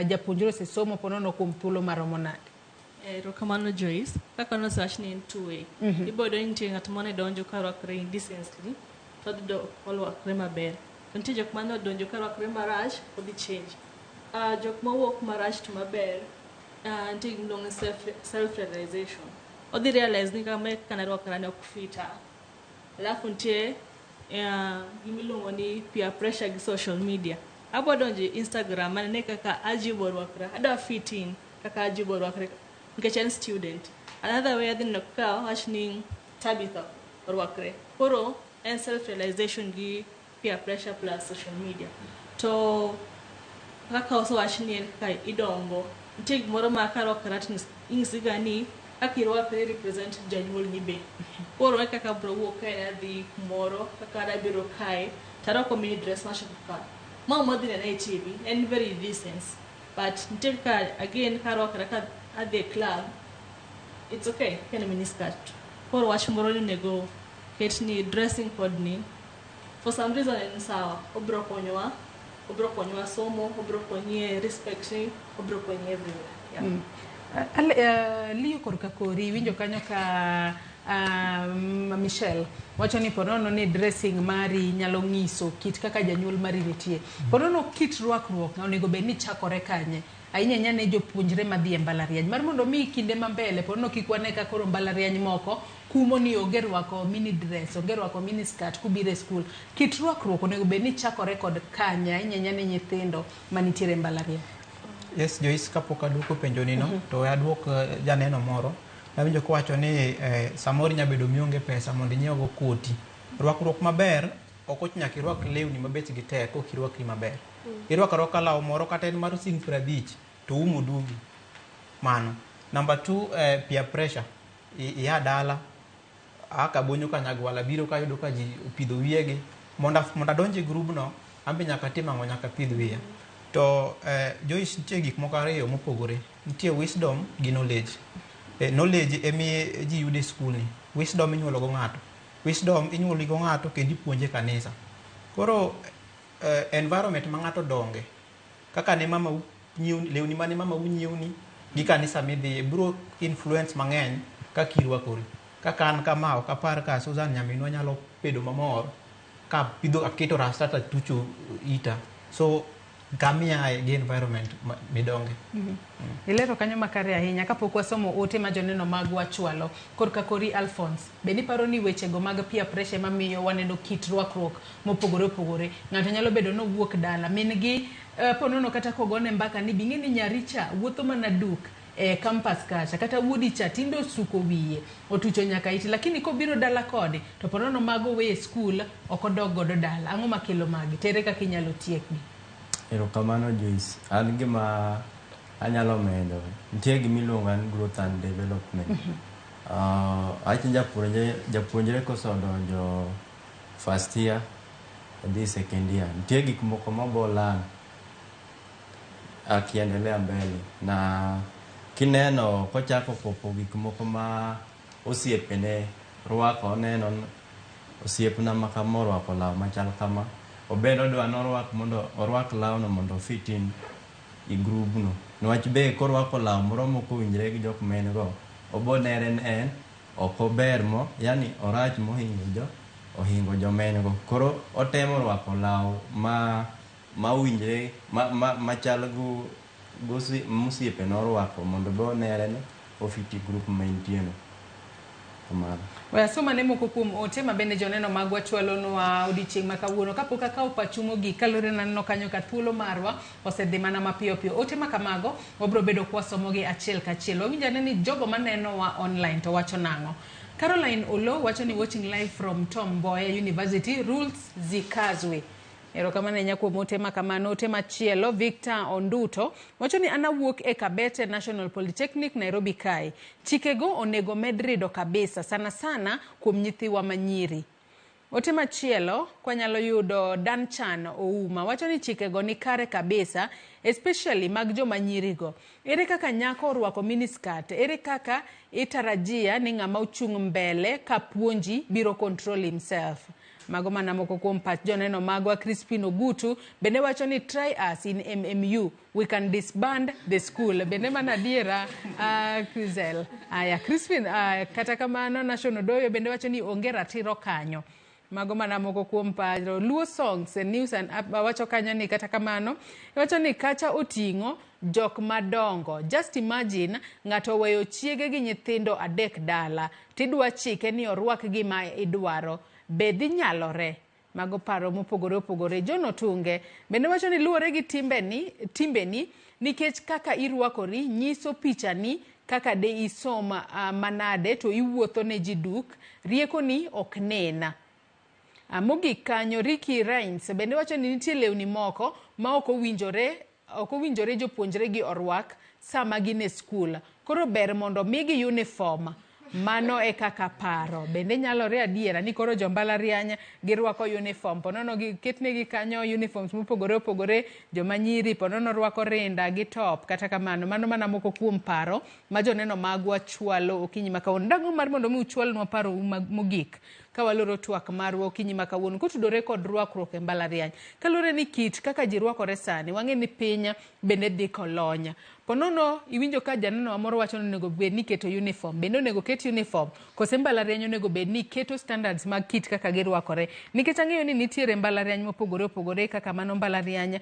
japuonjre osesomo po nono kuom thuolo maromo nade? Rokamano Joyce, kaka nosewach ni en two-way. Ibodo ni nitie ng'at mane donjo ka rwakre indecently, to odhi olwakre maber. To nitie jok mane odonjo ka rwakre marach, odhi change. Jok mawuok marach to maber, nitie gimluongo self-realization. Odhi realize ni kama kana rwakra ne ok fita. Alafu nitie gimiluongo ni peer pressure gi social media. Abo donje Instagram mane kaka ajibo rwakra, ada fit in kaka ajibo rwakra nikech en student. Another way adhi nokao wach ni Tabitha rwakre. Koro en self realization gi peer pressure plus social media. To kaka oso wach ni kaka idongo, nitie gimoro ma ka rwakra ingisiga ni kaka irwakre represent janyuol ni be. Koro e kaka bro wuok ka adhi kumoro kaka adabiro kae tarako mini dress mashoka. Mama didn't na TV and very decent, but until again karwakra ka at the club, it's okay. Can a miniskirt for watch more nego get ni dressing code ni for some reason in sawa obro konywa somo obro konye respect ni obro konye everywhere. Liyo korka kori winjo kanyo ka Michelle wacho ni ponono ni dressing mari nyalo nyiso kit kaka janyuol mari nitie. Ponono kit rwakruok onego bed ni chakore kanye ahinya nyane jopuonjre madhi e mbalariany mar mondo mi kinde mambele ponono kikwane ka koro mbalariany moko kumo ni onge rwako mini dress onge rwako mini skirt kubire e skul. Kit rwakruok onego bed ni chakore kod kanye ahinya nyane nyithindo manitiere mbalariany. Yes, Joyce, kapok aduoko penjo nino to aduok janeno moro. Nawinjo kowacho ni samoro nya bedo mionge pesa mondo inyiego koti. Rwakruok maber ok nyaka irwak lewni mabechgi tek ok irwakri maber. Irwakro law moro kata en mar sing 50 to umo dugi. Mano. Number 2, peer pressure. Iya dala aka bonyo ka nyagwala biro ka yudo ka ji opidho wiyegi mondo donje group no ambe nyaka tim ang'o nyaka pidh wiya. To Joyce nitie gik moko ariyo mopogore. Nitie wisdom gi knowledge. Knowledge emi ji yude school ni. Wisdom inyuolo go ng'ato. Wisdom inyuolo go ng'ato kendo ipuonje kanisa. Koro environment ma ng'ato donge kaka ne mama lewni mane mama unyiewni gi kanisa midhi bro influence mang'eny kaka irwakori. Kaka an kama ok apar ka Susan nyaminwa nyalo bedo mamor ka pidho aketo rasta ta tucho ita. So gamia e environment midonge. Ilero kanyo makare ahinya kapok wasomo ote ma joneno mag wachwalo korka kori Alphonse. Be ni paro ni weche go mag peer pressure mamiyo waneno kit rwakruok mopogore opogore. Ng'ato nyalo bedo no wuok dala min gi ponono kata kogone mbaka ni bing'e ni nyaricha wuotho mana duk campus kacha kata wuodi cha tindo suko wiye otucho nyaka iti lakini kobiro dala kode to ponono mago we school okodog godo dala. Ang'o makelo magi tere kaka inyalo tiekgi? Erokamano Joyce. An gima anyalo medo. Nitie gima iluongo ni growth and development. Acha japuonjre kosodonjo first year dhi second year. Nitie gik moko mabolang akiendelea mbele. Na kineno kochako popo gik moko ma osiepene rwako, oneno osiepna makama orwako law machal kama, obedo odwa norwak mondo orwak lawno mondo fit in i grubno. Niwach be korwako law moro mokowinjre gi jok ma en go, obonere en ok ober mo, yani orach mohingo jomen go. Koro otemo rwako law mawinjre machal mosiepe norwako mondo be onere ni ofit i grup ma intieno. Asoma ne moko kuom ote ma bende joneno magwa chwalonwa odiochieng' ma kawuono kapok akawo pachumo gi kalore naneno kanyo ka thuolo marwa osedhi mana mapiyo piyo. Ote ma kamago wabro bedo kwasomogi achiel kachiel. Wawinjo ane ni jogo manenowa online to wacho nang'o. Caroline Olo wacho ni watching live from Tom Mboya University, rules zikazwe. Erokamano nya kuom ote ma kamano. Ote machielo, Victor Onduto wacho ni anawuok e Kabete National Polytechnic Nairobi kae. Chikego onego med rido kabisa sana sana kuom nyithiwa manyiri. Ote machielo kwanyalo yudo Danchan Ouma wacho ni chikego ni kare kabisa, especially mag joma nyirigo. Ere kaka nyako orwako miniskirt, ere kaka itarajia ni ng'ama ochung' mbele ka puonji biro control himself. Mago mana moko kuom pach joneno magwa. Crispin Ogutu bende wacho ni try us in MMU, we can disband the school. Bende mana diera Crizel. Aya Crispin kata kamano National Doyo bende wacho ni onge ratiro kanyo. Mago mana moko kuom paro. Luo Songs News and wacho kanyo ni kata kamano wacho ni kacha oting'o jok madongo. Just imagine ng'ato weyo chiege gi nyithindo adek dala tidwa chike ni orwak gima idwaro. Bedhi nyalore. Mago paro mopogore opogore. Jono Tunge bende wacho ni luore gi timbeni nikech kaka irwakori nyiso pichani kaka de isoma manade to iwuotho ne ji duk, rieko ni ok nena. Mogik kanyo Ricky Rains bende wacho ni nitie lewni moko ma ok owinjore jopuonjre gi orwak sama gin e skul. Koro ber mondo migi uniform. Mano e kaka paro. Bende nyalore adiera ni koro jombalariany girwako uniform. Ponono ketnegi kanyo uniforms mopogore opogore. Joma nyiri ponono rwako rinda gi top. Kata kamano mano mana moko kuom paro ma joneno magwa chwalo okinyi makawuono. Ndang'o mar mondo mi uchwalnwa paro mogik kawaloro twak marwa okinyi makawuono kotudore kod rwakruok e mbalariany. Kalure ni kit kaka ji rwakore sani wang'e ni piny bende dhi kolony. Ponono iwinjo ka janeno moro wacho ni onego bed ni keto uniform. Bende onego ket uniform. Kose mbalariany onego bed ni keto standards mag kit kaka girwakore. Nikech ang'eyo ni nitiere mbalariany mopogore opogore kaka mano mbalariany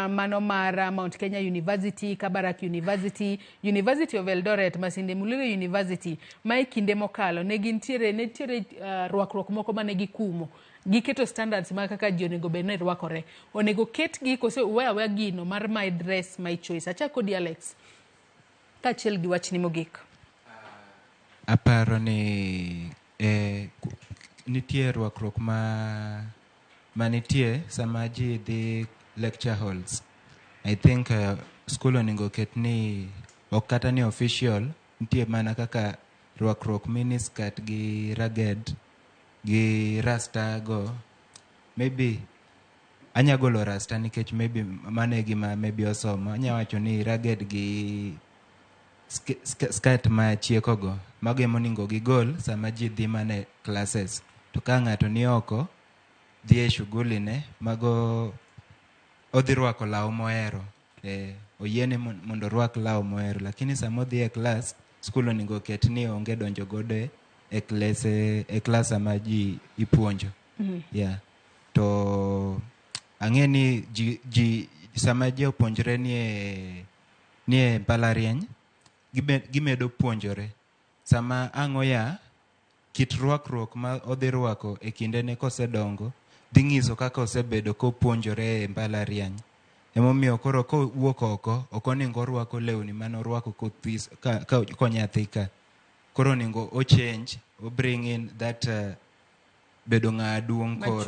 mano mar Mount Kenya University, Kabarak University, University of Eldoret, Masinde Muliro University. Ma e kinde mokalo ne nitiere rwakruok moko mane gikumo. Giketo standards ma kaka ji onego bed ni rwakore. Onego ketgi kose uweya gino mar my dress, my choice. Achako di Alex. Kachiel gi wachni mogik. Aparo ni nitie rwakruok ma nitie sama ji dhi lecture halls. I think school onego ket ni ok kata ni official, nitie mana kaka rwakruok miniskirt gi ragged gi rasta go. Maybe anya golo rasta nikech maybe mane gima maybe osomo. Anya wacho ni ragged gi skirt ma chieko go. Mago emoningo gi gol sama ji dhi mane classes. To ka ng'ato ni oko dhi e shughuli ne, mago odhi rwako law mohero. Oyiene mondo rwak law mohero. Lakini sama odhi e class, school oningo ket ni onge donjo godo e class sama ji ipuonjo. Yeah. To ang'e ni ji sama ji opuonjore ni e mbalariany gimedo puonjore. Sama ang'oya kit rwakruok ma odhi rwako e kindene kosedongo dhi ng'iso kaka osebedo kopuonjore e mbalariany. Emomiyo koro kowuok oko ok oningo orwako lewni mane orwako konyathi ka. Koro oningo o change, o bring in that bedo ng'aduong' koro.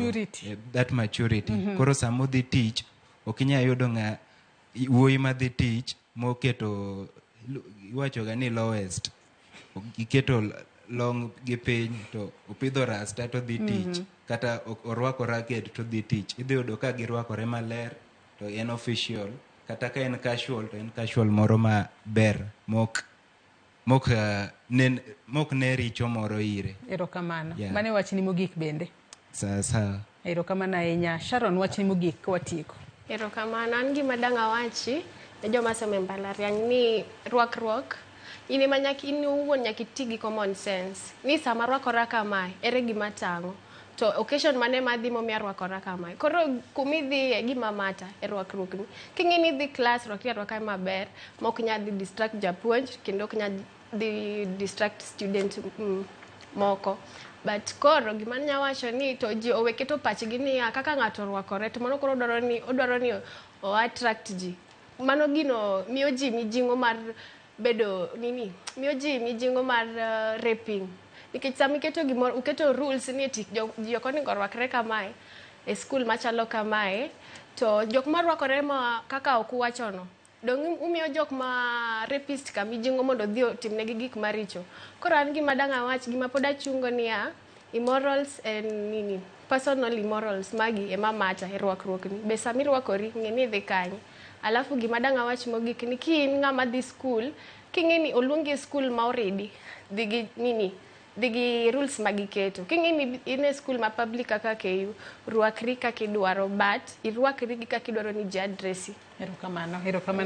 That maturity. Koro sama odhi tich ok inyal yudo wuoyi madhi tich moketo iwachoga ni lowest, iketo long gi piny to opidho rasta to dhi tich, kata orwako racket to dhi tich. Idhi yudo ka girwakore maler to en official, kata ka en casual to en casual moro maber mok ne richo moro ire. Erokamano. Yeah. Mane wachni mogik bende. Sawa. Erokamano ahinya. Sharon, wachni mogik kwatieko. Erokamano. An gima dang' awachi ne joma somo e mbalariany ni rwakruok in owuon nyaka iti gi common sense ni sama rwakora kamae ere gima tang'o to occasion mane madhi momiyo rwakora kamae. Koro kumidhi gima mata e rwakruokni. King'e ni idhi klas rwakri arwaka maber mok nyal dhi distract japuonj kendo ok nyal dhi distract student moko. But koro gima nya wacho ni to ji owe keto pachgi ni kaka ng'ato rwakore to mano koro odwaro ni o attract ji. Mano gino miyo ji mijing'o mar bedo miyo ji mijing'o mar raping. Nikech sama uketo rules ni ji ok onego rwakre kamae e skul machalo kamae, to jok marwakore kaka ok uwachono dong' umiyo jok ma rapist ka mijing'o mondo odhi otimnegi gik maricho. Koro an gima dang' awach, gima pod achungo niya, immorals and personal immorals magi ema mata e rwakruokni. Be sama irwakori ng'e ni idhi kanye. Alafu gima dang' awach mogik ni kin ng'ama dhi skul, king'e ni oluongi e skul ma oridi, dhi gi rules magiketo. King'e ni in e skul ma public kaka KU, rwakri kaka idwaro, but irwakri gi kaka idwaro ni ji adressi. Erokamano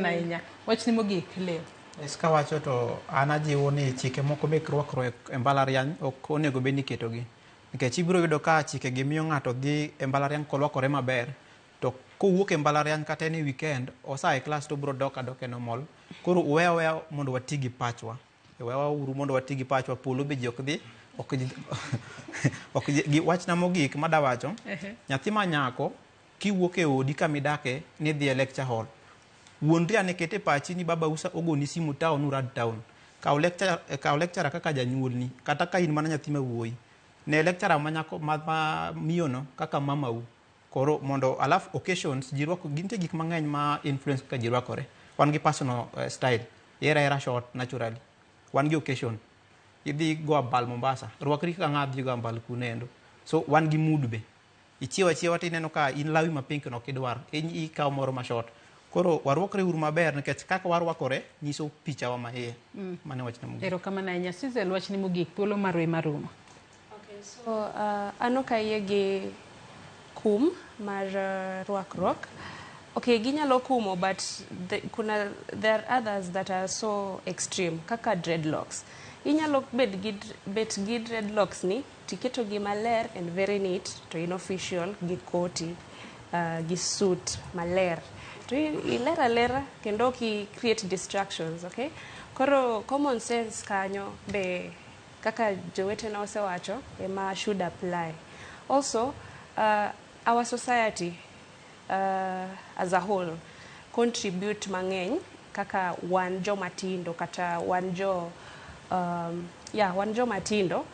ahinya. Wachni mogik Leo. Ska wacho to an ajiwo ni chike moko mek rwakruok e mbalariany ok onego bed ni iketogi. Nikech ibiro yudo ka chikegi miyo ng'ato dhi e mbalariany korwakore maber, to kowuok e mbalariany kata en e weekend, osa e klas to biro dok adoka normal. Koro weya mondo wati gi pachwa. Wewa uru mondo wati gi pachwa, polo be ji ok dhi. Wachna mogik madawacho, nyathi ma nyako kiwuok e odi kamidake ni dhi e lecture hall. Wuondri ane kete pachi ni baba usa ogoni simu town urad town. Kaw lecturer kaka janyuolni, kata ka in mana nyathi ma wuoyi. Ne lecturer ma nyako ma miyono kaka mamau. Koro mondo alafu occasions jirwako ginte gik mang'eny ma influence ka jirwakore. Wan gi personal style, era short naturally. Wan gi occasion. Idhi go abal Mombasa, rwakri ka ng'adhi go abal kunendo. So wan gi mood be. Ichiewa tineno ka in lawi ma pink no kidwaro, ikaw moro ma short. Koro warwakre uru maber nikech kaka warwakore nyiso picha wa maiye. Mane wachna mogik. Erokamano ahinya. Sizel, wachni mogik, thuolo marwe marumo. Okay, so ano kayie gi kum mar rwakruok. Okay, ginyalo kumo, but there are others that are so extreme, kaka dreadlocks. Inyalo bet gi dreadlocks ni, tiketo gi maler and very neat, to in official, gi koti, gi suit maler. To ilera kendo ki create distractions, okay? Koro common sense kanyo be kaka jowetena osewacho ema should apply. Also, our society as a whole contribute mang'eny kaka wan joma tindo kata wan joma tindo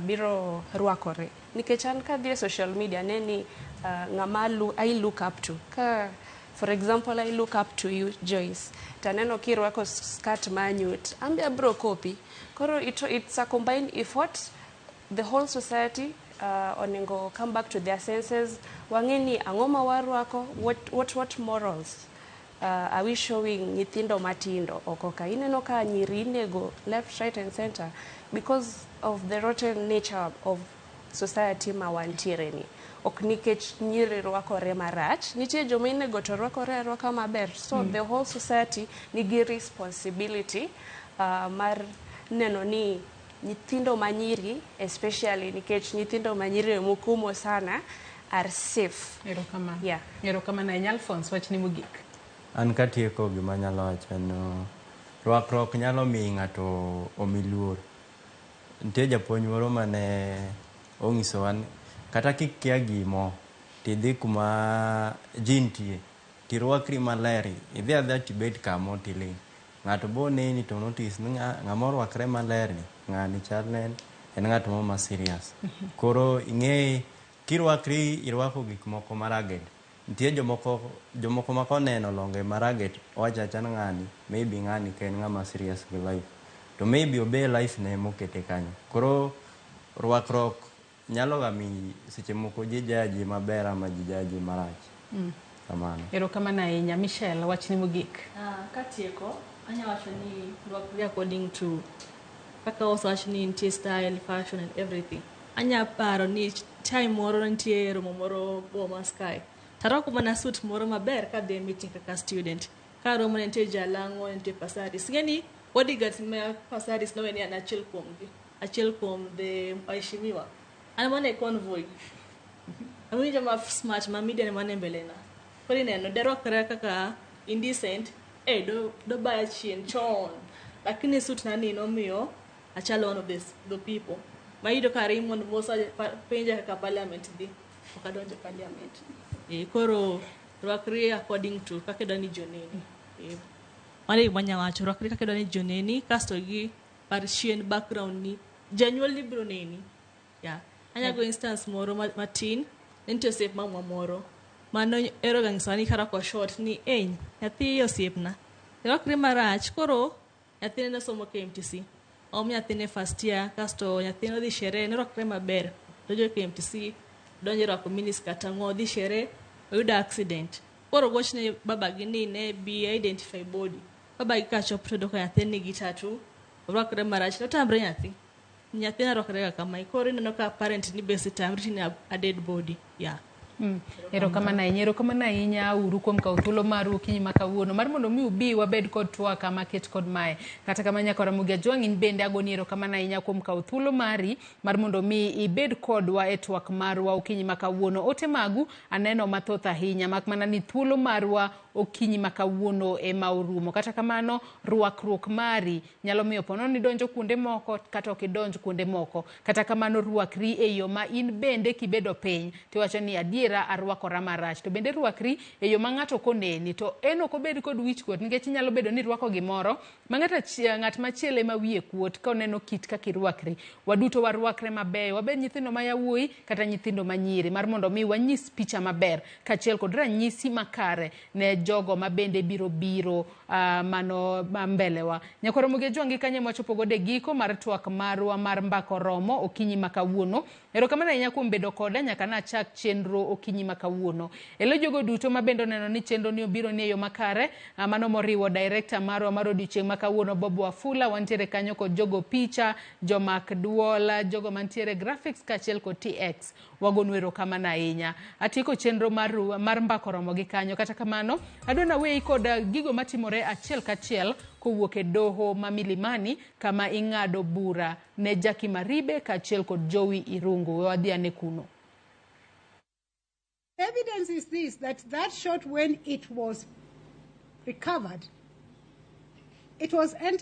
biro rwakore. Nikech an kadhi e social media neni ng'ama I look up to. For example, I look up to you, Joyce. Taneno kirwako skirt manyut. Ambe abro copy. Koro it's a combined effort. The whole society onengo come back to their senses. Wangeni angoma warwako, what morals are we showing nyithindo matindo okoka? Ineno ka nyiri nego left, right and center because of the rotten nature of society ma wantiere ni. Ok nikech nyiri rwakore marach, nitie joma inego to rwaka maber. So the whole society nigi responsibility mar neno ni nyithindo manyiri, especially nikech nyithindo manyiri mukumo sana, are safe. Erokamano. Yeah. Erokamano ahinya. Alphonse, wachni mogik. An katieko gima nyalo wacho no, rwakruok nyalo miyo ng'ato omi luor. Nitie japuonj moro mane ong'iso wan kata kikia gimo tidhi kuma ji nitie tirwakri maler, idhi adhia tibet kamo tiling'. Ng'ato bo neni to notice ni ng'ama orwakre maler ni ng'ani chalne en ng'at mo ma serious. Koro ing'e kirwakri irwako gik moko maraged nitie jomoko ma koneno longe maraget wacha chan ng'ani maybe ng'ani ken ng'ama serious gi life to maybe obe life ne mokete kanyo koro rwakruok nyalo gami seche moko jijaji maber ama jijaji marach kamano erokamano ahinya. Michelle, wachni mogik. Katieko anya wacho ni rwakri according to kaka osewacho ni nitie style, fashion and everything. Anya paro ni time moro nitie romo moro Boma Sky. Tarwako mana suit moro maber ka dhi meeting kaka student. Ka romo nitie Jalango, nitie Pasaris. Ngeni bodyguards ma Pasaris no ni achiel kuomgi. Achiel kuom the waheshimiwa. Ana mana convoy. Awinjo ma smart ma media mana mbele na. Kori neno derwakre kaka indecent do baya chien chon. Lakini suit nani nomiyo achalo one of the people. Maido kare mondo mosa penja kaka parliament dhi. Okadonjo parliament. Koro rwakri according to kaka dani joneni. Mane manya wacho rwakri kaka dani joneni kasto gi par chien background ni janyuol ni bro neni. Anya go instance moro matin into save mamwa moro. Mano ero gangsani kara ko short ni nyathi osiepna. Rwakri marach koro nyathi ne somo KMTC. Nyathine first year kasto nyathine dhi shere ne rwakre maber. Dojo KMTC donjo rwako miniskirt ang'o dhi shere oyudo accident. Koro gochne baba gi ni ne bi identify body. Baba gi ka chop to doka nyathine gi tattoo. Rwakre marach no tambre nyathi. Nyathi na rwakre kama koro ineno ka parent ni base tamre ni a dead body. Erokamano ahinya uru kuom kawo thuolo maru okinyi ma kawuono mar mondo mi ubi wabed kod Twak kama ket kod mae kata kama nyako Ramogi Ajwang' in bende agoni erokamano ahinya kuom kawo thuolo mari mar mondo mi ibed kodwa e Twak marwa okinyi ma kawuono. Ote magu aneno mathoth ahinya mak mana ni thuolo marwa okinyi ma kawuono ema orumo. Kata kamano rwakruok mari nyalo miyo pono ni donjo kuonde moko kata ok idonj kuonde moko. Kata kamano rwakri e yo ma in bende kibedo piny tiwacho ni adiera arwakora marach to bende rwakri e yo ma ng'ato koneni to en ok obed kod wich kuot nikech inyalo bedo ni rwako gimoro ma ng'at machielo ema wiye kuot ka oneno kit kaka irwakri. Waduto warwakre mabeyo wabed nyithindo ma yawuoyi kata nyithindo ma nyiri mar mondo mi wanyis picha maber kachiel kod ranyisi makare ne jogo ma bende biro mano mbelewa. Nyako Ramogi Ajwang' kanye mwachopo gode giko mar Twak marwa mar mbako romo okinyi ma kawuono. Erokamano ahinya kuom bedo koda nyaka na chak chenro okinyi ma kawuono. Elo jogo duto ma bendo neno ni chenro ni obiro ni e yo makare mano moriwo director marwa mar odiochieng' ma kawuono Bob Wafula wantiere kanyo kod jogo picha jomak duola jogo mantiere graphics kachiel kod TX wagonu erokamano ahinya. Atieko chenro mar mbako romo gi kanyo kata kamano adona weyi kod gigo matimore achiel kachiel kowuok e doho ma Milimani kama ing'ado bura ne Jackie Maribe kachiel kod Joey Irungu. Wadhi ane kuno. Evidence is this, that shot when it was recovered, it was entered